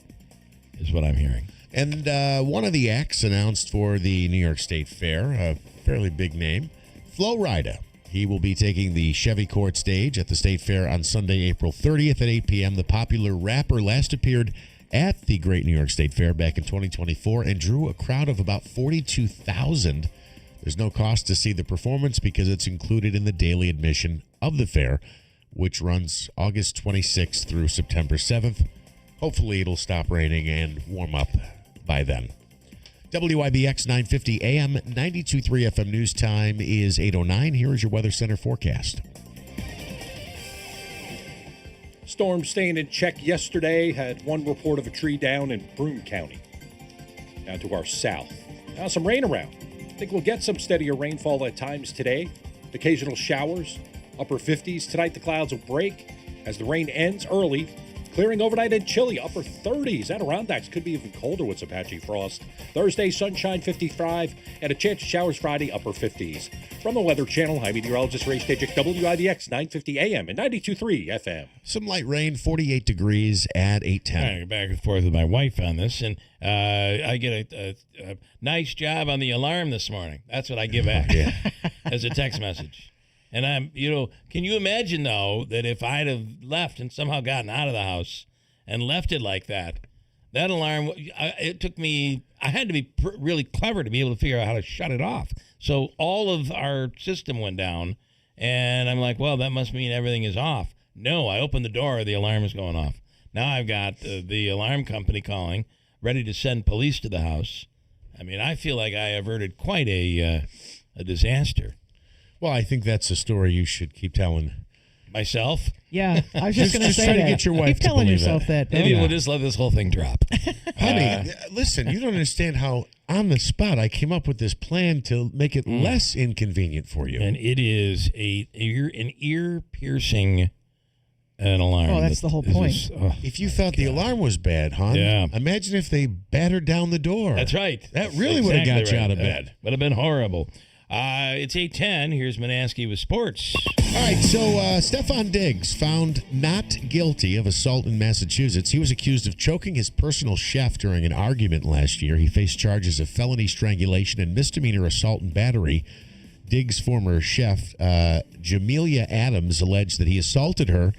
S3: is what I'm hearing.
S5: And one of the acts announced for the New York State Fair, a fairly big name, Flo Rida. He will be taking the Chevy Court stage at the State Fair on Sunday, April 30th at 8 p.m. The popular rapper last appeared at the Great New York State Fair back in 2024 and drew a crowd of about 42,000. There's no cost to see the performance because it's included in the daily admission of the fair, which runs August 26th through September 7th. Hopefully it'll stop raining and warm up by then. WIBX 950 AM, 92.3 FM news time is 8:09. Here is your Weather Center forecast.
S11: Storm staying in check yesterday. Had one report of a tree down in Broome County. Down to our south. Now some rain around. I think we'll get some steadier rainfall at times today. Occasional showers. Upper 50s. Tonight the clouds will break as the rain ends early. Clearing overnight and chilly. Upper 30s. Adirondacks could be even colder with some patchy frost. Thursday, sunshine 55. And a chance of showers Friday, upper 50s. From the Weather Channel, I'm meteorologist Ray Stajic, WIBX 950 AM and 92.3 FM.
S5: Some light rain, 48 degrees at 8:10.
S3: I'm back and forth with my wife on this, and I get a nice job on the alarm this morning. That's what I give back as a text message. And I'm, can you imagine, though, that if I'd have left and somehow gotten out of the house and left it like that, that alarm, it took me, I had to be really clever to be able to figure out how to shut it off. So all of our system went down, and I'm like, well, that must mean everything is off. No, I opened the door, the alarm is going off. Now I've got the alarm company calling, ready to send police to the house. I mean, I feel like I averted quite a disaster.
S5: Well, I think that's a story you should keep telling
S3: Myself?
S4: Yeah, I was just going to say
S5: try
S4: that.
S5: to get your wife
S4: Keep
S5: to
S4: telling
S5: believe
S4: yourself
S5: it.
S4: that.
S3: Maybe
S4: don't
S3: we'll
S4: you?
S3: just let this whole thing drop.
S5: Honey, listen, you don't understand how on the spot I came up with this plan to make it less inconvenient for you.
S3: And it is an ear-piercing alarm.
S4: Oh, that's the whole point.
S5: If you thought the alarm was bad, hon,
S3: Yeah.
S5: imagine if they battered down the door.
S3: That's right.
S5: That really would have got you out of bed.
S3: Would have been horrible. It's 8:10. Here's Manansky with sports.
S5: All right, so Stefon Diggs found not guilty of assault in Massachusetts. He was accused of choking his personal chef during an argument last year. He faced charges of felony strangulation and misdemeanor assault and battery. Diggs' former chef, Jamelia Adams, alleged that he assaulted her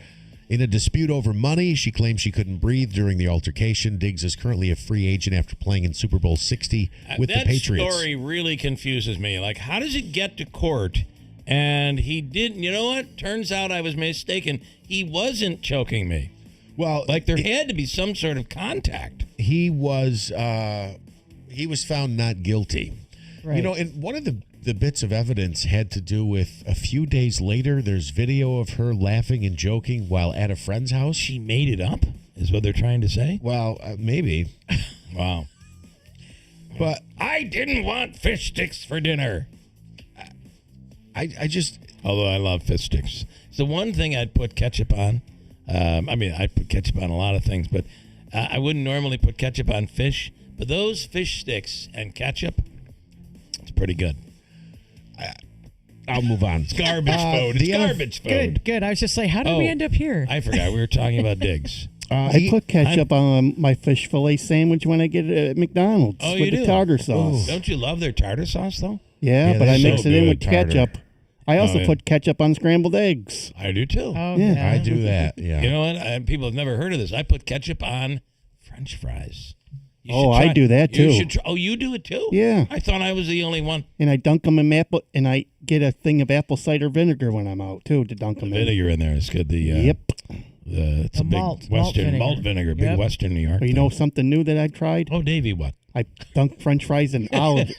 S5: in a dispute over money. She claimed she couldn't breathe during the altercation. Diggs is currently a free agent after playing in Super Bowl 60 with the Patriots.
S3: That story really confuses me. Like, how does it get to court? And he didn't. You know what? Turns out I was mistaken. He wasn't choking me.
S5: Well,
S3: like there had to be some sort of contact.
S5: He was found not guilty.
S4: Right.
S5: You know, and one of the bits of evidence had to do with a few days later, there's video of her laughing and joking while at a friend's house.
S3: She made it up, is what they're trying to say?
S5: Well, maybe.
S3: Wow.
S5: But
S3: I didn't want fish sticks for dinner.
S5: I just...
S3: Although I love fish sticks. It's the one thing I'd put ketchup on. I put ketchup on a lot of things, but I wouldn't normally put ketchup on fish. But those fish sticks and ketchup, it's pretty good.
S5: I'll move on.
S3: It's garbage food. It's garbage food.
S4: Good. I was just saying, how did we end up here?
S3: I forgot. We were talking about Diggs.
S6: I put ketchup on my fish fillet sandwich when I get it at McDonald's with the tartar sauce.
S3: Don't you love their tartar sauce, though?
S6: Yeah, but I mix it in with ketchup. I also
S3: yeah.
S6: put ketchup on scrambled eggs.
S3: I do, too.
S4: Oh,
S6: Yeah.
S5: I do that, yeah.
S3: You know what? People have never heard of this. I put ketchup on French fries. You
S6: Oh,
S3: should try-
S6: I do that, too.
S3: You should try, you do it, too?
S6: Yeah.
S3: I thought I was the only one.
S6: And I dunk them in apple, and I get a thing of apple cider vinegar when I'm out, too, to dunk them in.
S3: Vinegar in there is good.
S6: Yep.
S3: It's a big
S4: malt
S3: Western malt vinegar. Big
S4: Yep.
S3: Western New York.
S6: But you know something new that I tried?
S3: Oh, Davey, what?
S6: I dunked French fries in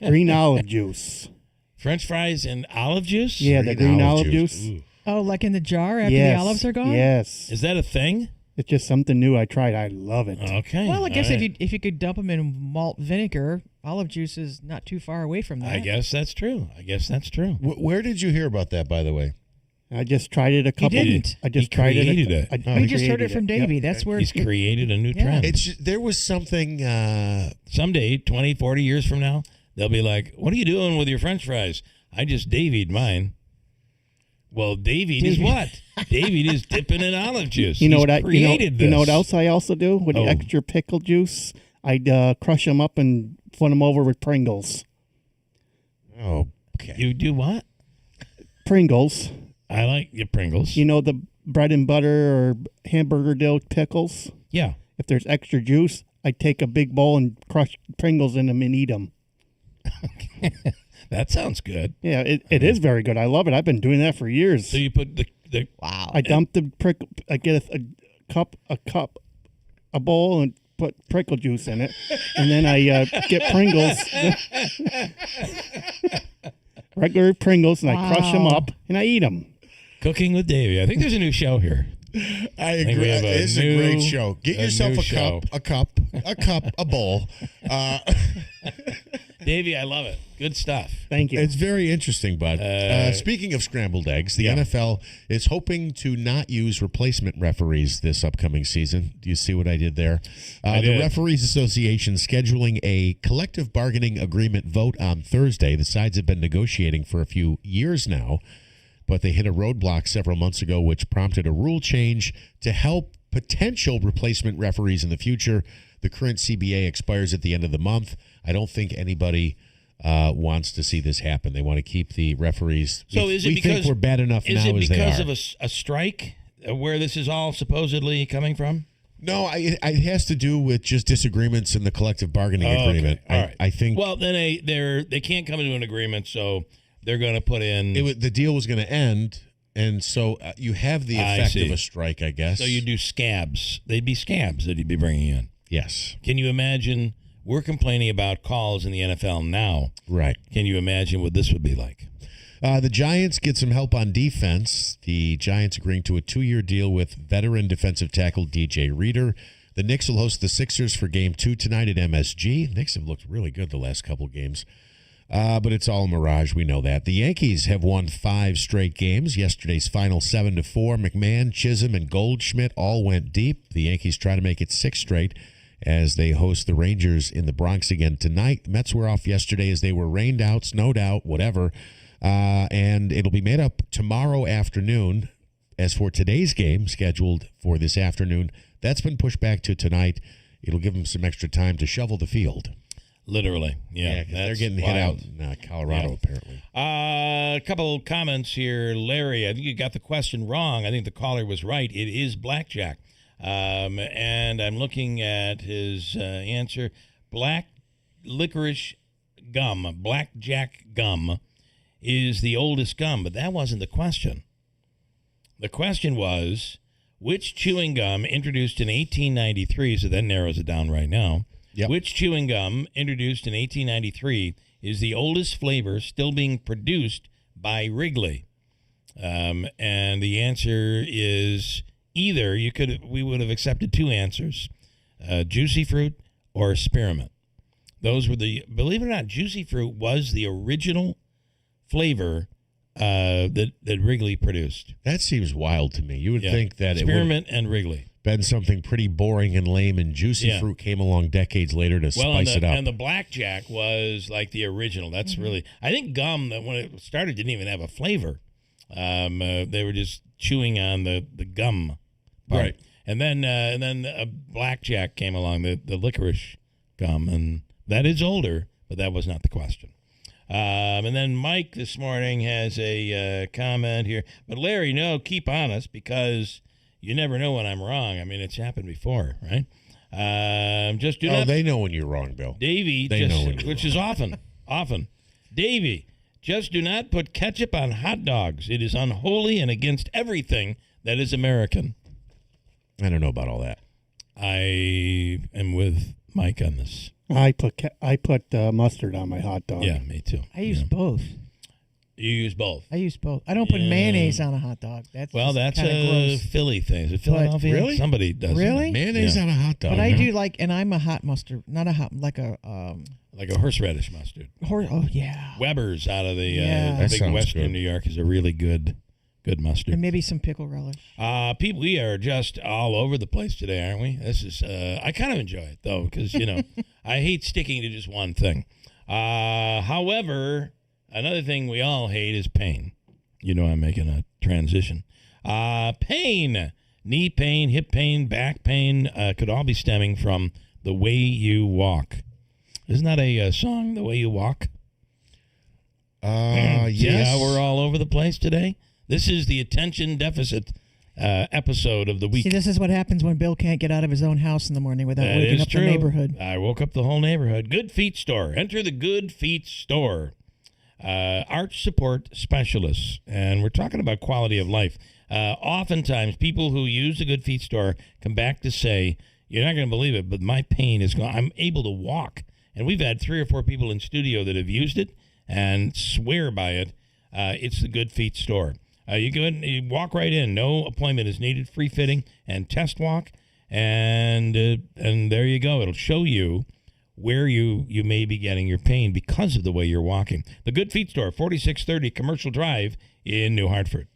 S6: green olive juice.
S3: French fries and olive juice?
S6: Yeah, the green olive juice.
S3: Ooh.
S4: Oh, like in the jar after
S6: Yes.
S4: the olives are gone?
S6: Yes.
S3: Is that a thing?
S6: It's just something new I tried. I love it.
S3: Okay.
S4: Well, I guess
S3: all right.
S4: if you could dump them in malt vinegar, olive juice is not too far away from that.
S3: I guess that's true.
S5: Where did you hear about that, by the way?
S6: I just tried it a couple.
S4: didn't.
S6: I just
S3: He
S6: tried it.
S3: created it.
S4: We just heard it from Davey.
S6: Yep.
S4: That's where
S3: He's created a new trend.
S5: It's just, there was something...
S3: Someday, 20, 40 years from now, they'll be like, what are you doing with your French fries? I just Davied mine. Well, Davied is what? Davied is dipping in olive juice.
S6: You know
S3: He's
S6: what I
S3: created this.
S6: You know what else I also do with
S3: Oh.
S6: the extra pickle juice? I'd crush them up and put them over with Pringles.
S5: Oh, okay.
S3: You do what?
S6: Pringles.
S3: I like your Pringles.
S6: You know the bread and butter or hamburger dill pickles?
S3: Yeah.
S6: If there's extra juice, I take a big bowl and crush Pringles in them and eat them.
S3: That sounds good.
S6: Yeah, it is very good. I love it. I've been doing that for years.
S3: So you put the wow.
S6: I dump the prickle. I get a bowl, and put pickle juice in it, and then I get Pringles, regular Pringles, and I crush them up and I eat them.
S3: Cooking with Davey. I think there's a new show here.
S5: I agree. It's a great show. Get yourself a cup, a bowl.
S3: Davey, I love it. Good stuff.
S6: Thank you.
S5: It's very interesting, bud. Speaking of scrambled eggs, the NFL is hoping to not use replacement referees this upcoming season. Do you see what I did there? The Referees Association scheduling a collective bargaining agreement vote on Thursday. The sides have been negotiating for a few years now, but they hit a roadblock several months ago, which prompted a rule change to help potential replacement referees in the future. The current CBA expires at the end of the month. I don't think anybody wants to see this happen. They want to keep the referees.
S3: So
S5: we,
S3: is it
S5: we
S3: because
S5: think we're bad enough now as they are?
S3: Is it because of a strike where this is all supposedly coming from?
S5: No, it has to do with just disagreements in the collective bargaining agreement.
S3: Okay. All right.
S5: I think.
S3: Well, then they can't come to an agreement, so they're going to put in.
S5: The deal was going to end, and so you have the effect of a strike, I guess.
S3: So you do scabs. They'd be scabs that you'd be bringing in.
S5: Yes.
S3: Can you imagine? We're complaining about calls in the NFL now.
S5: Right.
S3: Can you imagine what this would be like?
S5: The Giants get some help on defense. The Giants agreeing to a 2-year deal with veteran defensive tackle DJ Reader. The Knicks will host the Sixers for Game 2 tonight at MSG. Knicks have looked really good the last couple games. But it's all a mirage. We know that. The Yankees have won 5 straight games. Yesterday's final 7-4. McMahon, Chisholm, and Goldschmidt all went deep. The Yankees try to make it 6 straight as they host the Rangers in the Bronx again tonight. The Mets were off yesterday as they were rained out, snowed out, whatever. And it'll be made up tomorrow afternoon. As for today's game, scheduled for this afternoon, that's been pushed back to tonight. It'll give them some extra time to shovel the field.
S3: Literally, yeah.
S5: Because they're getting hit out in Colorado, apparently.
S3: A couple comments here. Larry, I think you got the question wrong. I think the caller was right. It is blackjack. And I'm looking at his answer. Black licorice gum, blackjack gum, is the oldest gum. But that wasn't the question. The question was, which chewing gum introduced in 1893, so that narrows it down right now, which chewing gum introduced in 1893 is the oldest flavor still being produced by Wrigley? And the answer is either we would have accepted 2 answers, Juicy Fruit or Spearmint. Those were believe it or not, Juicy Fruit was the original flavor that Wrigley produced.
S5: That seems wild to me. You would think that
S3: Spearmint and Wrigley.
S5: Been something pretty boring and lame, and Juicy Fruit came along decades later to spice it up.
S3: And the blackjack was like the original. That's really, I think gum, that when it started, didn't even have a flavor. They were just chewing on the gum part.
S5: Right.
S3: And then a blackjack came along, the licorice gum, and that is older, but that was not the question. And then Mike this morning has a comment here. But Larry, no, keep honest, because you never know when I'm wrong. I mean, it's happened before, right?
S5: They know when you're wrong, Bill.
S3: Davey, which is often. Davey, just do not put ketchup on hot dogs. It is unholy and against everything that is American.
S5: I don't know about all that.
S3: I am with Mike on this.
S6: I put mustard on my hot dog.
S3: Yeah, me too.
S4: I use both.
S3: You use both.
S4: I use both. I don't put mayonnaise on a hot dog. That's
S3: a Philly thing. Is it Philadelphia?
S5: Really?
S3: Somebody does.
S4: Really?
S5: Mayonnaise on a hot dog.
S4: But I do and I'm a hot mustard, not a hot, like a
S3: horseradish mustard.
S4: Oh yeah.
S3: Weber's out of the
S5: That
S3: big
S5: sounds
S3: Western
S5: good.
S3: New York is a really good mustard.
S4: And maybe some pickle relish.
S3: People, we are just all over the place today, aren't we? This is. I kind of enjoy it though, because I hate sticking to just one thing. However, another thing we all hate is pain. I'm making a transition. Pain, knee pain, hip pain, back pain, could all be stemming from the way you walk. Isn't that a song, The Way You Walk?
S5: Yes.
S3: See how we're all over the place today? This is the attention deficit episode of the week.
S4: See, this is what happens when Bill can't get out of his own house in the morning without waking up the neighborhood.
S3: I woke up the whole neighborhood. Good Feet Store. Enter the Good Feet Store. Arch support specialists. And we're talking about quality of life. Oftentimes, people who use the Good Feet Store come back to say, you're not going to believe it, but my pain is gone. I'm able to walk. And we've had 3 or 4 people in studio that have used it and swear by it. It's the Good Feet Store. You go ahead and you walk right in. No appointment is needed. Free fitting and test walk. And there you go. It'll show you where you may be getting your pain because of the way you're walking. The Good Feet Store, 4630 Commercial Drive in New Hartford.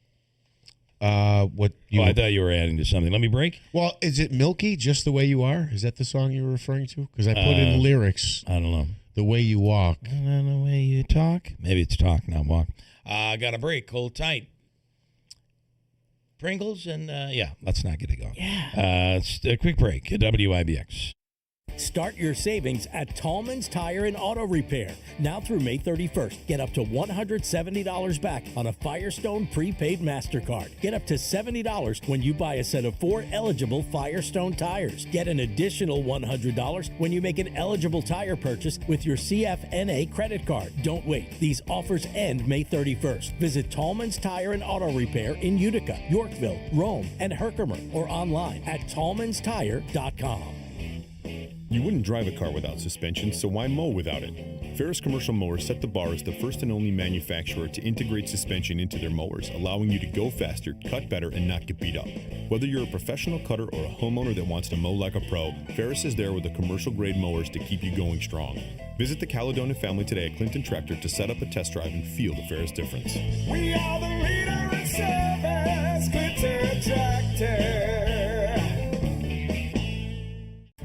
S3: I thought you were adding to something. Let me break.
S5: Well, is it Milky, Just the Way You Are? Is that the song you were referring to? Because I put in lyrics.
S3: I don't know.
S5: The Way You Walk.
S3: And the way you talk. Maybe it's talk, not walk. Got a break. Hold tight. Pringles and, let's not get it going.
S4: Yeah.
S3: It's a quick break at WIBX.
S7: Start your savings at Tallman's Tire and Auto Repair. Now through May 31st, get up to $170 back on a Firestone prepaid MasterCard. Get up to $70 when you buy a set of 4 eligible Firestone tires. Get an additional $100 when you make an eligible tire purchase with your CFNA credit card. Don't wait. These offers end May 31st. Visit Tallman's Tire and Auto Repair in Utica, Yorkville, Rome, and Herkimer, or online at tallmanstire.com.
S10: You wouldn't drive a car without suspension, so why mow without it? Ferris Commercial Mowers set the bar as the first and only manufacturer to integrate suspension into their mowers, allowing you to go faster, cut better, and not get beat up. Whether you're a professional cutter or a homeowner that wants to mow like a pro, Ferris is there with the commercial-grade mowers to keep you going strong. Visit the Caledonia family today at Clinton Tractor to set up a test drive and feel the Ferris difference.
S15: We are the leader in service, Clinton Tractor.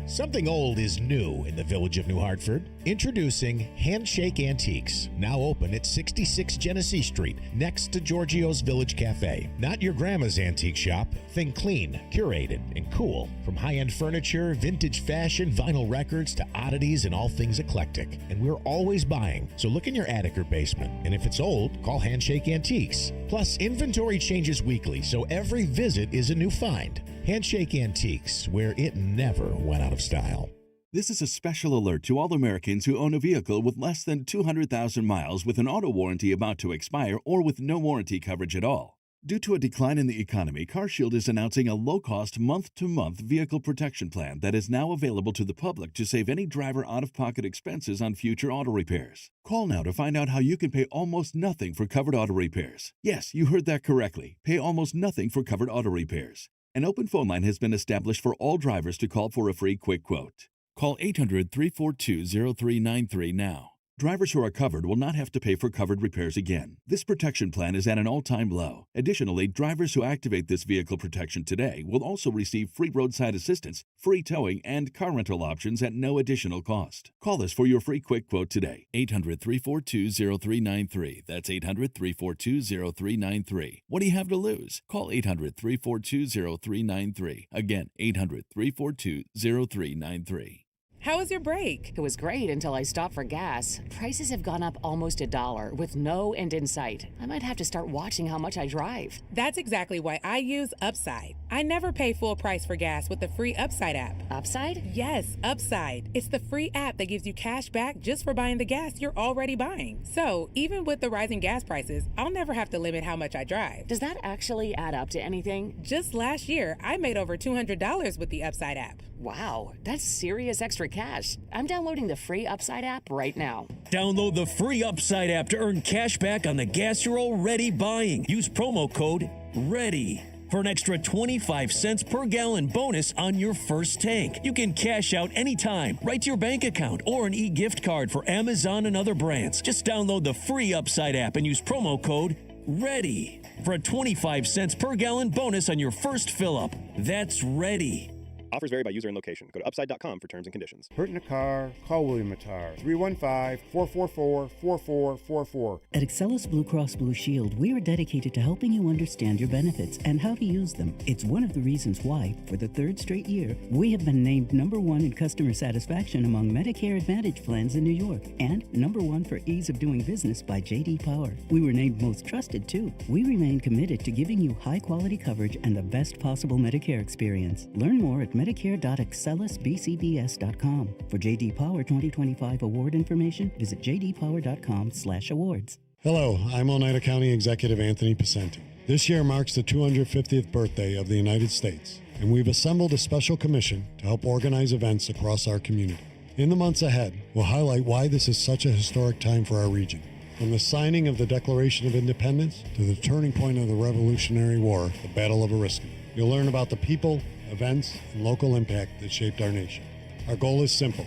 S5: Something old is new in the village of New Hartford. Introducing Handshake Antiques, now open at 66 Genesee Street, next to Giorgio's Village Cafe. Not your grandma's antique shop. Think clean, curated, and cool. From high-end furniture, vintage fashion, vinyl records, to oddities and all things eclectic. And we're always buying, so look in your attic or basement. And if it's old, call Handshake Antiques. Plus, inventory changes weekly, so every visit is a new find. Handshake Antiques, where it never went out of style.
S16: This is a special alert to all Americans who own a vehicle with less than 200,000 miles with an auto warranty about to expire or with no warranty coverage at all. Due to a decline in the economy, CarShield is announcing a low-cost month-to-month vehicle protection plan that is now available to the public to save any driver out-of-pocket expenses on future auto repairs. Call now to find out how you can pay almost nothing for covered auto repairs. Yes, you heard that correctly. Pay almost nothing for covered auto repairs. An open phone line has been established for all drivers to call for a free quick quote. Call 800-342-0393 now. Drivers who are covered will not have to pay for covered repairs again. This protection plan is at an all-time low. Additionally, drivers who activate this vehicle protection today will also receive free roadside assistance, free towing, and car rental options at no additional cost. Call us for your free quick quote today. 800-342-0393. That's 800-342-0393. What do you have to lose? Call 800-342-0393. Again, 800-342-0393.
S24: How was your break?
S25: It was great until I stopped for gas. Prices have gone up almost $1 with no end in sight. I might have to start watching how much I drive.
S24: That's exactly why I use Upside. I never pay full price for gas with the free Upside app.
S25: Upside?
S24: Yes, Upside. It's the free app that gives you cash back just for buying the gas you're already buying. So even with the rising gas prices, I'll never have to limit how much I drive.
S25: Does that actually add up to anything?
S24: Just last year, I made over $200 with the Upside app.
S25: Wow, that's serious extra cash. I'm downloading the free Upside app right now.
S26: Download the free Upside app to earn cash back on the gas you're already buying. Use promo code READY for an extra 25 cents per gallon bonus on your first tank. You can cash out anytime, right to your bank account, or an e-gift card for Amazon and other brands. Just download the free Upside app and use promo code READY for a 25 cents per gallon bonus on your first fill-up. That's READY.
S27: Offers vary by user and location. Go to upside.com for terms and conditions.
S28: Hurt in a car? Call William Attar. 315-444-4444.
S29: At Excellus Blue Cross Blue Shield, we are dedicated to helping you understand your benefits and how to use them. It's one of the reasons why, for the third straight year, we have been named #1 in customer satisfaction among Medicare Advantage plans in New York and #1 for ease of doing business by J.D. Power. We were named most trusted, too. We remain committed to giving you high-quality coverage and the best possible Medicare experience. Learn more at Medicare.excellusbcbs.com. For J.D. Power 2025 award information, visit jdpower.com/awards.
S30: Hello, I'm Oneida County Executive Anthony Picenti. This year marks the 250th birthday of the United States, and we've assembled a special commission to help organize events across our community. In the months ahead, we'll highlight why this is such a historic time for our region. From the signing of the Declaration of Independence to the turning point of the Revolutionary War, the Battle of Oriskany. You'll learn about the people, events, and local impact that shaped our nation. Our goal is simple,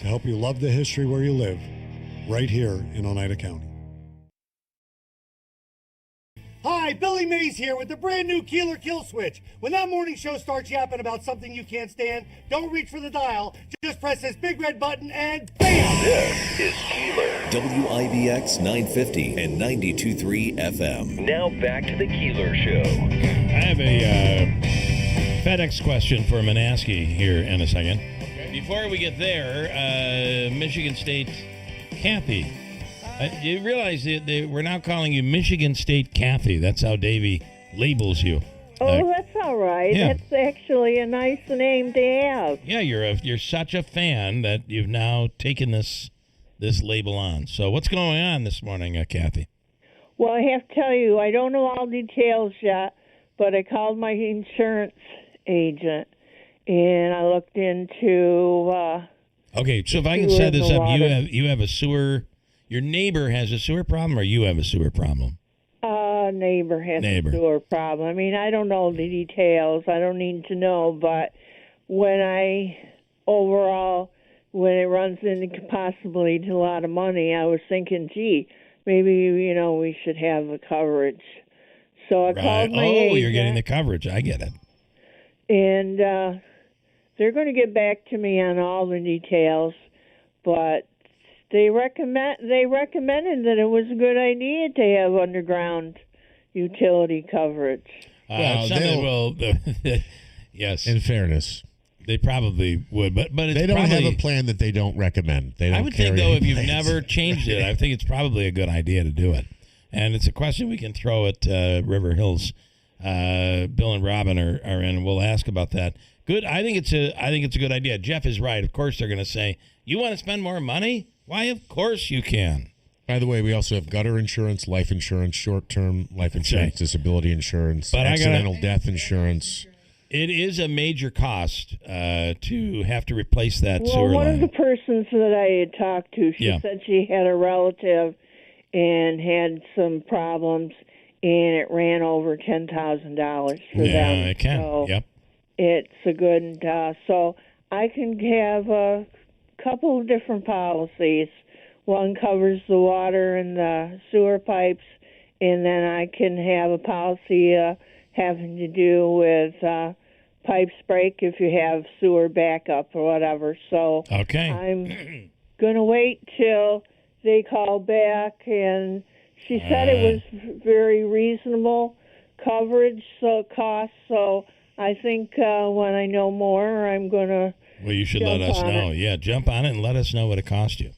S30: to help you love the history where you live, right here in Oneida County.
S31: Hi, Billy Mays here with the brand new Keeler Kill Switch. When that morning show starts yapping about something you can't stand, don't reach for the dial. Just press this big red button and BAM!
S1: This is Keeler. WIBX 950 and 92.3 FM.
S2: Now back to the Keeler Show.
S3: I have a FedEx question for Manaski here in a second. Okay. Before we get there, Michigan State Kathy. You realize that we're now calling you Michigan State Kathy. That's how Davey labels you.
S32: Oh, that's all right.
S3: Yeah.
S32: That's actually a nice name to have.
S3: Yeah, you're such a fan that you've now taken this label on. So what's going on this morning, Kathy?
S32: Well, I have to tell you, I don't know all details yet, but I called my insurance agent, and I looked into
S3: Okay, so if I can
S32: sewer
S3: set
S32: and
S3: this
S32: the
S3: up,
S32: water.
S3: you have a sewer. Your neighbor has a sewer problem, or you have a sewer problem?
S32: Neighbor has
S3: Neighbor.
S32: a sewer problem. I mean, I don't know the details. I don't need to know, but when it runs into possibly to a lot of money, I was thinking, gee, maybe, we should have the coverage. So I called my agent.
S3: You're getting the coverage. I get it.
S32: And they're going to get back to me on all the details, but they recommended that it was a good idea to have underground utility coverage.
S3: Yes.
S5: In fairness,
S3: they probably would, but it's
S5: they don't
S3: probably,
S5: have a plan that they don't recommend. They don't.
S3: I would think,
S5: carry
S3: though,
S5: any
S3: if you've
S5: plans.
S3: never changed it, I think it's probably a good idea to do it. And it's a question we can throw at River Hills. Bill and Robin are in. We'll ask about that. Good. I think it's a good idea. Jeff is right. Of course, they're going to say, "You want to spend more money? Why? Of course you can."
S5: By the way, we also have gutter insurance, life insurance, short-term life insurance, disability insurance,
S3: But
S5: accidental death insurance.
S3: It is a major cost to have to replace that
S32: Well,
S3: sewer
S32: one
S3: line.
S32: of the persons that I had talked to, she said she had a relative and had some problems, and it ran over $10,000 for them.
S3: Yeah, it can.
S32: So
S3: Yep.
S32: it's a good. So I can have a couple of different policies. One covers the water and the sewer pipes, and then I can have a policy having to do with pipes break if you have sewer backup or whatever. So
S3: okay.
S32: I'm going to wait till they call back, and she said it was very reasonable coverage cost. So I think when I know more, I'm going to.
S3: Well, you should let us know. Yeah, jump on it and let us know what it cost you.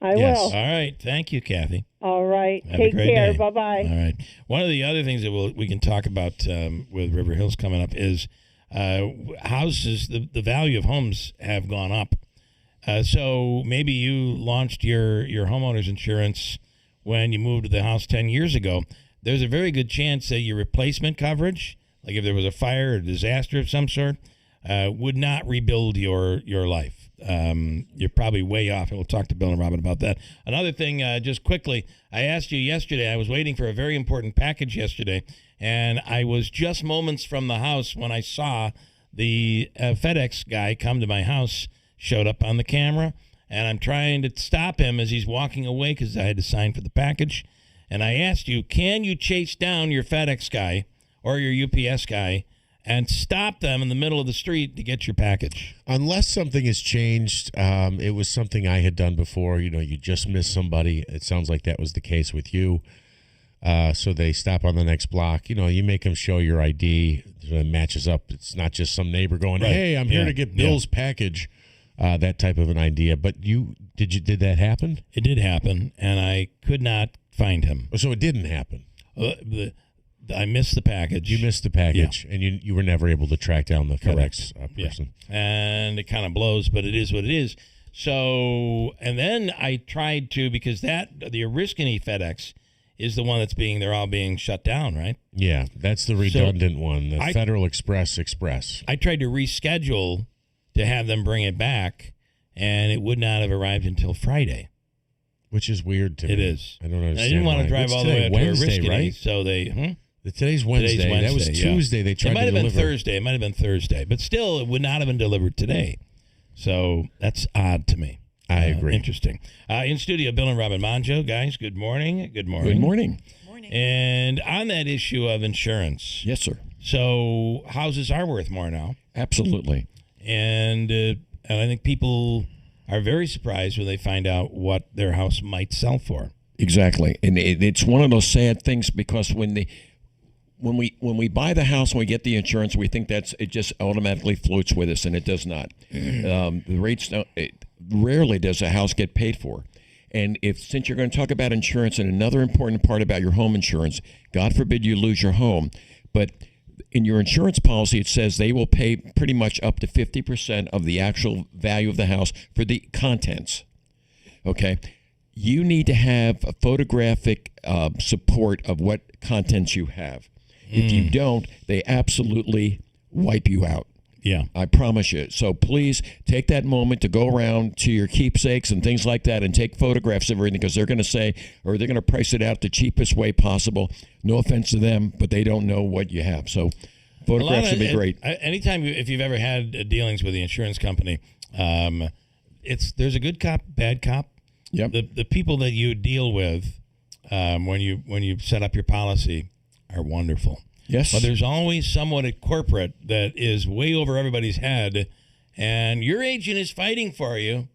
S32: I will.
S3: All right. Thank you, Kathy.
S32: All right.
S3: Have
S32: Take
S3: a great
S32: care.
S3: day.
S32: Bye-bye.
S3: All right. One of the other things that we can talk about with River Hills coming up is houses. The value of homes have gone up. So maybe you launched your homeowner's insurance when you moved to the house 10 years ago. There's a very good chance that your replacement coverage, like if there was a fire or disaster of some sort, would not rebuild your life. You're probably way off, and we'll talk to Bill and Robin about that. Another thing, just quickly, I asked you yesterday, I was waiting for a very important package yesterday, and I was just moments from the house when I saw the FedEx guy come to my house, showed up on the camera, and I'm trying to stop him as he's walking away because I had to sign for the package. And I asked you, can you chase down your FedEx guy or your UPS guy and stop them in the middle of the street to get your package?
S5: Unless something has changed, it was something I had done before. You just missed somebody. It sounds like that was the case with you. So they stop on the next block. You make them show your ID. It matches up. It's not just some neighbor going,
S3: Right.
S5: hey, I'm here to get Bill's package. That type of an idea. But did that happen?
S3: It did happen, and I could not find him.
S5: So it didn't happen.
S3: I missed the package.
S5: You missed the package, and you were never able to track down the FedEx person.
S3: Yeah. And it kind of blows, but it is what it is. So, and then I tried to, because the Oriskany FedEx is the one they're all being shut down, right?
S5: Yeah, that's the redundant one, the Federal Express.
S3: I tried to reschedule to have them bring it back, and it would not have arrived until Friday.
S5: Which is weird to me.
S3: It is.
S5: I don't understand.
S3: I didn't want to drive all the way up to
S5: Wednesday,
S3: right? So they.
S5: Today's Wednesday. That was Tuesday. They tried to deliver.
S3: It might have been Thursday, but still, it would not have been delivered today. So that's odd to me.
S5: I agree.
S3: Interesting. In studio, Bill and Robin Monjo. Guys, good morning. Good morning.
S8: Good morning.
S3: And on that issue of insurance.
S8: Yes, sir.
S3: So houses are worth more now.
S8: Absolutely.
S3: And I think people are very surprised when they find out what their house might sell for.
S8: Exactly. And it's one of those sad things because when we buy the house and we get the insurance, we think it just automatically floats with us, and it does not. The rates rarely does a house get paid for. And since you're going to talk about insurance, and another important part about your home insurance, God forbid you lose your home, but in your insurance policy, it says they will pay pretty much up to 50% of the actual value of the house for the contents. Okay? You need to have a photographic support of what contents you have. If you don't, they absolutely wipe you out.
S3: Yeah.
S8: I promise you. So please take that moment to go around to your keepsakes and things like that and take photographs of everything, because they're going to say, or they're going to price it out the cheapest way possible. No offense to them, but they don't know what you have. So photographs would be great.
S3: Anytime, if you've ever had dealings with the insurance company, there's a good cop, bad cop.
S8: Yep.
S3: The people that you deal with when you set up your policy are wonderful.
S8: Yes.
S3: But there's always someone at corporate that is way over everybody's head, and your agent is fighting for you,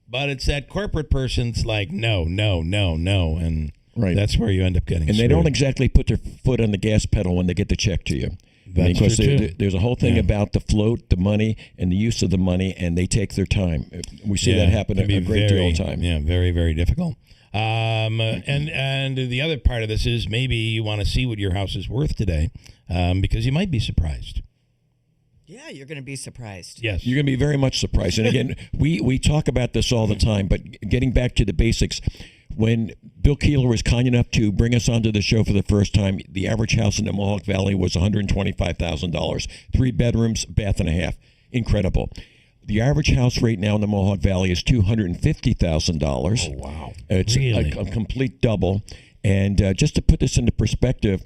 S3: but it's that corporate person's like, no, and that's where you end up getting
S8: And
S3: screwed.
S8: they don't exactly put their foot on the gas pedal when they get the check to you.
S3: That's
S8: because
S3: true, too.
S8: there's a whole thing about the float, the money, and the use of the money, and they take their time. We see that happen a great deal of time.
S3: Yeah, very, very difficult. And the other part of this is maybe you want to see what your house is worth today, because you might be surprised.
S4: Yeah, you're going to be surprised.
S3: Yes.
S8: You're going to be very much surprised. And again, we talk about this all the time, but getting back to the basics, when Bill Keeler was kind enough to bring us onto the show for the first time, the average house in the Mohawk Valley was $125,000, 3 bedrooms, bath and a half. Incredible. The average house right now in the Mohawk Valley is $250,000.
S3: Oh, wow.
S8: It's
S3: Really?
S8: a complete double. And just to put this into perspective,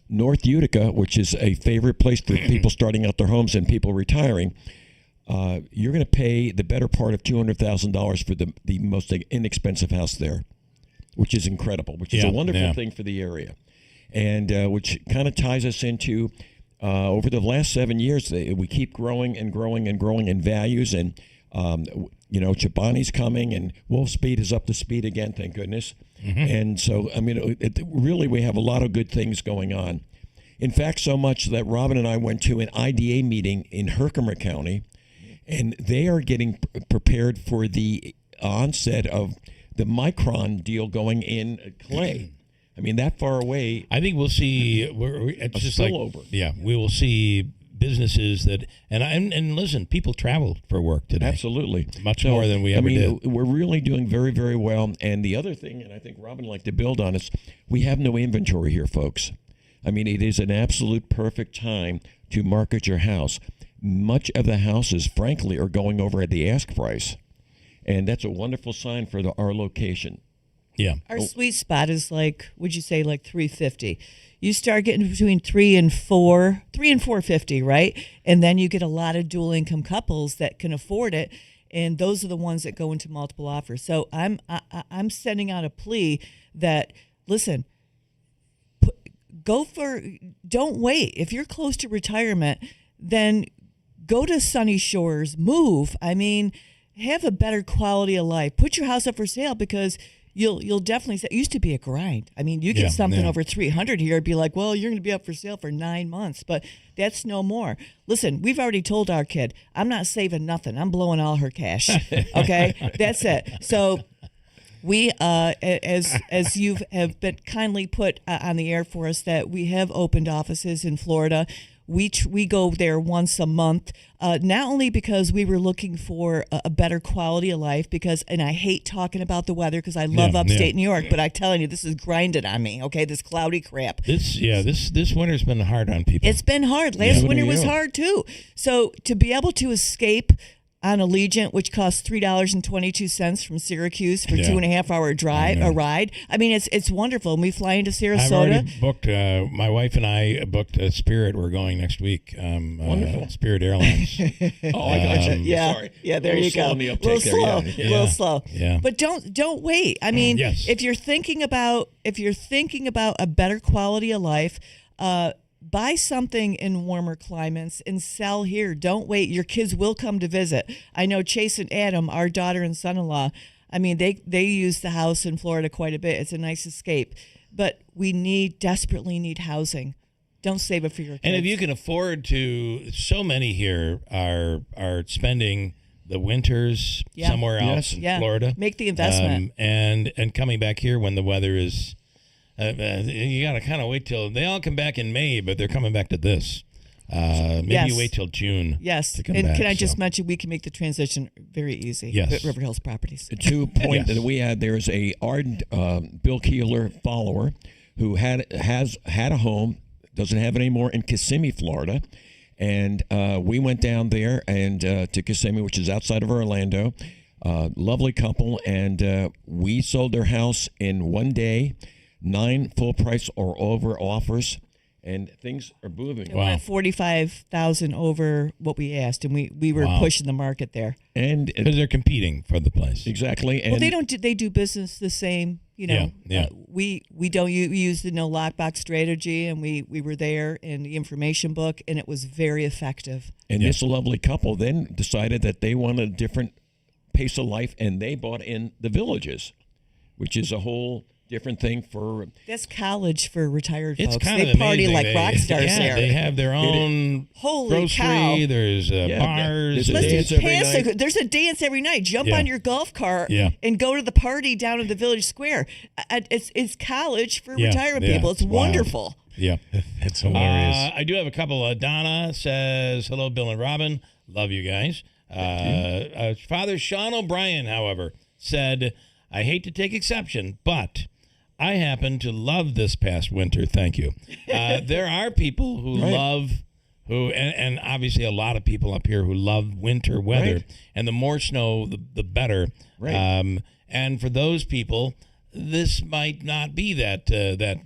S8: North Utica, which is a favorite place for people starting out their homes and people retiring, you're going to pay the better part of $200,000 for the most inexpensive house there, which is incredible, which is a wonderful thing for the area. And which kind of ties us into over the last 7 years, we keep growing and growing and growing in values. And, Chobani's coming and Wolf Speed is up to speed again, thank goodness. Mm-hmm. And so, really, we have a lot of good things going on. In fact, so much that Robin and I went to an IDA meeting in Herkimer County, and they are getting prepared for the onset of the Micron deal going in Clay. I mean, that far away.
S3: I think we'll see. It's just
S8: spillover.
S3: We will see businesses that and listen, people travel for work today.
S8: Absolutely,
S3: much more than we ever did.
S8: We're really doing very, very well. And the other thing, and I think Robin liked to build on, is we have no inventory here, folks. I mean, it is an absolute perfect time to market your house. Much of the houses, frankly, are going over at the ask price, and that's a wonderful sign for our location.
S3: Yeah,
S4: our sweet spot is would you say $350? You start getting between $3 and $450, right? And then you get a lot of dual income couples that can afford it, and those are the ones that go into multiple offers. So I'm sending out a plea that, listen, don't wait. If you're close to retirement, then go to Sunny Shores, move. I mean, have a better quality of life. Put your house up for sale, because you'll definitely say, it used to be a grind. I mean, you get something over 300 here, it'd be like, well, you're going to be up for sale for 9 months, but that's no more. Listen, we've already told our kid, I'm not saving nothing. I'm blowing all her cash. Okay, that's it. So we, as you have been kindly put on the air for us, that we have opened offices in Florida. We go there once a month, not only because we were looking for a better quality of life, and I hate talking about the weather because I love upstate New York, but I'm telling you, this is grinding on me, okay, this cloudy crap.
S3: This winter's been hard on people.
S4: It's been hard. Last winter was hard, too. So to be able to escape on Allegiant, which costs $3.22 from Syracuse for 2.5 hour drive, a ride. I mean, it's wonderful. And we fly into Sarasota.
S3: I've already booked. My wife and I booked a Spirit. We're going next week.
S8: Wonderful.
S3: Spirit Airlines.
S8: Oh, I got you. Sorry.
S4: Yeah, there you go.
S8: A
S4: little slow.
S3: Yeah.
S4: But don't wait. I mean, if you're thinking about a better quality of life, buy something in warmer climates and sell here. Don't wait. Your kids will come to visit. I know Chase and Adam, our daughter and son-in-law, I mean, they use the house in Florida quite a bit. It's a nice escape. But we desperately need housing. Don't save it for your kids.
S3: And if you can afford to, so many here are spending the winters somewhere else in Florida.
S4: Make the investment.
S3: And coming back here when the weather is... you got to kind of wait till they all come back in May, but they're coming back to this. Maybe you wait till June.
S4: Yes.
S3: To come
S4: and
S3: back,
S4: can I just mention, we can make the transition very easy.
S3: Yes.
S4: At River Hills Properties.
S8: To point that we had, there's a ardent Bill Keeler follower who had a home, doesn't have it anymore, in Kissimmee, Florida. And we went down there and to Kissimmee, which is outside of Orlando. Lovely couple, and we sold their house in one day, 9 full price or over offers, and things are moving.
S4: We're at 45,000 over what we asked, and we were pushing the market there.
S8: And
S3: because they're competing for the place,
S8: exactly. And
S4: well, they do business the same. You know, we don't use the no lockbox strategy, and we were there in the information book, and it was very effective.
S8: And this lovely couple then decided that they wanted a different pace of life, and they bought in the Villages, which is a whole different thing for.
S4: That's college for retired
S3: it's
S4: folks.
S3: Kind
S4: they
S3: of
S4: party
S3: amazing.
S4: like rock stars there.
S3: They have their own
S4: Holy
S3: grocery.
S4: cow.
S3: There's bars.
S4: There's a dance every night. Jump on your golf cart and go to the party down in the Village Square. It's college for retirement people. It's wonderful.
S3: Yeah,
S5: that's hilarious.
S3: I do have a couple. Donna says, hello, Bill and Robin. Love you guys. Father Sean O'Brien, however, said, I hate to take exception, but I happen to love this past winter. Thank you. There are people who love, and obviously a lot of people up here who love winter weather, and the more snow, the better.
S8: Right.
S3: And for those people, this might not be that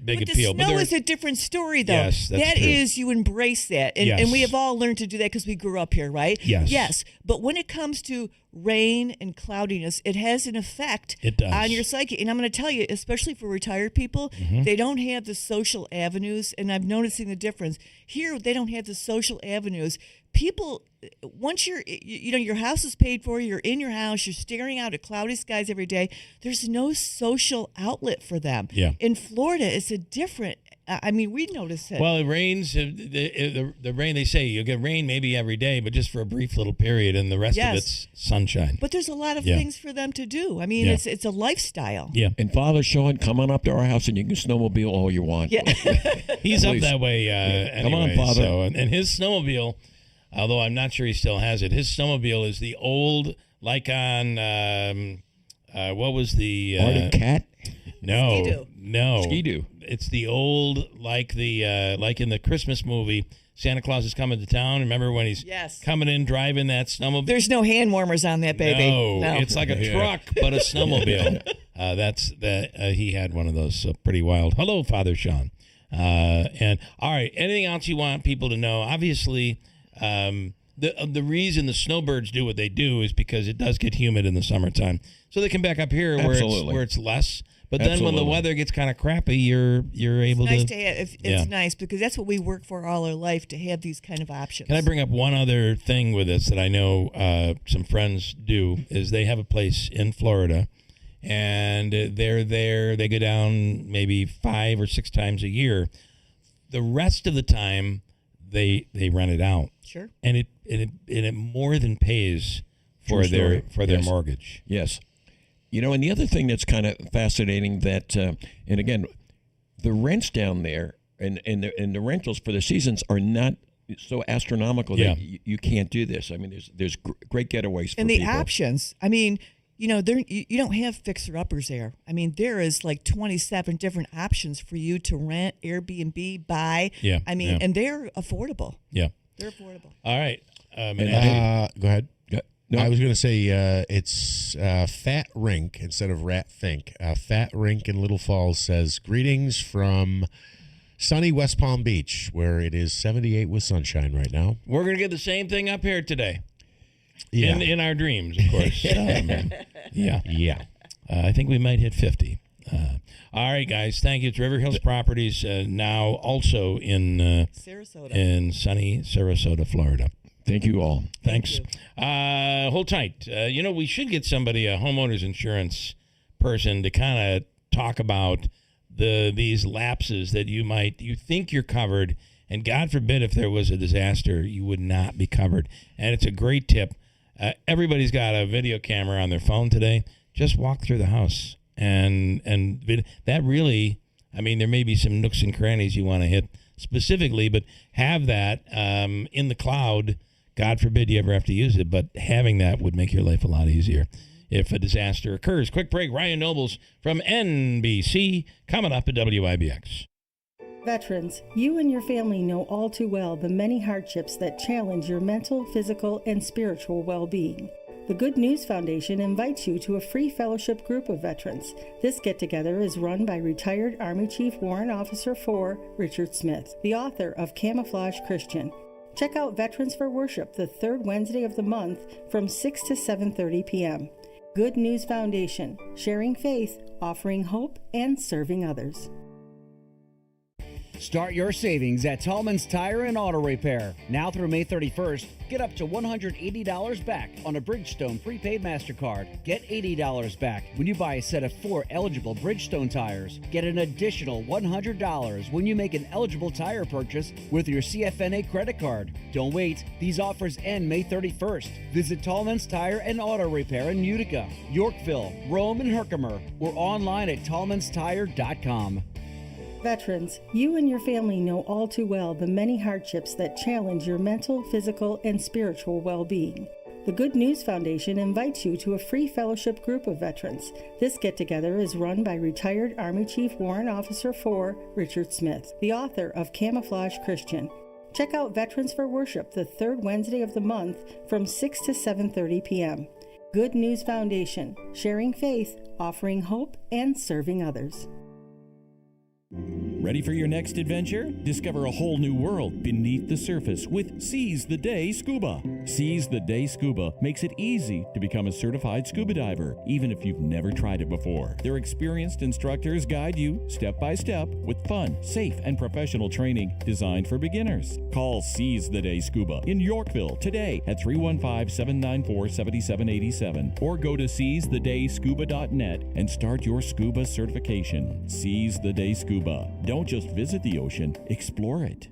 S3: big appeal.
S4: But snow is a different story, though.
S3: Yes, that's true.
S4: You embrace that. And we have all learned to do that because we grew up here, right?
S3: Yes.
S4: Yes. But when it comes to rain and cloudiness, it has an effect on your psyche. And I'm going to tell you, especially for retired people, they don't have the social avenues. And I'm noticing the difference. Here, they don't have the social avenues. People, once your house is paid for, you're in your house, you're staring out at cloudy skies every day, there's no social outlet for them.
S3: Yeah.
S4: In Florida, it's a different, we notice it.
S3: Well, it rains, the rain, they say you'll get rain maybe every day, but just for a brief little period, and the rest of it's sunshine.
S4: But there's a lot of things for them to do. It's a lifestyle.
S3: Yeah.
S8: And Father Sean, come on up to our house and you can snowmobile all you want.
S4: Yeah.
S3: He's up that way anyway.
S8: Come on, Father.
S3: So, and his snowmobile, although I'm not sure he still has it, his snowmobile is the old, like on, what was the...
S8: Arctic Cat?
S3: No.
S4: Ski-Doo.
S3: No.
S8: Ski-Doo.
S3: It's the old, like in the Christmas movie, Santa Claus is coming to town. Remember when he's coming in driving that snowmobile?
S4: There's no hand warmers on that baby.
S3: No. It's like a truck, but a snowmobile. He had one of those, so pretty wild. Hello, Father Sean. And all right, anything else you want people to know? Obviously, the reason the snowbirds do what they do is because it does get humid in the summertime, so they come back up here where it's less. But then when the weather gets kind of crappy, you're able to.
S4: It's nice because that's what we work for all our life, to have these kind of options.
S3: Can I bring up one other thing with this that I know some friends do? Is they have a place in Florida, and they're there. They go down maybe 5 or 6 times a year. The rest of the time, they rent it out.
S4: Sure.
S3: And it more than pays for their mortgage.
S8: Yes. And the other thing that's kind of fascinating that, and again, the rents down there and the rentals for the seasons are not so astronomical that you can't do this. There's great getaways for
S4: and the
S8: people.
S4: options. You don't have fixer-uppers there. There is like 27 different options for you to rent, Airbnb, buy.
S3: Yeah.
S4: And they're affordable.
S3: Yeah.
S4: They're affordable.
S3: All right.
S5: Go ahead.
S8: No.
S5: I was going to say it's Fat Rink instead of Rat Think. Fat Rink in Little Falls says, greetings from sunny West Palm Beach, where it is 78 with sunshine right now.
S3: We're going to get the same thing up here today.
S5: Yeah.
S3: In our dreams, of course.
S5: Yeah.
S3: I think we might hit 50. All right, guys. Thank you. It's River Hills Properties, now also in
S4: Sarasota,
S3: in sunny Sarasota, Florida.
S8: Thank you all.
S3: Thanks. Hold tight. We should get somebody, a homeowner's insurance person, to kind of talk about these lapses that you think you're covered, and God forbid if there was a disaster, you would not be covered. And it's a great tip. Everybody's got a video camera on their phone today. Just walk through the house, and that really, there may be some nooks and crannies you want to hit specifically, but have that in the cloud. God forbid you ever have to use it, but having that would make your life a lot easier if a disaster occurs. Quick break. Ryan Nobles from NBC coming up at WIBX.
S9: Veterans, you and your family know all too well the many hardships that challenge your mental, physical, and spiritual well-being. The Good News Foundation invites you to a free fellowship group of veterans. This get-together is run by retired Army Chief Warrant Officer 4, Richard Smith, the author of Camouflage Christian. Check out Veterans for Worship the third Wednesday of the month from 6 to 7:30 p.m. Good News Foundation, sharing faith, offering hope, and serving others.
S11: Start your savings at Tallman's Tire and Auto Repair. Now through May 31st, get up to $180 back on a Bridgestone prepaid MasterCard. Get $80 back when you buy a set of 4 eligible Bridgestone tires. Get an additional $100 when you make an eligible tire purchase with your CFNA credit card. Don't wait. These offers end May 31st. Visit Tallman's Tire and Auto Repair in Utica, Yorkville, Rome, and Herkimer, or online at tallmanstire.com.
S9: Veterans, you and your family know all too well the many hardships that challenge your mental, physical, and spiritual well-being. The Good News Foundation invites you to a free fellowship group of veterans. This get-together is run by retired Army Chief Warrant Officer 4, Richard Smith, the author of Camouflage Christian. Check out Veterans for Worship the third Wednesday of the month from 6 to 7:30 p.m. Good News Foundation, sharing faith, offering hope, and serving others.
S26: Ready for your next adventure? Discover a whole new world beneath the surface with Seize the Day Scuba. Seize the Day Scuba makes it easy to become a certified scuba diver, even if you've never tried it before. Their experienced instructors guide you step by step with fun, safe, and professional training designed for beginners. Call Seize the Day Scuba in Yorkville today at 315-794-7787 or go to seizethedayscuba.net and start your scuba certification. Seize the Day Scuba. Don't just visit the ocean, explore it.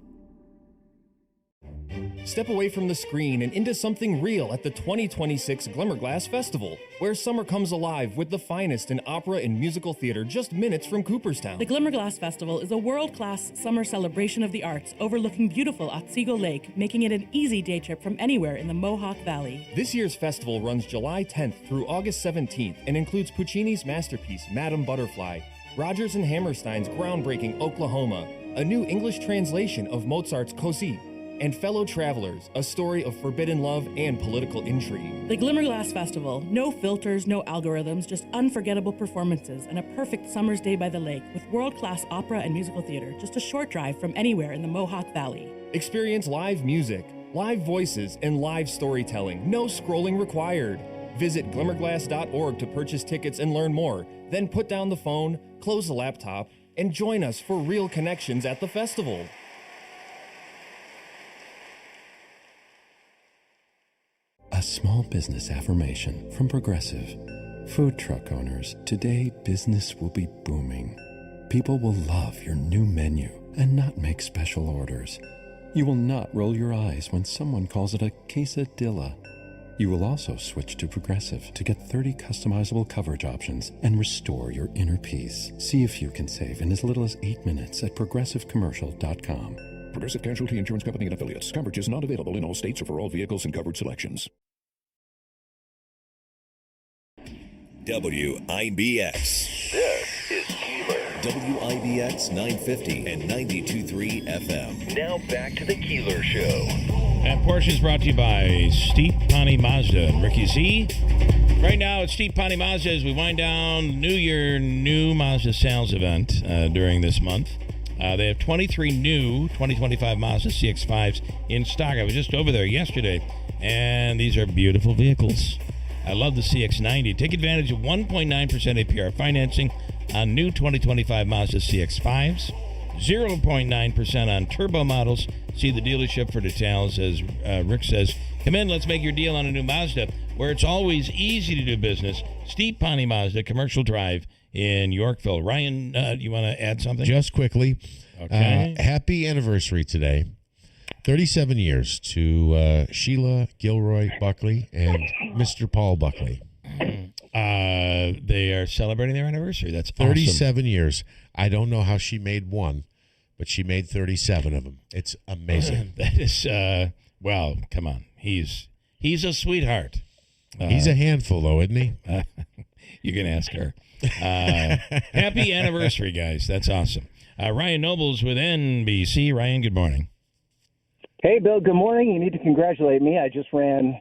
S12: Step away from the screen and into something real at the 2026 Glimmerglass Festival, where summer comes alive with the finest in opera and musical theater just minutes from Cooperstown.
S13: The Glimmerglass Festival is a world-class summer celebration of the arts overlooking beautiful Otsego Lake, making it an easy day trip from anywhere in the Mohawk Valley.
S12: This year's festival runs July 10th through August 17th and includes Puccini's masterpiece, Madame Butterfly, Rodgers and Hammerstein's groundbreaking Oklahoma, a new English translation of Mozart's Così, and Fellow Travelers, a story of forbidden love and political intrigue.
S13: The Glimmerglass Festival, no filters, no algorithms, just unforgettable performances and a perfect summer's day by the lake with world-class opera and musical theater, just a short drive from anywhere in the Mohawk Valley.
S12: Experience live music, live voices, and live storytelling. No scrolling required. Visit glimmerglass.org to purchase tickets and learn more. Then put down the phone, close the laptop, and join us for real connections at the festival.
S14: A small business affirmation from Progressive. Food truck owners, today business will be booming. People will love your new menu and not make special orders. You will not roll your eyes when someone calls it a quesadilla. You will also switch to Progressive to get 30 customizable coverage options and restore your inner peace. See if you can save in as little as 8 minutes at progressivecommercial.com.
S17: Progressive Casualty Insurance Company and Affiliates. Coverage is not available in all states or for all vehicles and coverage selections.
S1: WIBX.
S2: This is Keeler.
S1: WIBX 950 and 92.3 FM.
S2: Now back to the Keeler Show.
S3: That portion is brought to you by Steep Pawnee Mazda and Ricky Z. Right now at Steep Pawnee Mazda as we wind down New Year New Mazda sales event during this month. They have 23 new 2025 Mazda CX-5s in stock. I was just over there yesterday, and these are beautiful vehicles. I love the CX-90. Take advantage of 1.9% APR financing on new 2025 Mazda CX-5s, 0.9% on turbo models. See the dealership for details. As Rick says, come in, let's make your deal on a new Mazda, where it's always easy to do business. Steep Pawnee Mazda, Commercial Drive in Yorkville. Ryan, you want to add something?
S5: Just quickly,
S3: Okay.
S5: happy anniversary today. 37 years to Sheila Gilroy Buckley and Mr. Paul Buckley.
S3: They are celebrating their anniversary. That's
S5: 37 years. I don't know how she made one, but she made 37 of them. It's amazing.
S3: That is, well, come on. He's a sweetheart.
S5: He's a handful, though, isn't he?
S3: You can ask her. Happy anniversary, guys. That's awesome. Ryan Nobles with NBC. Ryan, good morning.
S6: Hey, Bill, good morning. You need to congratulate me. I just ran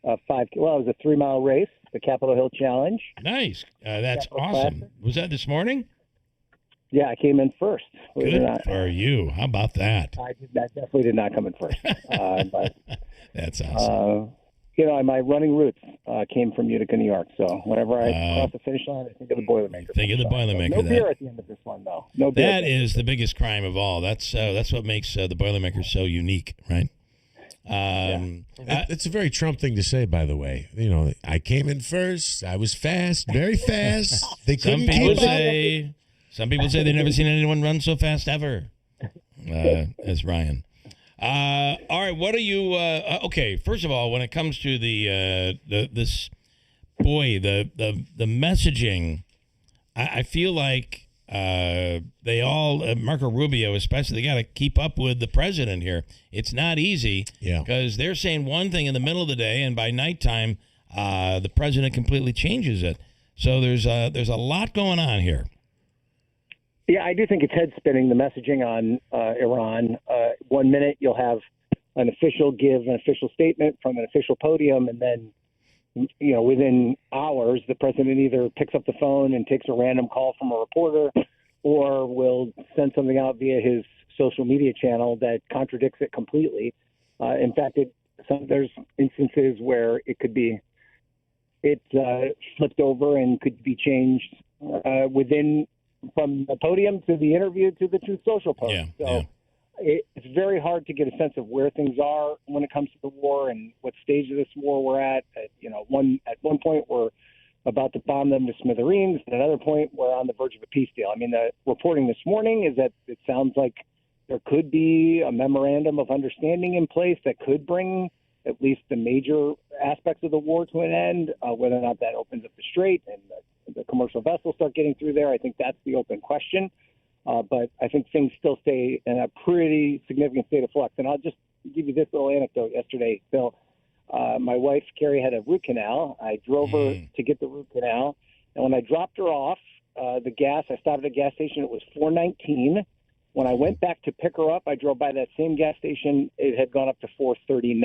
S6: it was a 3-mile race, the Capitol Hill Challenge.
S3: Nice. That's
S6: Capitol
S3: awesome.
S6: Classic.
S3: Was that this morning?
S6: Yeah, I came in first.
S3: Good for you. How about that?
S6: I definitely did not come in first. But
S3: that's awesome.
S6: My running roots came from Utica, New York. So whenever I cross the finish line, I think of the Boilermaker.
S3: Think of the Boilermaker.
S6: No beer at the end of this one, though. No beer.
S3: That is the biggest crime of all. That's what makes the Boilermaker so unique, right?
S5: It's a very Trump thing to say, by the way. I came in first. I was fast, very fast. They couldn't keep up.
S3: Some people say they've never seen anyone run so fast ever. As Ryan. All right, what are you? Okay, first of all, when it comes to the messaging, I feel like they all, Marco Rubio especially, they got to keep up with the president here. It's not easy because they're saying one thing in the middle of the day, and by nighttime, the president completely changes it. So there's a lot going on here.
S6: Yeah, I do think it's head spinning, the messaging on Iran. 1 minute you'll have an official give an official statement from an official podium, and then within hours the president either picks up the phone and takes a random call from a reporter, or will send something out via his social media channel that contradicts it completely. In fact, there's instances where it flipped over and could be changed from the podium to the interview to the Truth Social post. It's very hard to get a sense of where things are when it comes to the war and what stage of this war we're at. At one point we're about to bomb them to smithereens. At another point we're on the verge of a peace deal. I mean, the reporting this morning is that it sounds like there could be a memorandum of understanding in place that could bring at least the major aspects of the war to an end. Whether or not that opens up the strait and the commercial vessels start getting through there, I think that's the open question. But I think things still stay in a pretty significant state of flux. And I'll just give you this little anecdote. Yesterday, Bill, my wife, Carrie, had a root canal. I drove her to get the root canal. And when I dropped her off, I stopped at a gas station. It was $4.19. When I went back to pick her up, I drove by that same gas station. It had gone up to $4.39.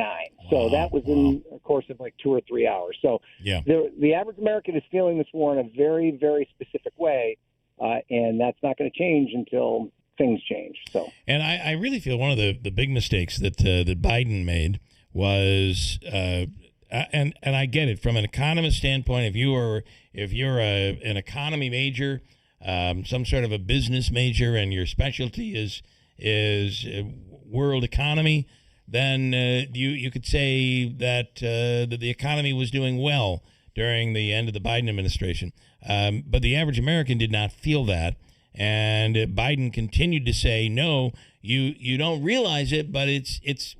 S6: So that was in a course of like 2 or 3 hours. So the average American is feeling this war in a very, very specific way, and that's not going to change until things change. So, and
S3: I really feel one of the big mistakes that Biden made was, and I get it from an economist standpoint. If you're an economy major, some sort of a business major, and your specialty is world economy, then you could say that the economy was doing well during the end of the Biden administration. But the average American did not feel that, and Biden continued to say, "No, you don't realize it, but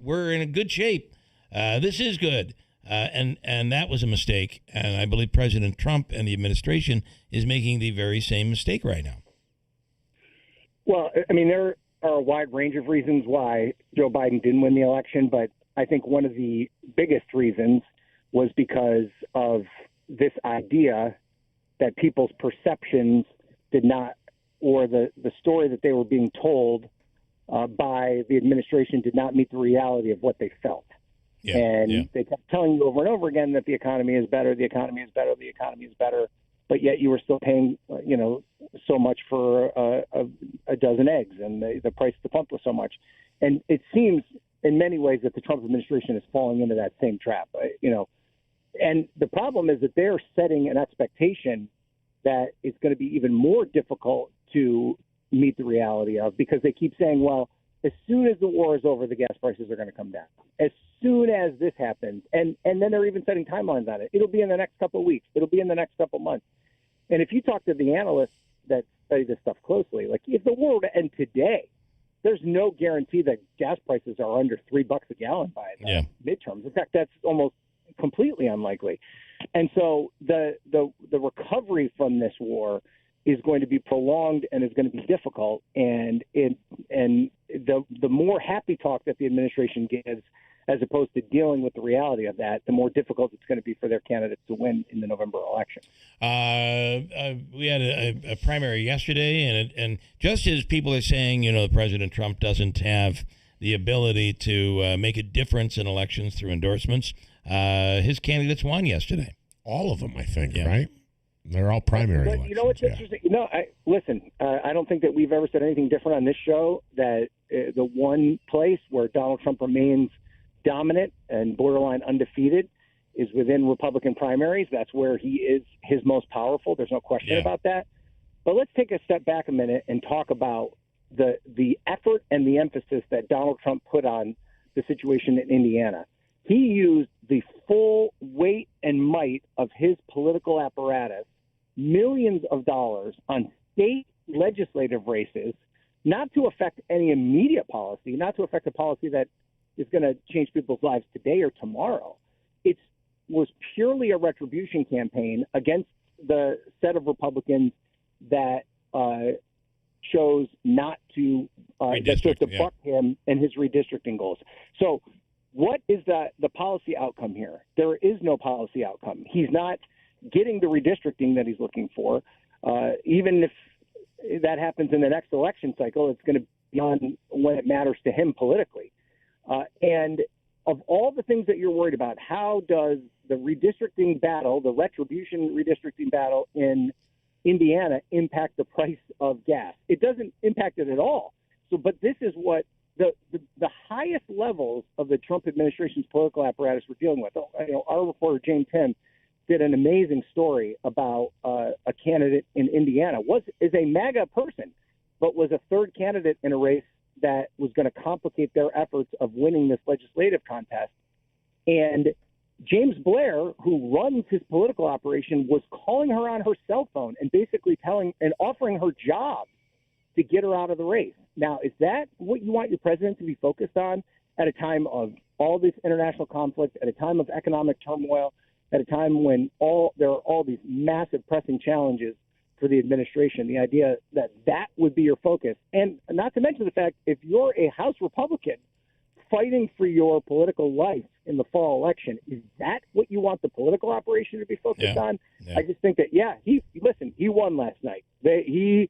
S3: we're in a good shape. This is good." And that was a mistake. And I believe President Trump and the administration is making the very same mistake right now.
S6: Well, I mean, there are a wide range of reasons why Joe Biden didn't win the election, but I think one of the biggest reasons was because of this idea that people's perceptions did not, or the story that they were being told by the administration did not meet the reality of what they felt. They kept telling you over and over again that the economy is better, the economy is better, the economy is better, but yet you were still paying, so much for a dozen eggs, and the price at the pump was so much. And it seems in many ways that the Trump administration is falling into that same trap, And the problem is that they're setting an expectation that it's going to be even more difficult to meet the reality of, because they keep saying, well, as soon as the war is over, the gas prices are going to come down. As soon as this happens, and then they're even setting timelines on it. It'll be in the next couple of weeks. It'll be in the next couple of months. And if you talk to the analysts that study this stuff closely, like if the war were to end today, there's no guarantee that gas prices are under $3 a gallon by the midterms. In fact, that's almost completely unlikely. And so the recovery from this war is going to be prolonged and is going to be difficult. And the more happy talk that the administration gives, as opposed to dealing with the reality of that, the more difficult it's going to be for their candidates to win in the November election.
S3: We had a primary yesterday, and just as people are saying, President Trump doesn't have the ability to make a difference in elections through endorsements, his candidates won yesterday.
S5: All of them, I think, right? They're all primary elections.
S6: You know what's interesting? I don't think that we've ever said anything different on this show, that the one place where Donald Trump remains dominant and borderline undefeated is within Republican primaries. That's where he is his most powerful. There's no question about that. But let's take a step back a minute and talk about the effort and the emphasis that Donald Trump put on the situation in Indiana. He used the full weight and might of his political apparatus, millions of dollars on state legislative races, not to affect any immediate policy, not to affect a policy that is going to change people's lives today or tomorrow. It was purely a retribution campaign against the set of Republicans that chose not to buck him and his redistricting goals. So what is the policy outcome here? There is no policy outcome. He's not getting the redistricting that he's looking for. Even if that happens in the next election cycle, it's going to be on when it matters to him politically. And of all the things that you're worried about, how does the redistricting battle, the retribution redistricting battle in Indiana impact the price of gas? It doesn't impact it at all. So, but this is what the highest levels of the Trump administration's political apparatus we're dealing with. Our reporter, Jane Tim, did an amazing story about a candidate in Indiana, is a MAGA person, but was a third candidate in a race that was going to complicate their efforts of winning this legislative contest. And James Blair, who runs his political operation, was calling her on her cell phone and basically offering her job to get her out of the race. Now, is that what you want your president to be focused on at a time of all this international conflict, at a time of economic turmoil, at a time when there are all these massive pressing challenges for the administration? The idea that would be your focus, and not to mention the fact, if you're a House Republican fighting for your political life in the fall election, is that what you want the political operation to be focused on? Yeah. I just think that he won last night. They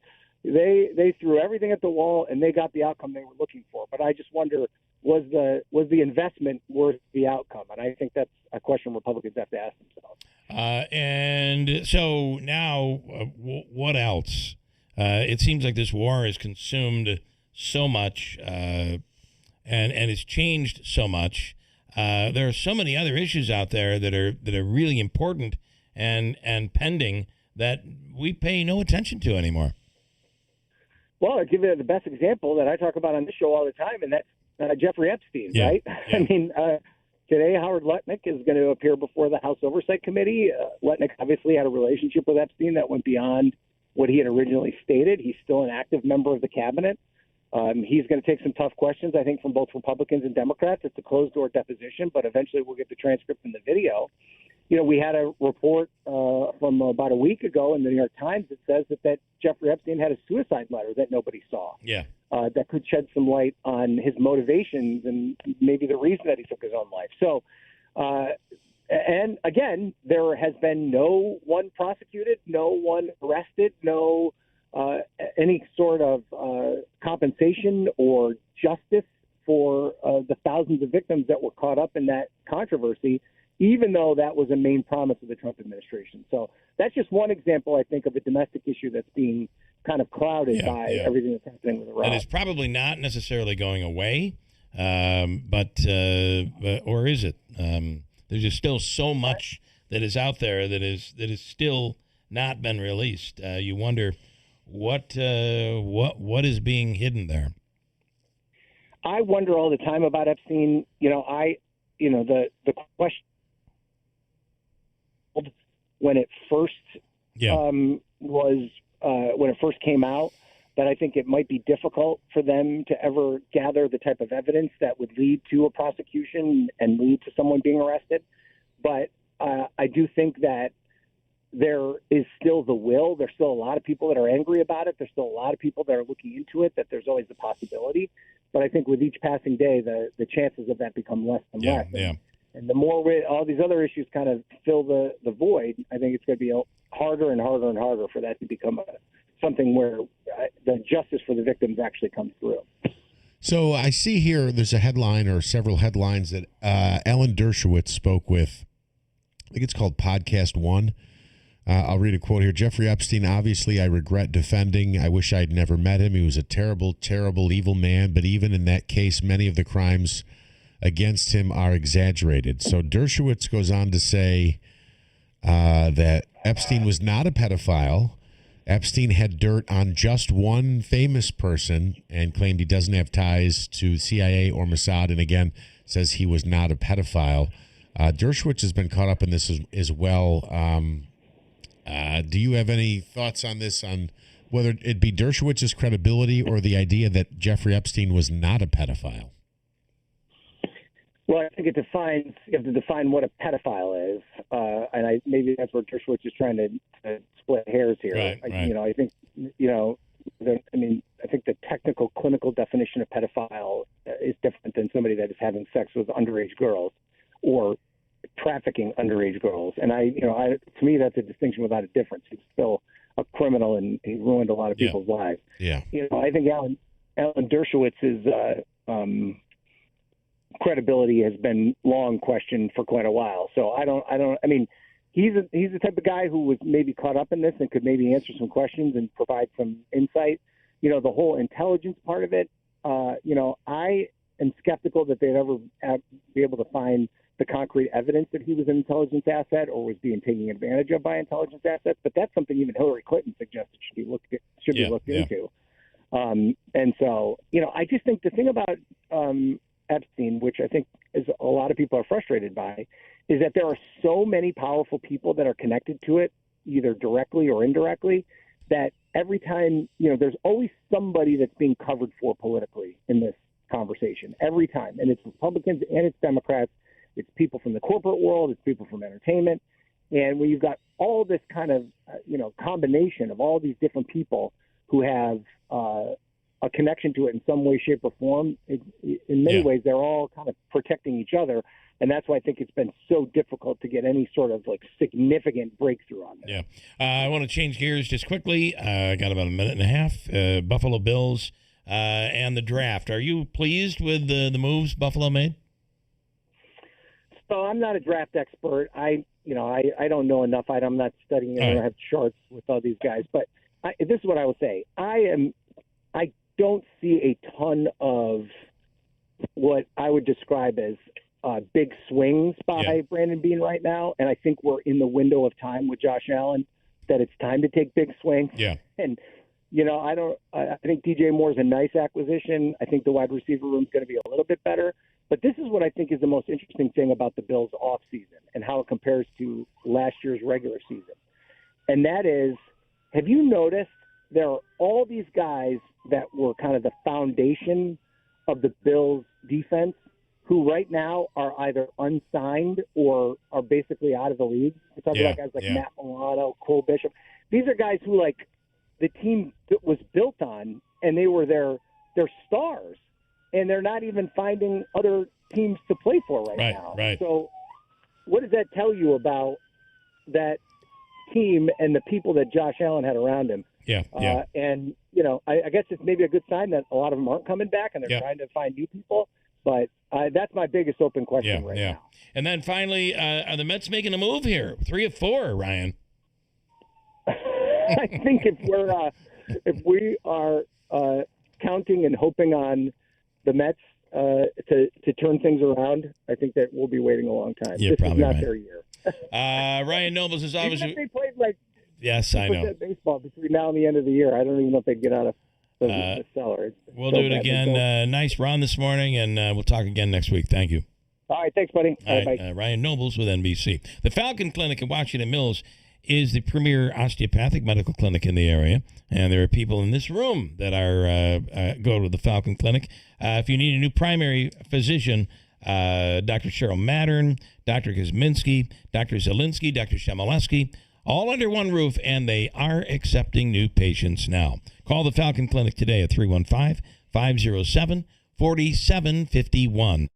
S6: threw everything at the wall and they got the outcome they were looking for. But I just wonder, was the investment worth the outcome? And I think that's a question Republicans have to ask themselves.
S3: And so now, what else? It seems like this war has consumed so much and has changed so much. There are so many other issues out there that are really important and pending that we pay no attention to anymore.
S6: Well, I'll give you the best example that I talk about on this show all the time, and that's Jeffrey Epstein, right? Yeah. I mean, today Howard Lutnick is going to appear before the House Oversight Committee. Lutnick obviously had a relationship with Epstein that went beyond what he had originally stated. He's still an active member of the cabinet. He's going to take some tough questions, I think, from both Republicans and Democrats. It's a closed-door deposition, but eventually we'll get the transcript and the video. We had a report from about a week ago in the New York Times that says that Jeffrey Epstein had a suicide letter that nobody saw.
S3: Yeah.
S6: That could shed some light on his motivations and maybe the reason that he took his own life. So, and again, there has been no one prosecuted, no one arrested, no any sort of compensation or justice for the thousands of victims that were caught up in that controversy, even though that was a main promise of the Trump administration. So that's just one example, I think, of a domestic issue that's being kind of clouded by everything that's happening with Iran.
S3: And it's probably not necessarily going away, but or is it? There's just still so much that is out there that is still not been released. You wonder what is being hidden there.
S6: I wonder all the time about Epstein. The question when it first when it first came out, that I think it might be difficult for them to ever gather the type of evidence that would lead to a prosecution and lead to someone being arrested. But I do think that there is still the will. There's still a lot of people that are angry about it. There's still a lot of people that are looking into it, that there's always the possibility. But I think with each passing day, the chances of that become less and less. And the more all these other issues kind of fill the void, I think it's going to be harder and harder and harder for that to become something where the justice for the victims actually comes through.
S5: So I see here there's a headline or several headlines that Alan Dershowitz spoke with. I think it's called Podcast One. I'll read a quote here. Jeffrey Epstein, obviously, I regret defending. I wish I'd never met him. He was a terrible, terrible, evil man. But even in that case, many of the crimes against him are exaggerated. So Dershowitz goes on to say that Epstein was not a pedophile. Epstein had dirt on just one famous person and claimed he doesn't have ties to CIA or Mossad, and again says he was not a pedophile. Dershowitz has been caught up in this as well. Do you have any thoughts on this, on whether it be Dershowitz's credibility or the idea that Jeffrey Epstein was not a pedophile?
S6: Well, I think you have to define what a pedophile is, and maybe that's where Dershowitz is trying to split hairs here.
S3: Right.
S6: I think I think the technical clinical definition of pedophile is different than somebody that is having sex with underage girls or trafficking underage girls. And to me, that's a distinction without a difference. He's still a criminal, and he ruined a lot of people's lives.
S5: Yeah.
S6: I think Alan Dershowitz's credibility has been long questioned for quite a while. So he's the type of guy who was maybe caught up in this and could maybe answer some questions and provide some insight. The whole intelligence part of it, I am skeptical that they'd ever be able to find the concrete evidence that he was an intelligence asset or was being taken advantage of by intelligence assets. But that's something even Hillary Clinton suggested should be looked into. And so, I just think the thing about Epstein, which I think is a lot of people are frustrated by, is that there are so many powerful people that are connected to it, either directly or indirectly, that every time, there's always somebody that's being covered for politically in this conversation, every time. And it's Republicans and it's Democrats. It's people from the corporate world. It's people from entertainment. And when you've got all this kind of, combination of all these different people who have a connection to it in some way, shape, or form, in many ways, they're all kind of protecting each other. And that's why I think it's been so difficult to get any sort of significant breakthrough on this.
S3: Yeah. I want to change gears just quickly. I got about a minute and a half. Buffalo Bills and the draft. Are you pleased with the moves Buffalo made?
S6: So I'm not a draft expert. I don't know enough. I'm not studying. I don't have charts with all these guys. But this is what I will say. I don't see a ton of what I would describe as big swings by Brandon Beane right now, and I think we're in the window of time with Josh Allen that it's time to take big swings.
S3: Yeah.
S6: And I think DJ Moore is a nice acquisition. I think the wide receiver room is going to be a little bit better. But this is what I think is the most interesting thing about the Bills' offseason and how it compares to last year's regular season. And that is, have you noticed there are all these guys that were kind of the foundation of the Bills' defense who right now are either unsigned or are basically out of the league? We're talking about guys like Matt Milano, Cole Bishop. These are guys who, the team was built on, and they were their stars. And they're not even finding other teams to play for right now.
S3: Right.
S6: So what does that tell you about that team and the people that Josh Allen had around him?
S3: Yeah.
S6: And, I guess it's maybe a good sign that a lot of them aren't coming back and they're trying to find new people. But that's my biggest open question right now.
S3: And then finally, are the Mets making a move here? 3 of 4, Ryan.
S6: I think if we are counting and hoping on the Mets to turn things around, I think that we'll be waiting a long time.
S3: You're
S6: this is not
S3: right.
S6: their year.
S3: Ryan Nobles is obviously.
S6: Even if they played
S3: yes, I know.
S6: baseball between now and the end of the year, I don't even know if they'd get out of the cellar.
S3: We'll do it again. Nice run this morning, and we'll talk again next week. Thank you.
S6: All right, thanks, buddy.
S3: All right,
S6: bye.
S3: Ryan Nobles with NBC. The Falcon Clinic in Washington Mills is the premier osteopathic medical clinic in the area, and there are people in this room that are go to the Falcon Clinic. If you need a new primary physician, Dr. Cheryl Mattern, Dr. Kosminski, Dr. Zielinski, Dr. Shemileski, all under one roof, and they are accepting new patients now. Call the Falcon Clinic today at 315-507-4751.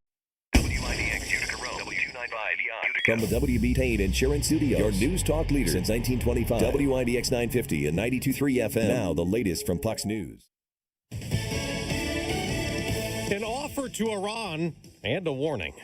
S1: From the WB Insurance Studio, your news talk leader since 1925. WIBX 950 and 92.3 FM. Now the latest from Fox News.
S7: An offer to Iran and a warning.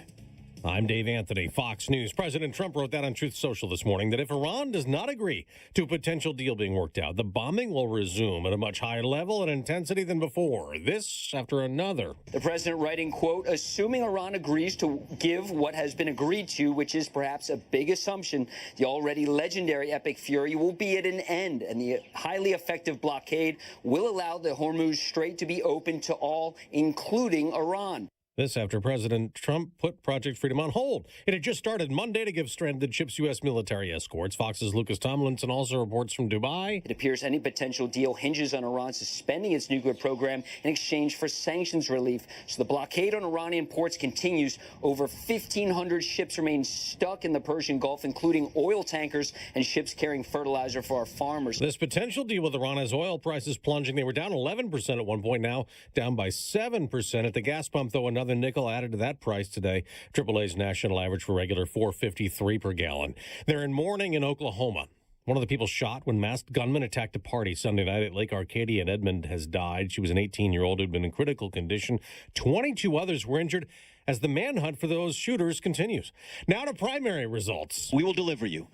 S7: I'm Dave Anthony, Fox News. President Trump wrote that on Truth Social this morning, that if Iran does not agree to a potential deal being worked out, the bombing will resume at a much higher level and intensity than before. This after another.
S10: The president writing, quote, assuming Iran agrees to give what has been agreed to, which is perhaps a big assumption, the already legendary Epic Fury will be at an end, and the highly effective blockade will allow the Hormuz Strait to be open to all, including Iran.
S7: This after President Trump put Project Freedom on hold. It had just started Monday to give stranded ships U.S. military escorts. Fox's Lucas Tomlinson also reports from Dubai.
S10: It appears any potential deal hinges on Iran suspending its nuclear program in exchange for sanctions relief. So the blockade on Iranian ports continues. Over 1,500 ships remain stuck in the Persian Gulf, including oil tankers and ships carrying fertilizer for our farmers.
S7: This potential deal with Iran has oil prices plunging. They were down 11% at one point, now down by 7% at the gas pump, though another nickel added to that price today. AAA's national average for regular $4.53 per gallon. They're in mourning in Oklahoma. One of the people shot when masked gunmen attacked a party Sunday night at Lake Arcadia in Edmond has died. She was an 18-year-old who'd been in critical condition. 22 others were injured as the manhunt for those shooters continues. Now to primary results.
S15: We will deliver you